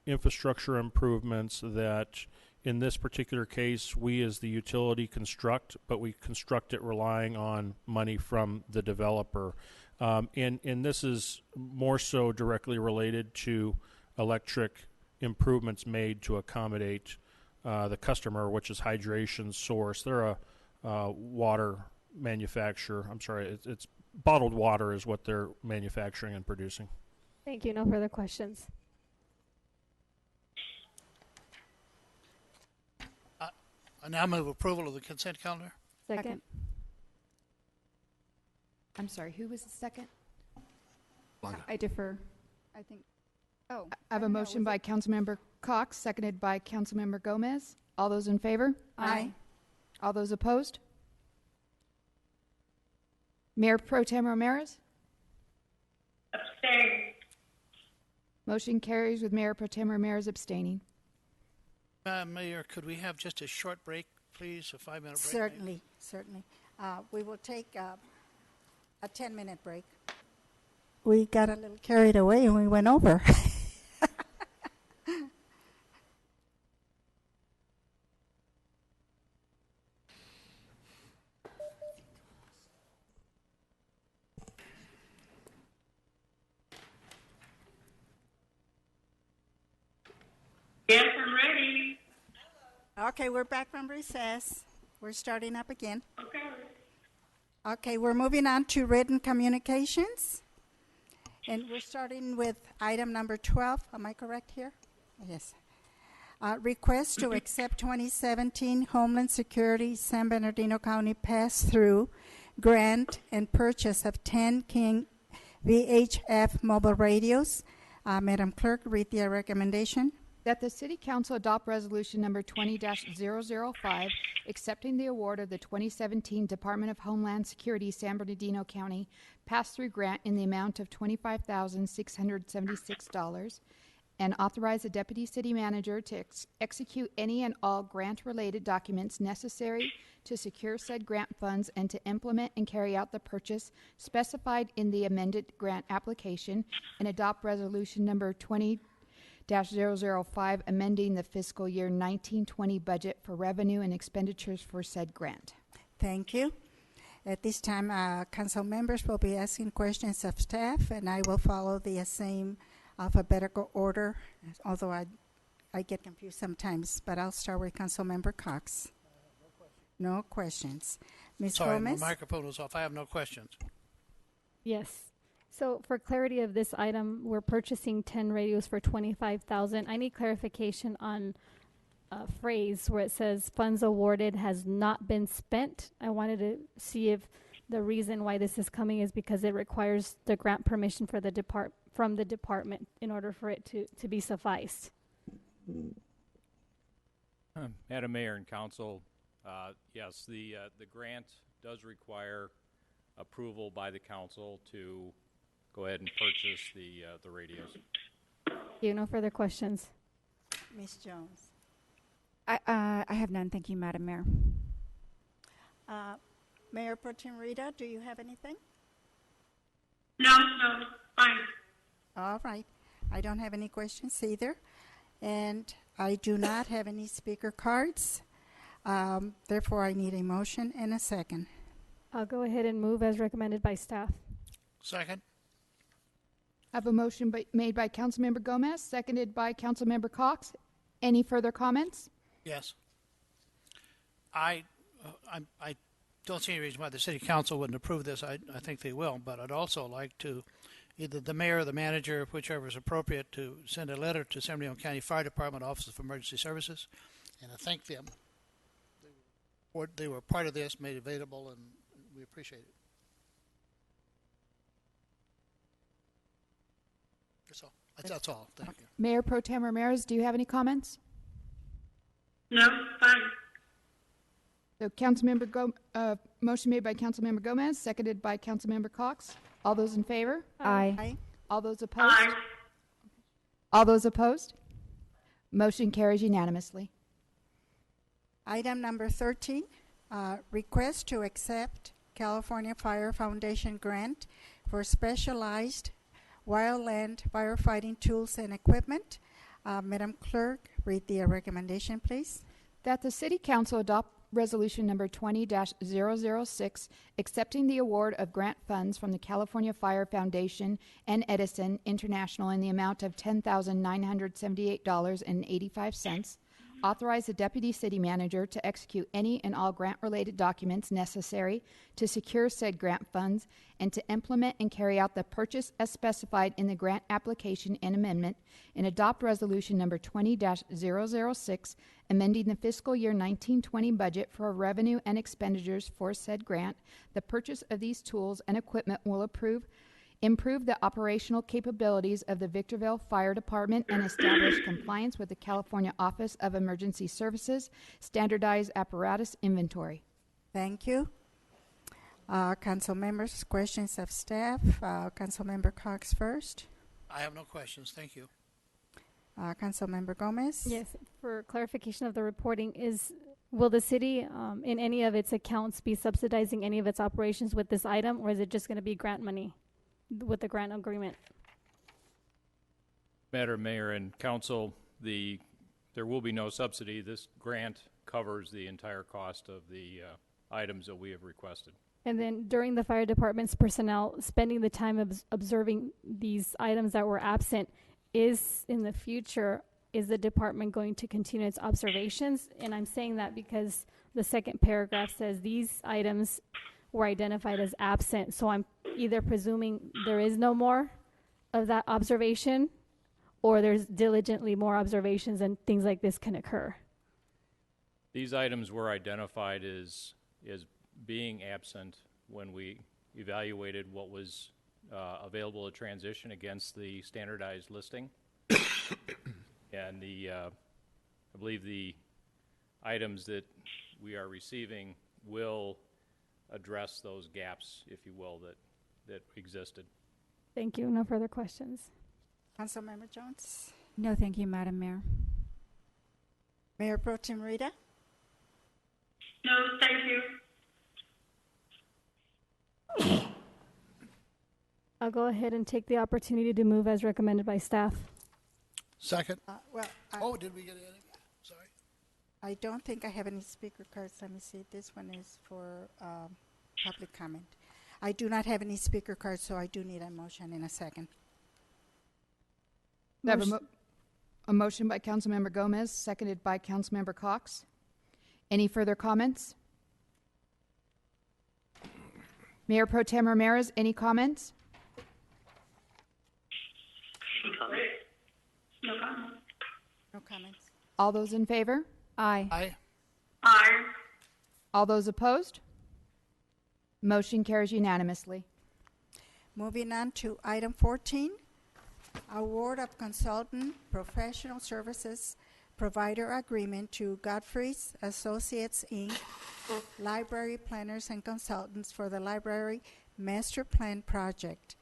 infrastructure improvements that, in this particular case, we as the utility construct, but we construct it relying on money from the developer. And this is more so directly related to electric improvements made to accommodate the customer, which is Hydration Source. They're a water manufacturer. I'm sorry, it's bottled water is what they're manufacturing and producing. Thank you. No further questions. I now move approval of the consent calendar. Second. I'm sorry, who was the second? I defer. I think. Oh. I have a motion by Councilmember Cox, seconded by Councilmember Gomez. All those in favor? Aye. All those opposed? Mayor Pro Tem Ramirez? Abstain. Motion carries with Mayor Pro Tem Ramirez abstaining. Mayor, could we have just a short break, please, a 5-minute break? Certainly, certainly. We will take a 10-minute break. We got a little carried away and we went over. Yes, I'm ready. Okay, we're back from recess. We're starting up again. Okay. Okay, we're moving on to written communications. And we're starting with item number 12. Am I correct here? Yes. Request to accept 2017 Homeland Security San Bernardino County pass-through grant and purchase of 10 King VHF mobile radios. Madam Clerk, read the recommendation. That the City Council adopt Resolution Number 20-005, accepting the award of the 2017 Department of Homeland Security San Bernardino County pass-through grant in the amount of $25,676, and authorize the Deputy City Manager to execute any and all grant-related documents necessary to secure said grant funds and to implement and carry out the purchase specified in the amended grant application, and adopt resolution number 20-005, amending the fiscal year 1920 budget for revenue and expenditures for said grant. Thank you. At this time, council members will be asking questions of staff, and I will follow the same alphabetical order, although I get confused sometimes, but I'll start with Councilmember Cox. No questions. Ms. Sorry, Gomez? my microphone was off. I have no questions. Yes. So for clarity of this item, we're purchasing 10 radios for $25,000. I need clarification on a phrase where it says funds awarded has not been spent. I wanted to see if the reason why this is coming is because it requires the grant permission for the from the department in order for it to be sufficed. Madam Mayor and Council, yes, the grant does require approval by the council to go ahead and purchase the radios. You no further questions. Ms. Jones? I have none. Thank you, Madam Mayor. Mayor Pro Tem Rita, do you have anything? No, fine. All right. I don't have any questions either. And I do not have any speaker cards. Therefore, I need a motion and a second. I'll go ahead and move as recommended by staff. Second. I have a motion made by Councilmember Gomez, seconded by Councilmember Cox. Any further comments? Yes. I don't see any reason why the city council wouldn't approve this. I think they will, but I'd also like to either the mayor or the manager, whichever is appropriate, to send a letter to San Bernardino County Fire Department Office of Emergency Services, and I thank them. They were part of this, made available, and we appreciate it. That's all. That's all. Thank you. Mayor Pro Tem Ramirez, do you have any comments? No, fine. So motion made by Councilmember Gomez, seconded by Councilmember Cox. All those in favor? Aye. All those opposed? Aye. All those opposed? Motion carries unanimously. Item number 13, request to accept California Fire Foundation grant for specialized wildland firefighting tools and equipment. Madam Clerk, read the recommendation, please. That the City Council adopt Resolution number 20-006, accepting the award of grant funds from the California Fire Foundation and Edison International in the amount of $10,978.85. Authorize the Deputy City Manager to execute any and all grant-related documents necessary to secure said grant funds and to implement and carry out the purchase as specified in the grant application and amendment, and adopt Resolution number 20-006, amending the fiscal year 1920 budget for revenue and expenditures for said grant. The purchase of these tools and equipment will improve the operational capabilities of the Victorville Fire Department and establish compliance with the California Office of Emergency Services standardized apparatus inventory. Thank you. Council members, questions of staff. Council Member Cox first. I have no questions. Thank you. Council Member Gomez. Yes, for clarification of the reporting, will the city in any of its accounts be subsidizing any of its operations with this item, or is it just going to be grant money with the grant agreement? Madam Mayor and Council, there will be no subsidy. This grant covers the entire cost of the items that we have requested. And then during the fire department's personnel spending the time observing these items that were absent, is in the future, is the department going to continue its observations? And I'm saying that because the second paragraph says these items were identified as absent. So I'm either presuming there is no more of that observation, or there's diligently more observations and things like this can occur. These items were identified as being absent when we evaluated what was available to transition against the standardized listing. And I believe the items that we are receiving will address those gaps, if you will, that existed. Thank you. No further questions. Councilmember Jones. No, thank you, Madam Mayor. Mayor Pro Tem Rita? No, thank you. I'll go ahead and take the opportunity to move as recommended by staff. Second. Oh, did we get anything? Sorry. I don't think I have any speaker cards. Let me see. This one is for public comment. I do not have any speaker cards, so I do need a motion in a second. We have a motion by Councilmember Gomez, seconded by Councilmember Cox. Any further comments? Mayor Pro Tem Ramirez, any comments? No comment. No comments. All those in favor? Aye. Aye. Aye. All those opposed? Motion carries unanimously. Moving on to item 14, award of consultant professional services provider agreement to Godfrey's Associates, Inc., library planners and consultants for the library master plan project.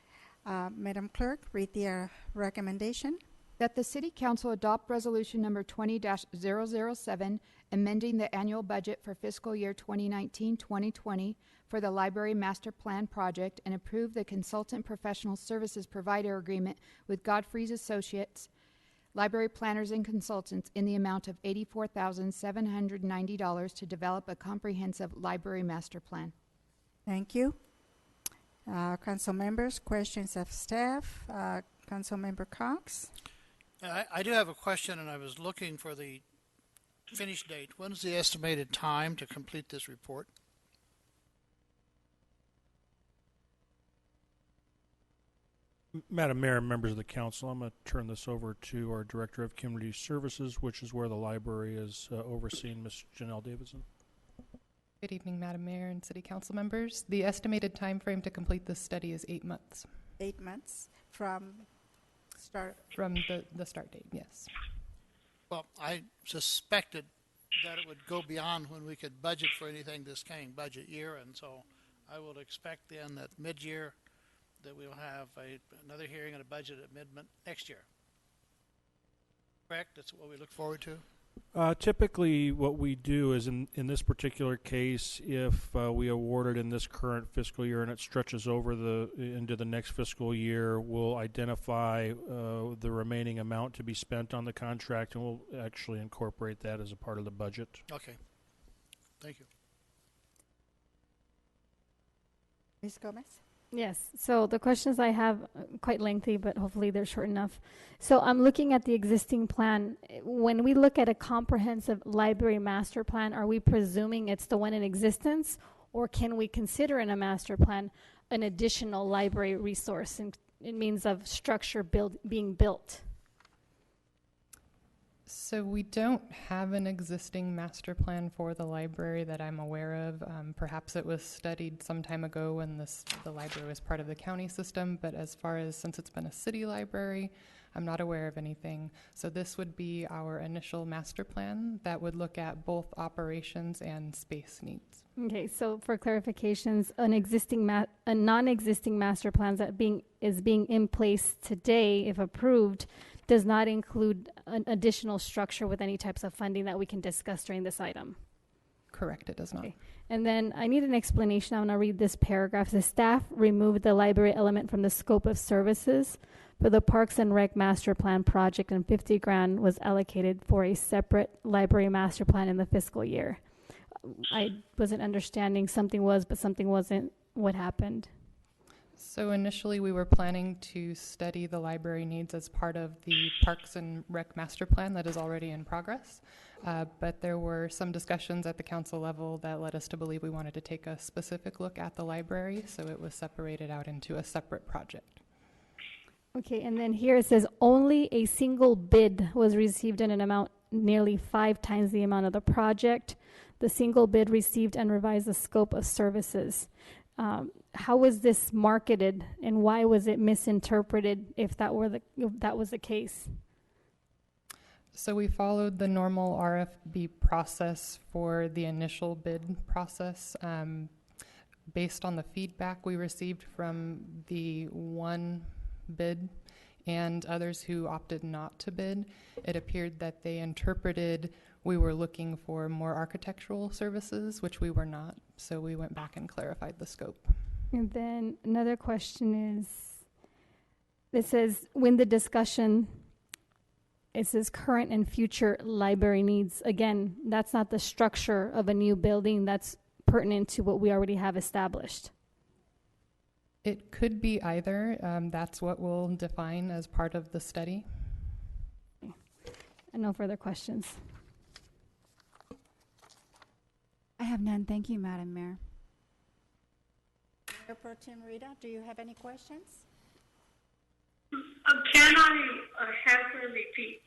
Madam Clerk, read the recommendation. That the City Council adopt Resolution Number 20-007, amending the annual budget for fiscal year 2019-2020 for the Library Master Plan Project, and approve the consultant professional services provider agreement with Godfrey's Associates, library planners and consultants in the amount of $84,790 to develop a comprehensive library master plan. Thank you. Council members, questions of staff. Council member Cox. I do have a question, and I was looking for the finish date. When's the estimated time to complete this report? Madam Mayor and members of the council, I'm going to turn this over to our Director of Community Services, which is where the library is overseen, Ms. Janelle Davidson. Good evening, Madam Mayor and City Council members. The estimated time frame to complete this study is 8 months. 8 months from start? From the start date, yes. Well, I suspected that it would go beyond when we could budget for anything this coming budget year, and so I will expect then that mid-year that we'll have another hearing and a budget at next year. Correct? That's what we look forward to? Typically, what we do is, in this particular case, if we award it in this current fiscal year and it stretches over into the next fiscal year, we'll identify the remaining amount to be spent on the contract, and we'll actually incorporate that as a part of the budget. Okay. Thank you. Ms. Gomez? Yes, so the questions I have quite lengthy, but hopefully they're short enough. So I'm looking at the existing plan. When we look at a comprehensive library master plan, are we presuming it's the one in existence, or can we consider in a master plan an additional library resource in means of structure being built? So we don't have an existing master plan for the library that I'm aware of. Perhaps it was studied some time ago when the library was part of the county system, but as far as since it's been a city library, I'm not aware of anything. So this would be our initial master plan that would look at both operations and space needs. Okay, so for clarifications, a non-existing master plan that is being in place today, if approved, does not include an additional structure with any types of funding that we can discuss during this item. Correct, it does not. Okay. And then I need an explanation. I want to read this paragraph. The staff removed the library element from the scope of services for the Parks and Rec Master Plan project, and $50,000 was allocated for a separate library master plan in the fiscal year. I wasn't understanding something was, but something wasn't. What happened? So initially we were planning to study the library needs as part of the Parks and Rec Master Plan that is already in progress. But there were some discussions at the council level that led us to believe we wanted to take a specific look at the library, so it was separated out into a separate project. Okay, and then here it says only a single bid was received in an amount nearly 5 times the amount of the project. The single bid received and revised the scope of services. How was this marketed, and why was it misinterpreted if that was the case? So we followed the normal RFB process for the initial bid process. Based on the feedback we received from the one bid, and others who opted not to bid, it appeared that they interpreted we were looking for more architectural services, which we were not. So we went back and clarified the scope. And then another question is, it says, when the discussion, it says current and future library needs. Again, that's not the structure of a new building. That's pertinent to what we already have established. It could be either. That's what we'll define as part of the study. And no further questions. I have none. Thank you, Madam Mayor. Mayor Pro Tem Rita, do you have any questions? Can I have her repeat?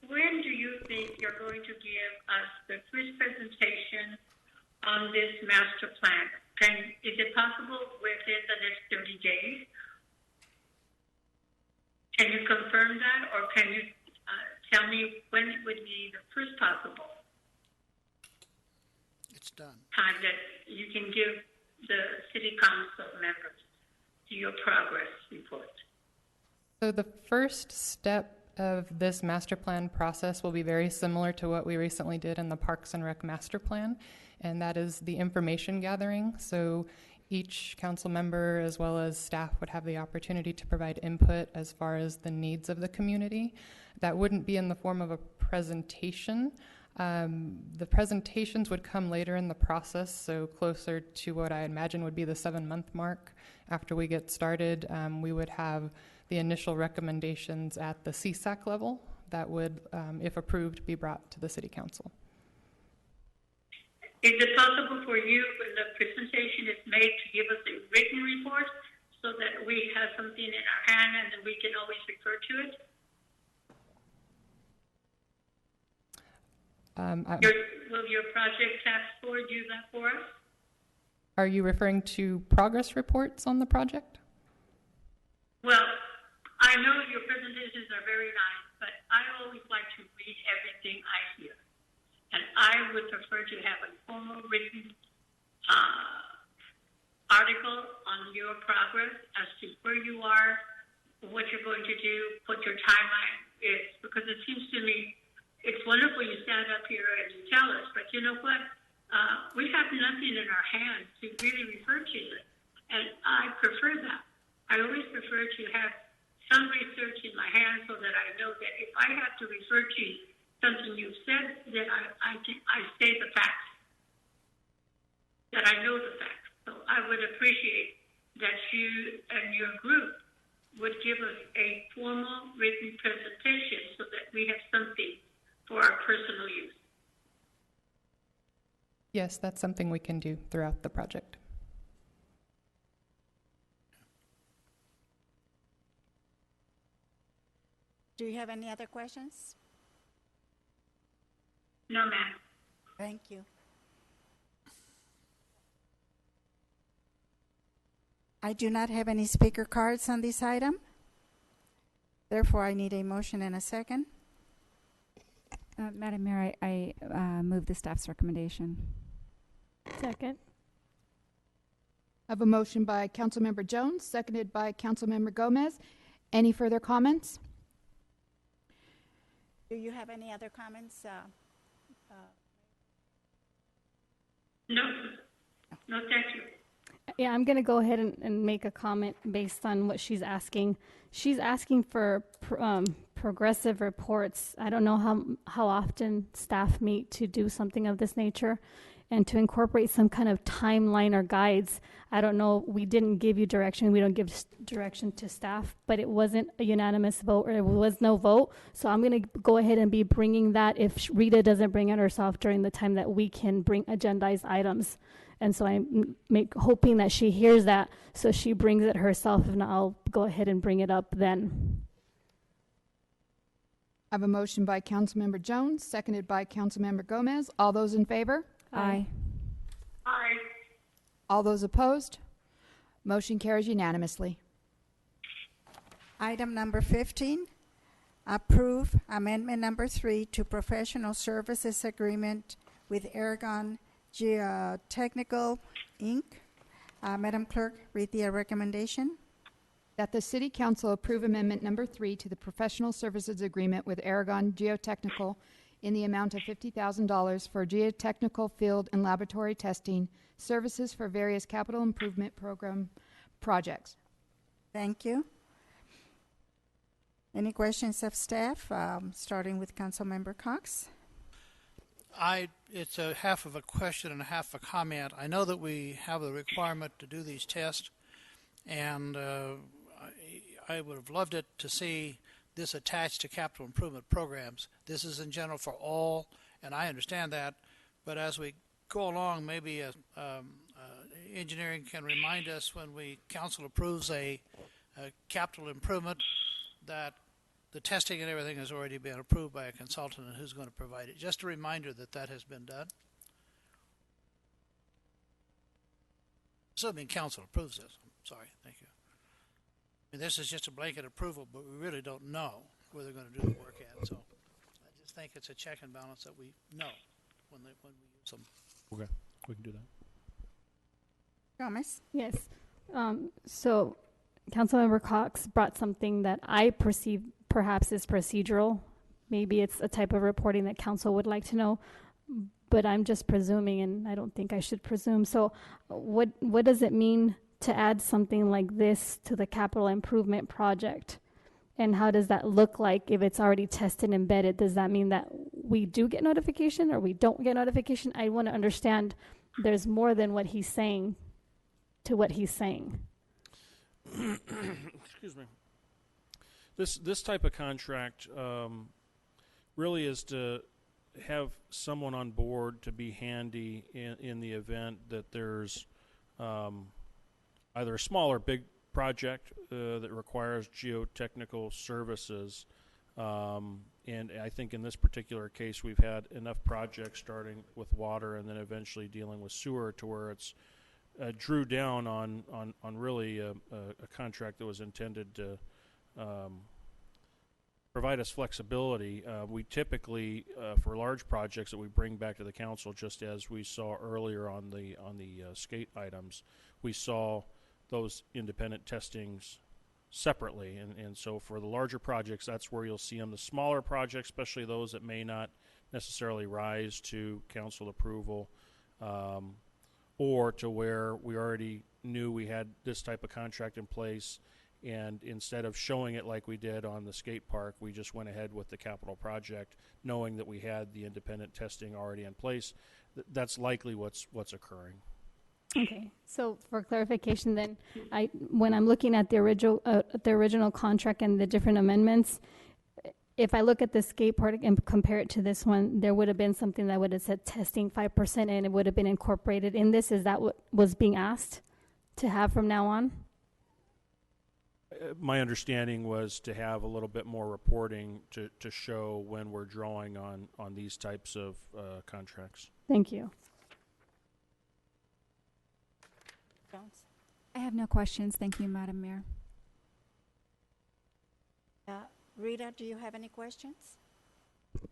When do you think you're going to give us the first presentation on this master plan? Is it possible within the next 30 days? Can you confirm that, or can you tell me when it would be the first possible time that you can give the city council members your progress report? So the first step of this master plan process will be very similar to what we recently did in the Parks and Rec master plan, and that is the information gathering. So each council member as well as staff would have the opportunity to provide input as far as the needs of the community. That wouldn't be in the form of a presentation. The presentations would come later in the process, so closer to what I imagine would be the 7-month mark. After we get started, we would have the initial recommendations at the CSAC level that would, if approved, be brought to the City Council. Is it possible for you, when the presentation is made, to give us a written report so that we have something in our hand and then we can always refer to it? Will your project task force do that for us? Are you referring to progress reports on the project? Well, I know your presentations are very nice, but I always like to read everything I hear. And I would prefer to have a formal written article on your progress as to where you are, what you're going to do, what your timeline is. Because it seems to me it's wonderful you stand up here and you tell us, but you know what? We have nothing in our hands to really refer to it. And I prefer that. I always prefer to have some research in my hands so that I know that if I have to refer to something you've said, then I say the facts, that I know the facts. So I would appreciate that you and your group would give us a formal written presentation so that we have something for our personal use. Yes, that's something we can do throughout the project. Do you have any other questions? No, ma'am. Thank you. I do not have any speaker cards on this item. Therefore, I need a motion and a second. Madam Mayor, I move the staff's recommendation. Second. I have a motion by Councilmember Jones, seconded by Councilmember Gomez. Any further comments? Do you have any other comments? No, thank you. Yeah, I'm going to go ahead and make a comment based on what she's asking. She's asking for progressive reports. I don't know how often staff meet to do something of this nature, and to incorporate some kind of timeline or guides. I don't know, we didn't give you direction. We don't give direction to staff, but it wasn't a unanimous vote, or there was no vote. So I'm going to go ahead and be bringing that if Rita doesn't bring it herself during the time that we can bring agendized items. And so I'm hoping that she hears that, so she brings it herself, and I'll go ahead and bring it up then. I have a motion by Councilmember Jones, seconded by Councilmember Gomez. All those in favor? Aye. Aye. All those opposed? Motion carries unanimously. Item number 15, approve amendment number 3 to professional services agreement with Aragon Geotechnical, Inc. Madam Clerk, read the recommendation. That the City Council approve Amendment Number 3 to the Professional Services Agreement with Aragon Geotechnical in the amount of $50,000 for geotechnical field and laboratory testing services for various capital improvement program projects. Thank you. Any questions of staff, starting with Councilmember Cox? It's a half of a question and a half a comment. I know that we have the requirement to do these tests, and I would have loved it to see this attached to capital improvement programs. This is in general for all, and I understand that, but as we go along, maybe engineering can remind us when council approves a capital improvement that the testing and everything has already been approved by a consultant and who's going to provide it. Just a reminder that that has been done. Assuming council approves this. I'm sorry. Thank you. I mean, this is just a blanket approval, but we really don't know where they're going to do the work at. So I just think it's a check and balance that we know when we use them. Okay, we can do that. Gomez? Yes. So Councilmember Cox brought something that I perceive perhaps is procedural. Maybe it's a type of reporting that council would like to know, but I'm just presuming, and I don't think I should presume. So what does it mean to add something like this to the capital improvement project? And how does that look like if it's already tested and embedded? Does that mean that we do get notification or we don't get notification? I want to understand there's more than what he's saying to what he's saying. Excuse me. This type of contract really is to have someone on board to be handy in the event that there's either a small or big project that requires geotechnical services. And I think in this particular case, we've had enough projects starting with water and then eventually dealing with sewer to where it's drew down on really a contract that was intended to provide us flexibility. We typically, for large projects that we bring back to the council, just as we saw earlier on the skate items, we saw those independent testings separately. And so for the larger projects, that's where you'll see them. The smaller projects, especially those that may not necessarily rise to council approval, or to where we already knew we had this type of contract in place, and instead of showing it like we did on the skate park, we just went ahead with the capital project, knowing that we had the independent testing already in place. That's likely what's occurring. Okay, so for clarification, then, when I'm looking at the original contract and the different amendments, if I look at the skate park and compare it to this one, there would have been something that would have said testing 5%, and it would have been incorporated in this. Is that what was being asked to have from now on? My understanding was to have a little bit more reporting to show when we're drawing on these types of contracts. Thank you. Jones? I have no questions. Thank you, Madam Mayor. Rita, do you have any questions?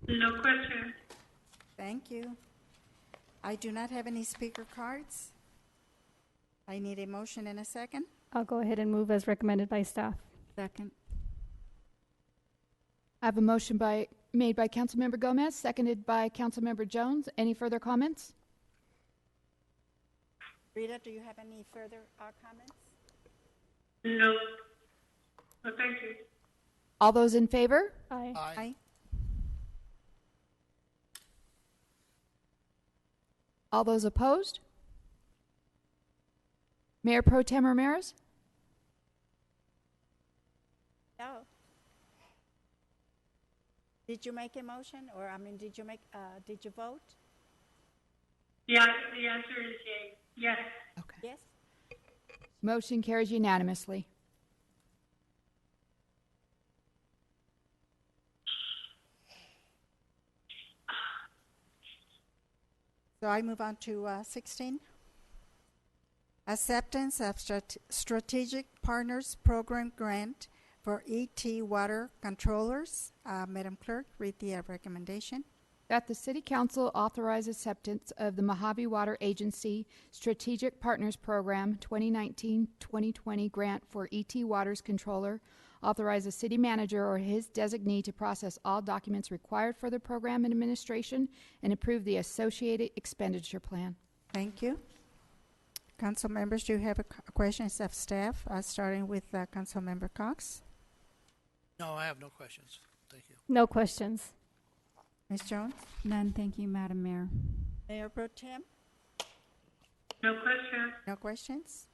No question. Thank you. I do not have any speaker cards. I need a motion and a second. I'll go ahead and move as recommended by staff. Second. I have a motion made by Councilmember Gomez, seconded by Councilmember Jones. Any further comments? Rita, do you have any further comments? No. No, thank you. All those in favor? Aye. Aye. All those opposed? Mayor Pro Tem Ramirez? No. Did you make a motion, or did you vote? Yeah, the answer is yay. Yes. Okay. Yes. Motion carries unanimously. So I move on to 16. Acceptance of Strategic Partners Program Grant for ET Water Controllers. Madam Clerk, read the recommendation. That the City Council authorize acceptance of the Mojave Water Agency Strategic Partners Program 2019-2020 grant for ET Waters Controller, authorize the city manager or his designee to process all documents required for the program administration, and approve the associated expenditure plan. Thank you. Council members, do you have questions of staff, starting with Council Member Cox? No, I have no questions. Thank you. No questions. Ms. Jones? None, thank you, Madam Mayor. Mayor Pro Tem? No question. No questions?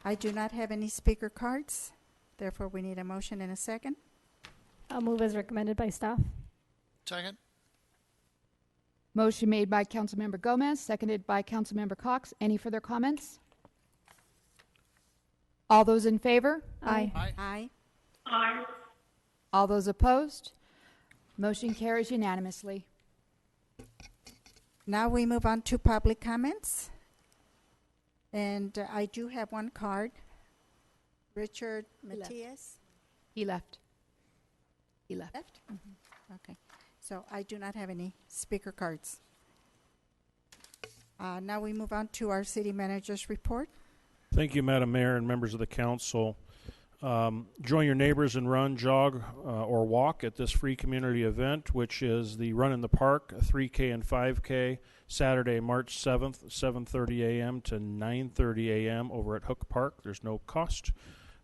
I do not have any speaker cards. Therefore, we need a motion and a second. I'll move as recommended by staff. Second. Motion made by Councilmember Gomez, seconded by Councilmember Cox. Any further comments? All those in favor? Aye. Aye. Aye. Aye. All those opposed? Motion carries unanimously. Now we move on to public comments. And I do have one card. Richard Matias. He left. He left. Okay. So I do not have any speaker cards. Now we move on to our city manager's report. Thank you, Madam Mayor and members of the council. Join your neighbors and run, jog, or walk at this free community event, which is the Run in the Park, 3K and 5K, Saturday, March 7th, 7:30 a.m. to 9:30 a.m. over at Hook Park. There's no cost.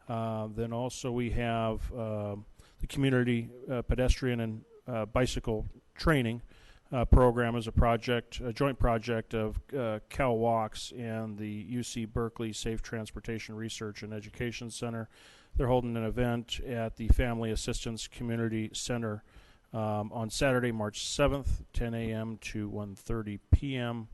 Then also we have the community pedestrian and bicycle training program as a joint project of Cal Walks and the UC Berkeley Safe Transportation Research and Education Center. They're holding an event at the Family Assistance Community Center on Saturday, March 7th, 10 a.m. to 1:30 p.m.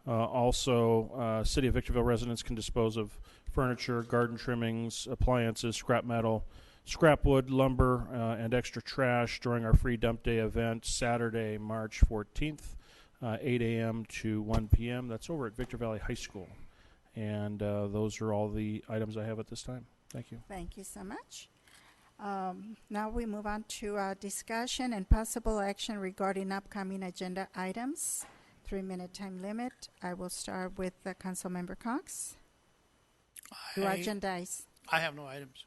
Also, City of Victorville residents can dispose of furniture, garden trimmings, appliances, scrap metal, scrap wood, lumber, and extra trash during our free dump day event Saturday, March 14th, 8 a.m. to 1 p.m. That's over at Victor Valley High School. And those are all the items I have at this time. Thank you. Thank you so much. Now we move on to discussion and possible action regarding upcoming agenda items. 3-minute time limit. I will start with Councilmember Cox. To agendize. I have no items.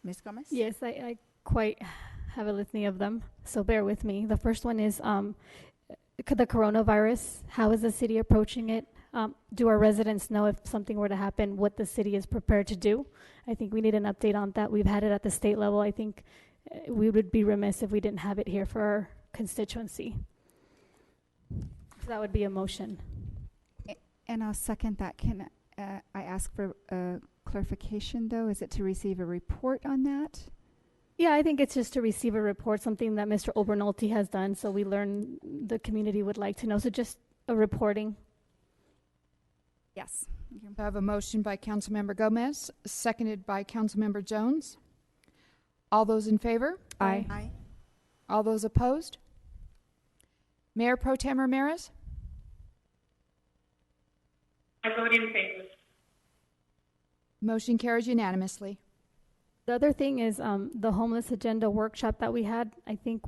Ms. Gomez? Yes, I quite have a litany of them, so bear with me. The first one is the coronavirus. How is the city approaching it? Do our residents know if something were to happen, what the city is prepared to do? I think we need an update on that. We've had it at the state level. I think we would be remiss if we didn't have it here for our constituency. So that would be a motion. And I'll second that. Can I ask for clarification, though? Is it to receive a report on that? Yeah, I think it's just to receive a report, something that Mr. Obernolte has done, so we learn the community would like to know. So just a reporting. Yes. I have a motion by Councilmember Gomez, seconded by Councilmember Jones. All those in favor? Aye. Aye. All those opposed? Mayor Pro Tem Ramirez? I vote in favor. Motion carries unanimously. The other thing is the homeless agenda workshop that we had. I think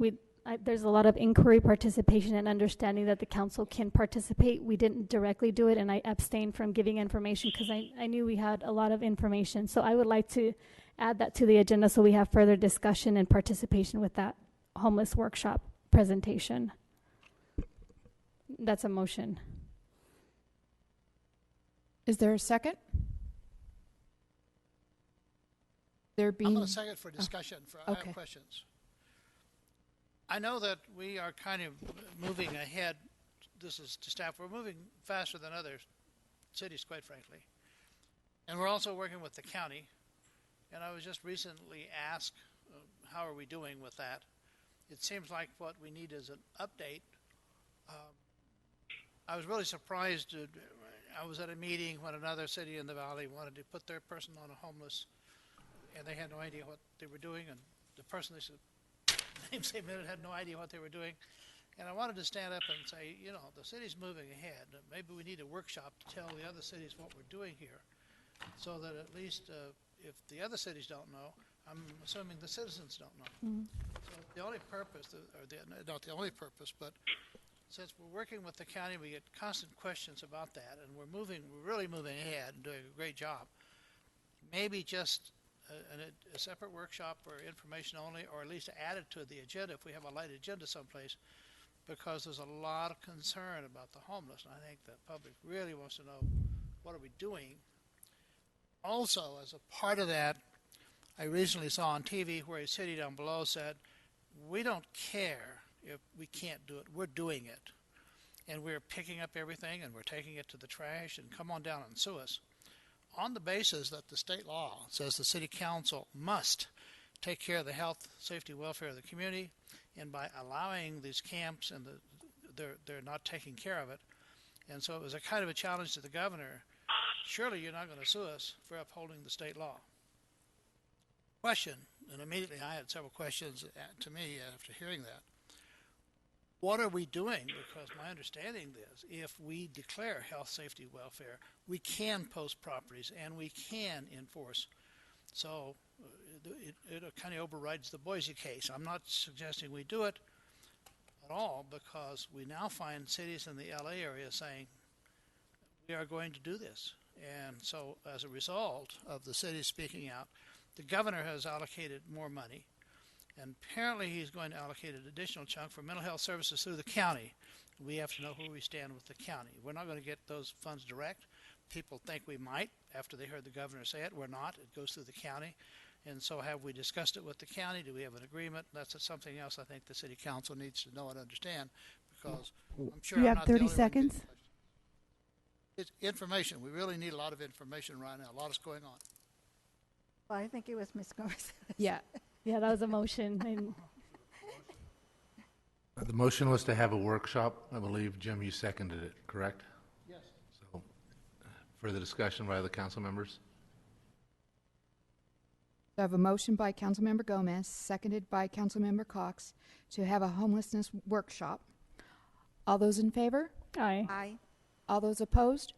there's a lot of inquiry, participation, and understanding that the council can participate. We didn't directly do it, and I abstained from giving information because I knew we had a lot of information. So I would like to add that to the agenda so we have further discussion and participation with that homeless workshop presentation. That's a motion. Is there a second? I'm going to second for discussion. I okay. have questions. I know that we are kind of moving ahead. This is to staff. We're moving faster than other cities, quite frankly. And we're also working with the county. And I was just recently asked, how are we doing with that? It seems like what we need is an update. I was really surprised. I was at a meeting when another city in the valley wanted to put their person on a homeless, and they had no idea what they were doing. And the person they said, name same minute, had no idea what they were doing. And I wanted to stand up and say, you know, the city's moving ahead. Maybe we need a workshop to tell the other cities what we're doing here, so that at least if the other cities don't know, I'm assuming the citizens don't know. So the only purpose, not the only purpose, but since we're working with the county, we get constant questions about that, and we're really moving ahead and doing a great job. Maybe just a separate workshop or information only, or at least add it to the agenda if we have a light agenda someplace, because there's a lot of concern about the homeless, and I think the public really wants to know, what are we doing? Also, as a part of that, I recently saw on TV where a city down below said, we don't care if we can't do it, we're doing it. And we're picking up everything and we're taking it to the trash, and come on down and sue us. On the basis that the state law says the city council must take care of the health, safety, welfare of the community, and by allowing these camps and they're not taking care of it. And so it was a kind of a challenge to the governor. Surely you're not going to sue us for upholding the state law. Question, and immediately I had several questions to me after hearing that. What are we doing? Because my understanding is if we declare health, safety, welfare, we can post properties and we can enforce. So it kind of overrides the Boise case. I'm not suggesting we do it at all, because we now find cities in the LA area saying we are going to do this. And so as a result of the city speaking out, the governor has allocated more money. And apparently he's going to allocate an additional chunk for mental health services through the county. We have to know where we stand with the county. We're not going to get those funds direct. People think we might after they heard the governor say it. We're not. It goes through the county. And so have we discussed it with the county? Do we have an agreement? That's something else I think the city council needs to know and understand, because I'm sure You I'm have not the 30 only one seconds. getting questions. It's information. We really need a lot of information right now. A lot is going on. Well, I think it was Ms. Garza. Yeah. Yeah, that was a motion. And The motion was to have a workshop. I believe, Jim, you seconded it, correct? Yes. So, further discussion by the council members? I have a motion by Councilmember Gomez, seconded by Councilmember Cox, to have a homelessness workshop. All those in favor? aye. Aye. All those opposed?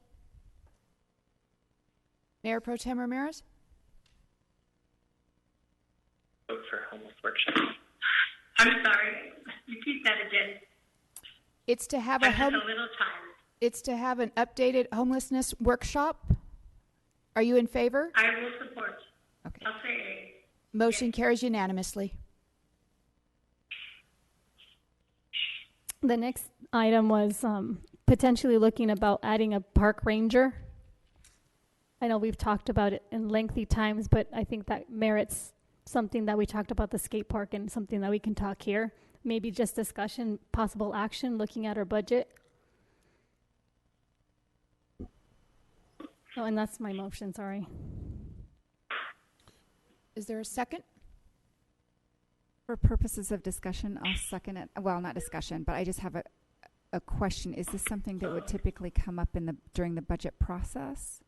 Mayor Pro Tem Ramirez? Vote for homeless workshop. I'm sorry. Repeat that again. It's to have I'm just a little tired. It's to have an updated homelessness workshop. Are you in favor? I will support. Okay. I'll say Motion carries unanimously. The next item was potentially looking about adding a park ranger. I know we've talked about it in lengthy times, but I think that merits something that we talked about the skate park and something that we can talk here. Maybe just discussion, possible action, looking at our budget. Oh, and that's my motion, sorry. Is there a second? For purposes of discussion, I'll second it. Well, not discussion, but I just have a question. Is this something that would typically come up during the budget process?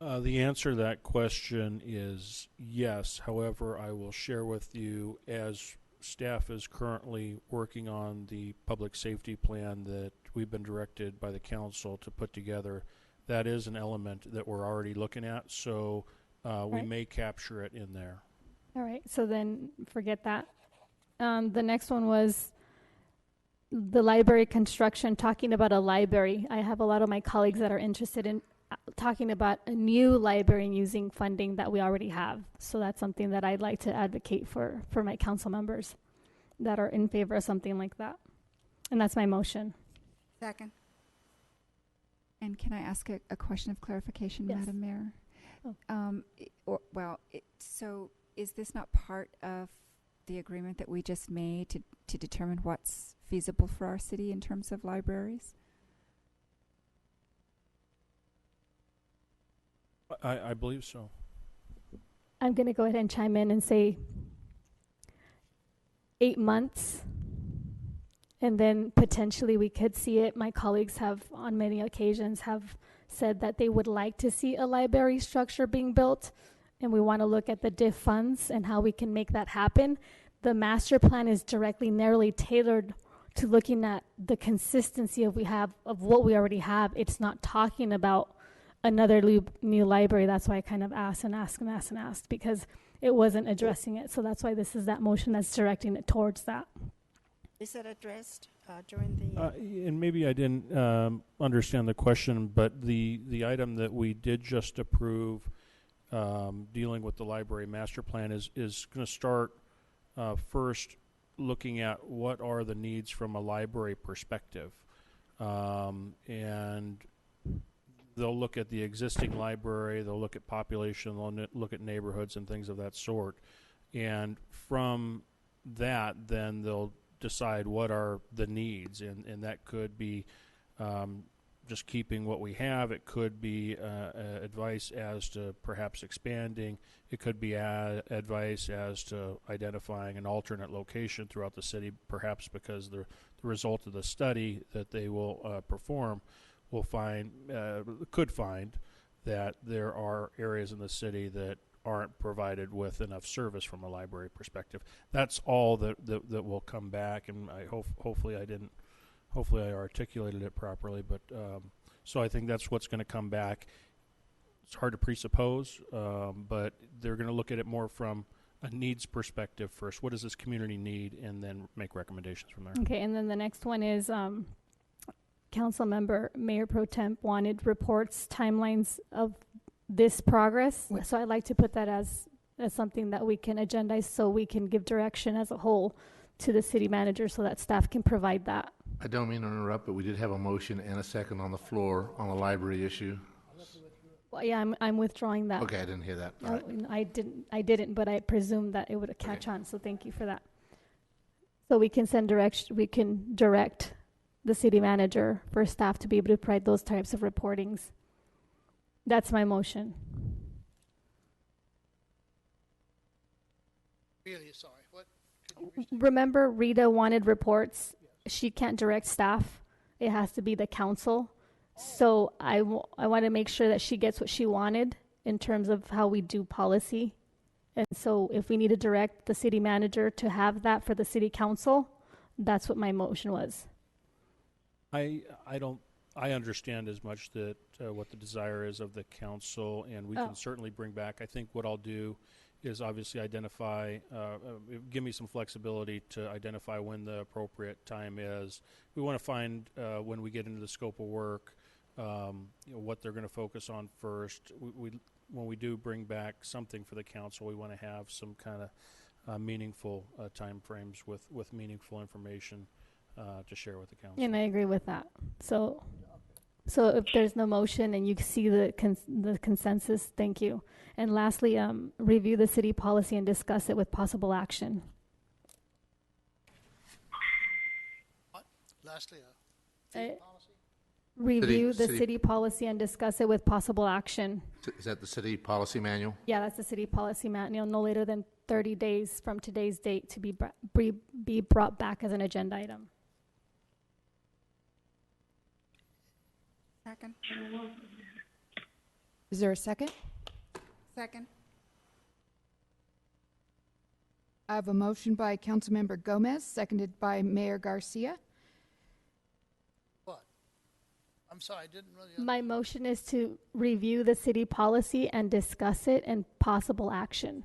The answer to that question is yes. However, I will share with you, as staff is currently working on the public safety plan that we've been directed by the council to put together, that is an element that we're already looking at, so we may capture it in there. All right, so then forget that. The next one was the library construction, talking about a library. I have a lot of my colleagues that are interested in talking about a new library and using funding that we already have. So that's something that I'd like to advocate for my council members that are in favor of something like that. And that's my motion. Second. And can I ask a question of clarification, Yes. Madam Mayor? Oh. So is this not part of the agreement that we just made to determine what's feasible for our city in terms of libraries? I believe so. I'm going to go ahead and chime in and say 8 months, and then potentially we could see it. My colleagues have, on many occasions, have said that they would like to see a library structure being built, and we want to look at the DIF funds and how we can make that happen. The master plan is directly, narrowly tailored to looking at the consistency of what we already have. It's not talking about another new library. That's why I kind of asked, because it wasn't addressing it. So that's why this is that motion that's directing it towards that. Is it addressed during the? And maybe I didn't understand the question, but the item that we did just approve, dealing with the library master plan, is going to start first looking at what are the needs from a library perspective, and they'll look at the existing library, they'll look at population, they'll look at neighborhoods and things of that sort, and from that, then they'll decide what are the needs, and that could be just keeping what we have. It could be advice as to perhaps expanding. It could be advice as to identifying an alternate location throughout the city, perhaps because the result of the study that they will perform will could find that there are areas in the city that aren't provided with enough service from a library perspective. That's all that will come back, and I hopefully I articulated it properly, but so I think that's what's going to come back. It's hard to presuppose, but they're going to look at it more from a needs perspective first. What does this community need, and then make recommendations from there. Okay, and then the next one is Council Member Mayor Pro Temp wanted reports, timelines of this progress. So I'd like to put that as something that we can agendize, so we can give direction as a whole to the city manager, so that staff can provide that. I don't mean to interrupt, but we did have a motion and a second on the floor on a library issue. Well, yeah, I'm withdrawing that. Okay, I didn't hear that. All right. I didn't, but I presumed that it would catch on. So thank you for that. So we can direct the city manager for staff to be able to provide those types of reportings. That's my motion. Really sorry. What? Remember, Rita wanted reports. She can't direct staff. It has to be the council. So I want to make sure that she gets what she wanted in terms of how we do policy. And so if we need to direct the city manager to have that for the city council, that's what my motion was. I understand as much that what the desire is of the council, and we can certainly bring back. I think what I'll do is obviously identify, give me some flexibility to identify when the appropriate time is. We want to find, when we get into the scope of work, what they're going to focus on first. When we do bring back something for the council, we want to have some kind of meaningful time frames with meaningful information to share with the council. And I agree with that. So if there's no motion and you see the consensus, thank you. And lastly, review the city policy and discuss it with possible action. What? Lastly, policy? Review the city policy and discuss it with possible action. Is that the city policy manual? Yeah, that's the city policy manual. No later than 30 days from today's date to be brought back as an agenda item. Second. Is there a second? Second. I have a motion by Councilmember Gomez, seconded by Mayor Garcia. What? I'm sorry, I didn't really. My motion is to review the city policy and discuss it and possible action.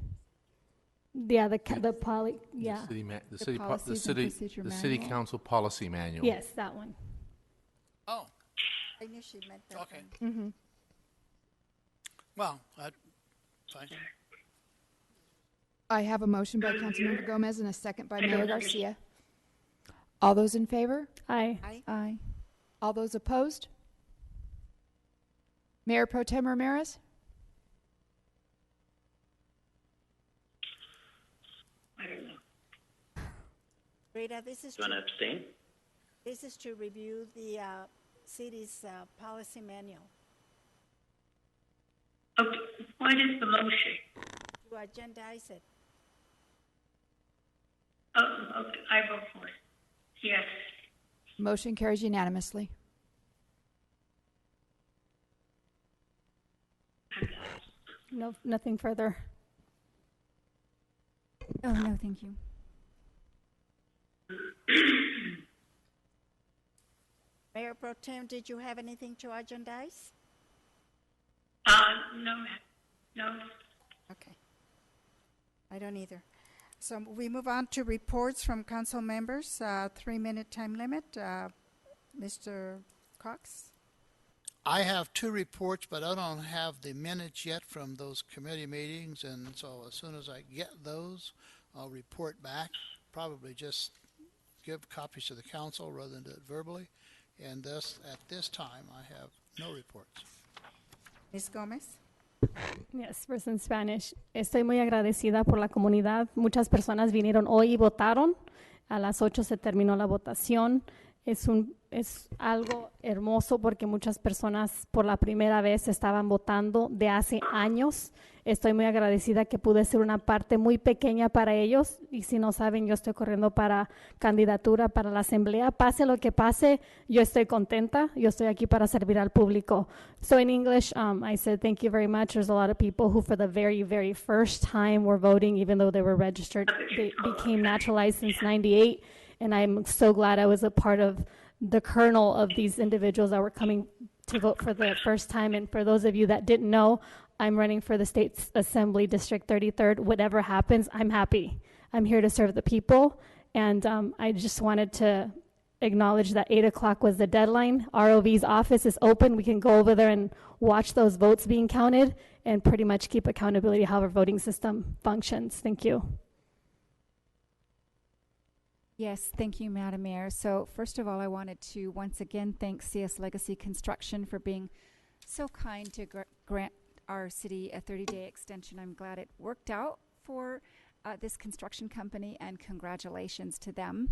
Yeah, the city council policy manual. Yes, that one. Oh. I knew she meant that. Okay. Mm-hmm. Well, fine. I have a motion by Councilmember Gomez and a second by Mayor Garcia. All those in favor? Aye. Aye. All those opposed? Mayor Pro Tem Ramirez? I don't know. Rita, this is Do you want to abstain? This is to review the city's policy manual. Okay. What is the motion? To agendize it. Oh, okay. I vote for it. Yes. Motion carries unanimously. No, nothing further. Oh, no, thank you. Mayor Pro Tem, did you have anything to agendize? No, ma'am. No. Okay. I don't either. So we move on to reports from council members. 3-minute time limit. Mr. Cox? I have 2 reports, but I don't have the minutes yet from those committee meetings, and so as soon as I get those, I'll report back. Probably just give copies to the council rather than do it verbally. And thus, at this time, I have no reports. Ms. Gomez? Yes, first in Spanish. Estoy muy agradecida por la comunidad. Muchas personas vinieron hoy y votaron. A las 8 se terminó la votación. Es algo hermoso porque muchas personas por la primera vez estaban votando de hace años. Estoy muy agradecida que pude ser una parte muy pequeña para ellos. Y si no saben, yo estoy corriendo para candidatura para la asamblea. Pase lo que pase, yo estoy contenta. Yo estoy aquí para servir al público. So in English, I said thank you very much. There's a lot of people who for the very, very first time were voting, even though they were registered. They became naturalized since 98. And I'm so glad I was a part of the kernel of these individuals that were coming to vote for the first time. And for those of you that didn't know, I'm running for the State Assembly District 33rd. Whatever happens, I'm happy. I'm here to serve the people. And I just wanted to acknowledge that 8 o'clock was the deadline. ROV's office is open. We can go over there and watch those votes being counted and pretty much keep accountability how our voting system functions. Thank you. Yes, thank you, Madam Mayor. So first of all, I wanted to once again thank CS Legacy Construction for being so kind to grant our city a 30-day extension. I'm glad it worked out for this construction company, and congratulations to them.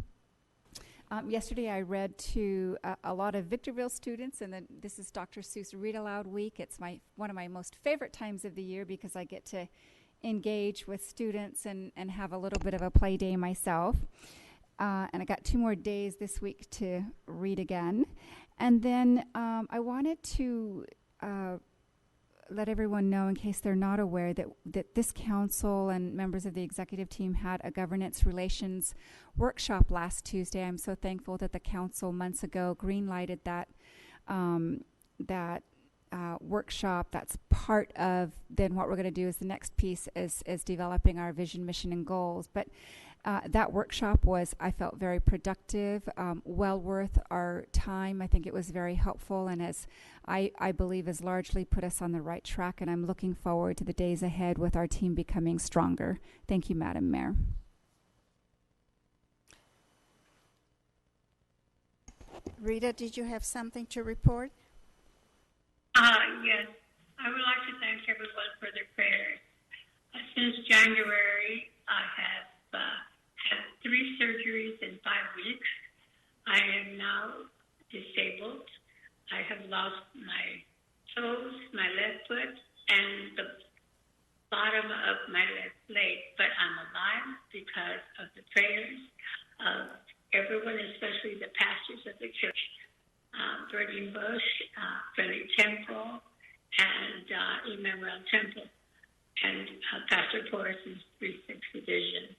Yesterday I read to a lot of Victorville students, and then this is Dr. Seuss Read Aloud Week. It's one of my most favorite times of the year because I get to engage with students and have a little bit of a play day myself. And I got 2 more days this week to read again. And then I wanted to let everyone know, in case they're not aware, that this council and members of the executive team had a governance relations workshop last Tuesday. I'm so thankful that the council months ago green-lighted that workshop. That's part of then what we're going to do is the next piece is developing our vision, mission, and goals. But that workshop was, I felt, very productive, well worth our time. I think it was very helpful, and as I believe has largely put us on the right track, and I'm looking forward to the days ahead with our team becoming stronger. Thank you, Madam Mayor. Rita, did you have something to report? Yes. I would like to thank everyone for their prayers. Since January, I have had 3 surgeries in 5 weeks. I am now disabled. I have lost my toes, my left foot, and the bottom of my left leg. But I'm alive because of the prayers of everyone, especially the pastors of the church, Bernie Bush, Freddie Temple, and Emmanuel Temple, and Pastor Torres's 3-6 division.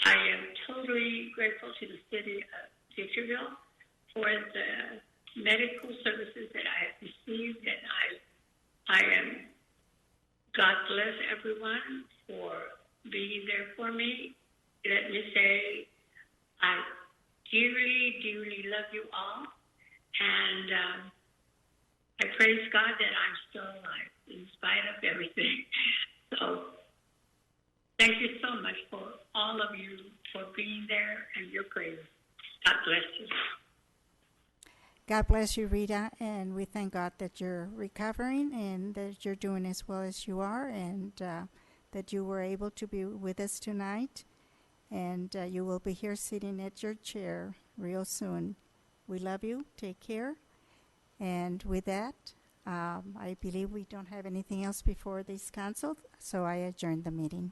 I am totally grateful to the city of Victorville for the medical services that I have received, and I am, God bless everyone for being there for me. Let me say, I dearly, dearly love you all, and I praise God that I'm still alive in spite of everything. So thank you so much for all of you for being there and your prayers. God bless you. God bless you, Rita, and we thank God that you're recovering and that you're doing as well as you are, and that you were able to be with us tonight, and you will be here sitting at your chair real soon. We love you. Take care. And with that, I believe we don't have anything else before this council, so I adjourn the meeting.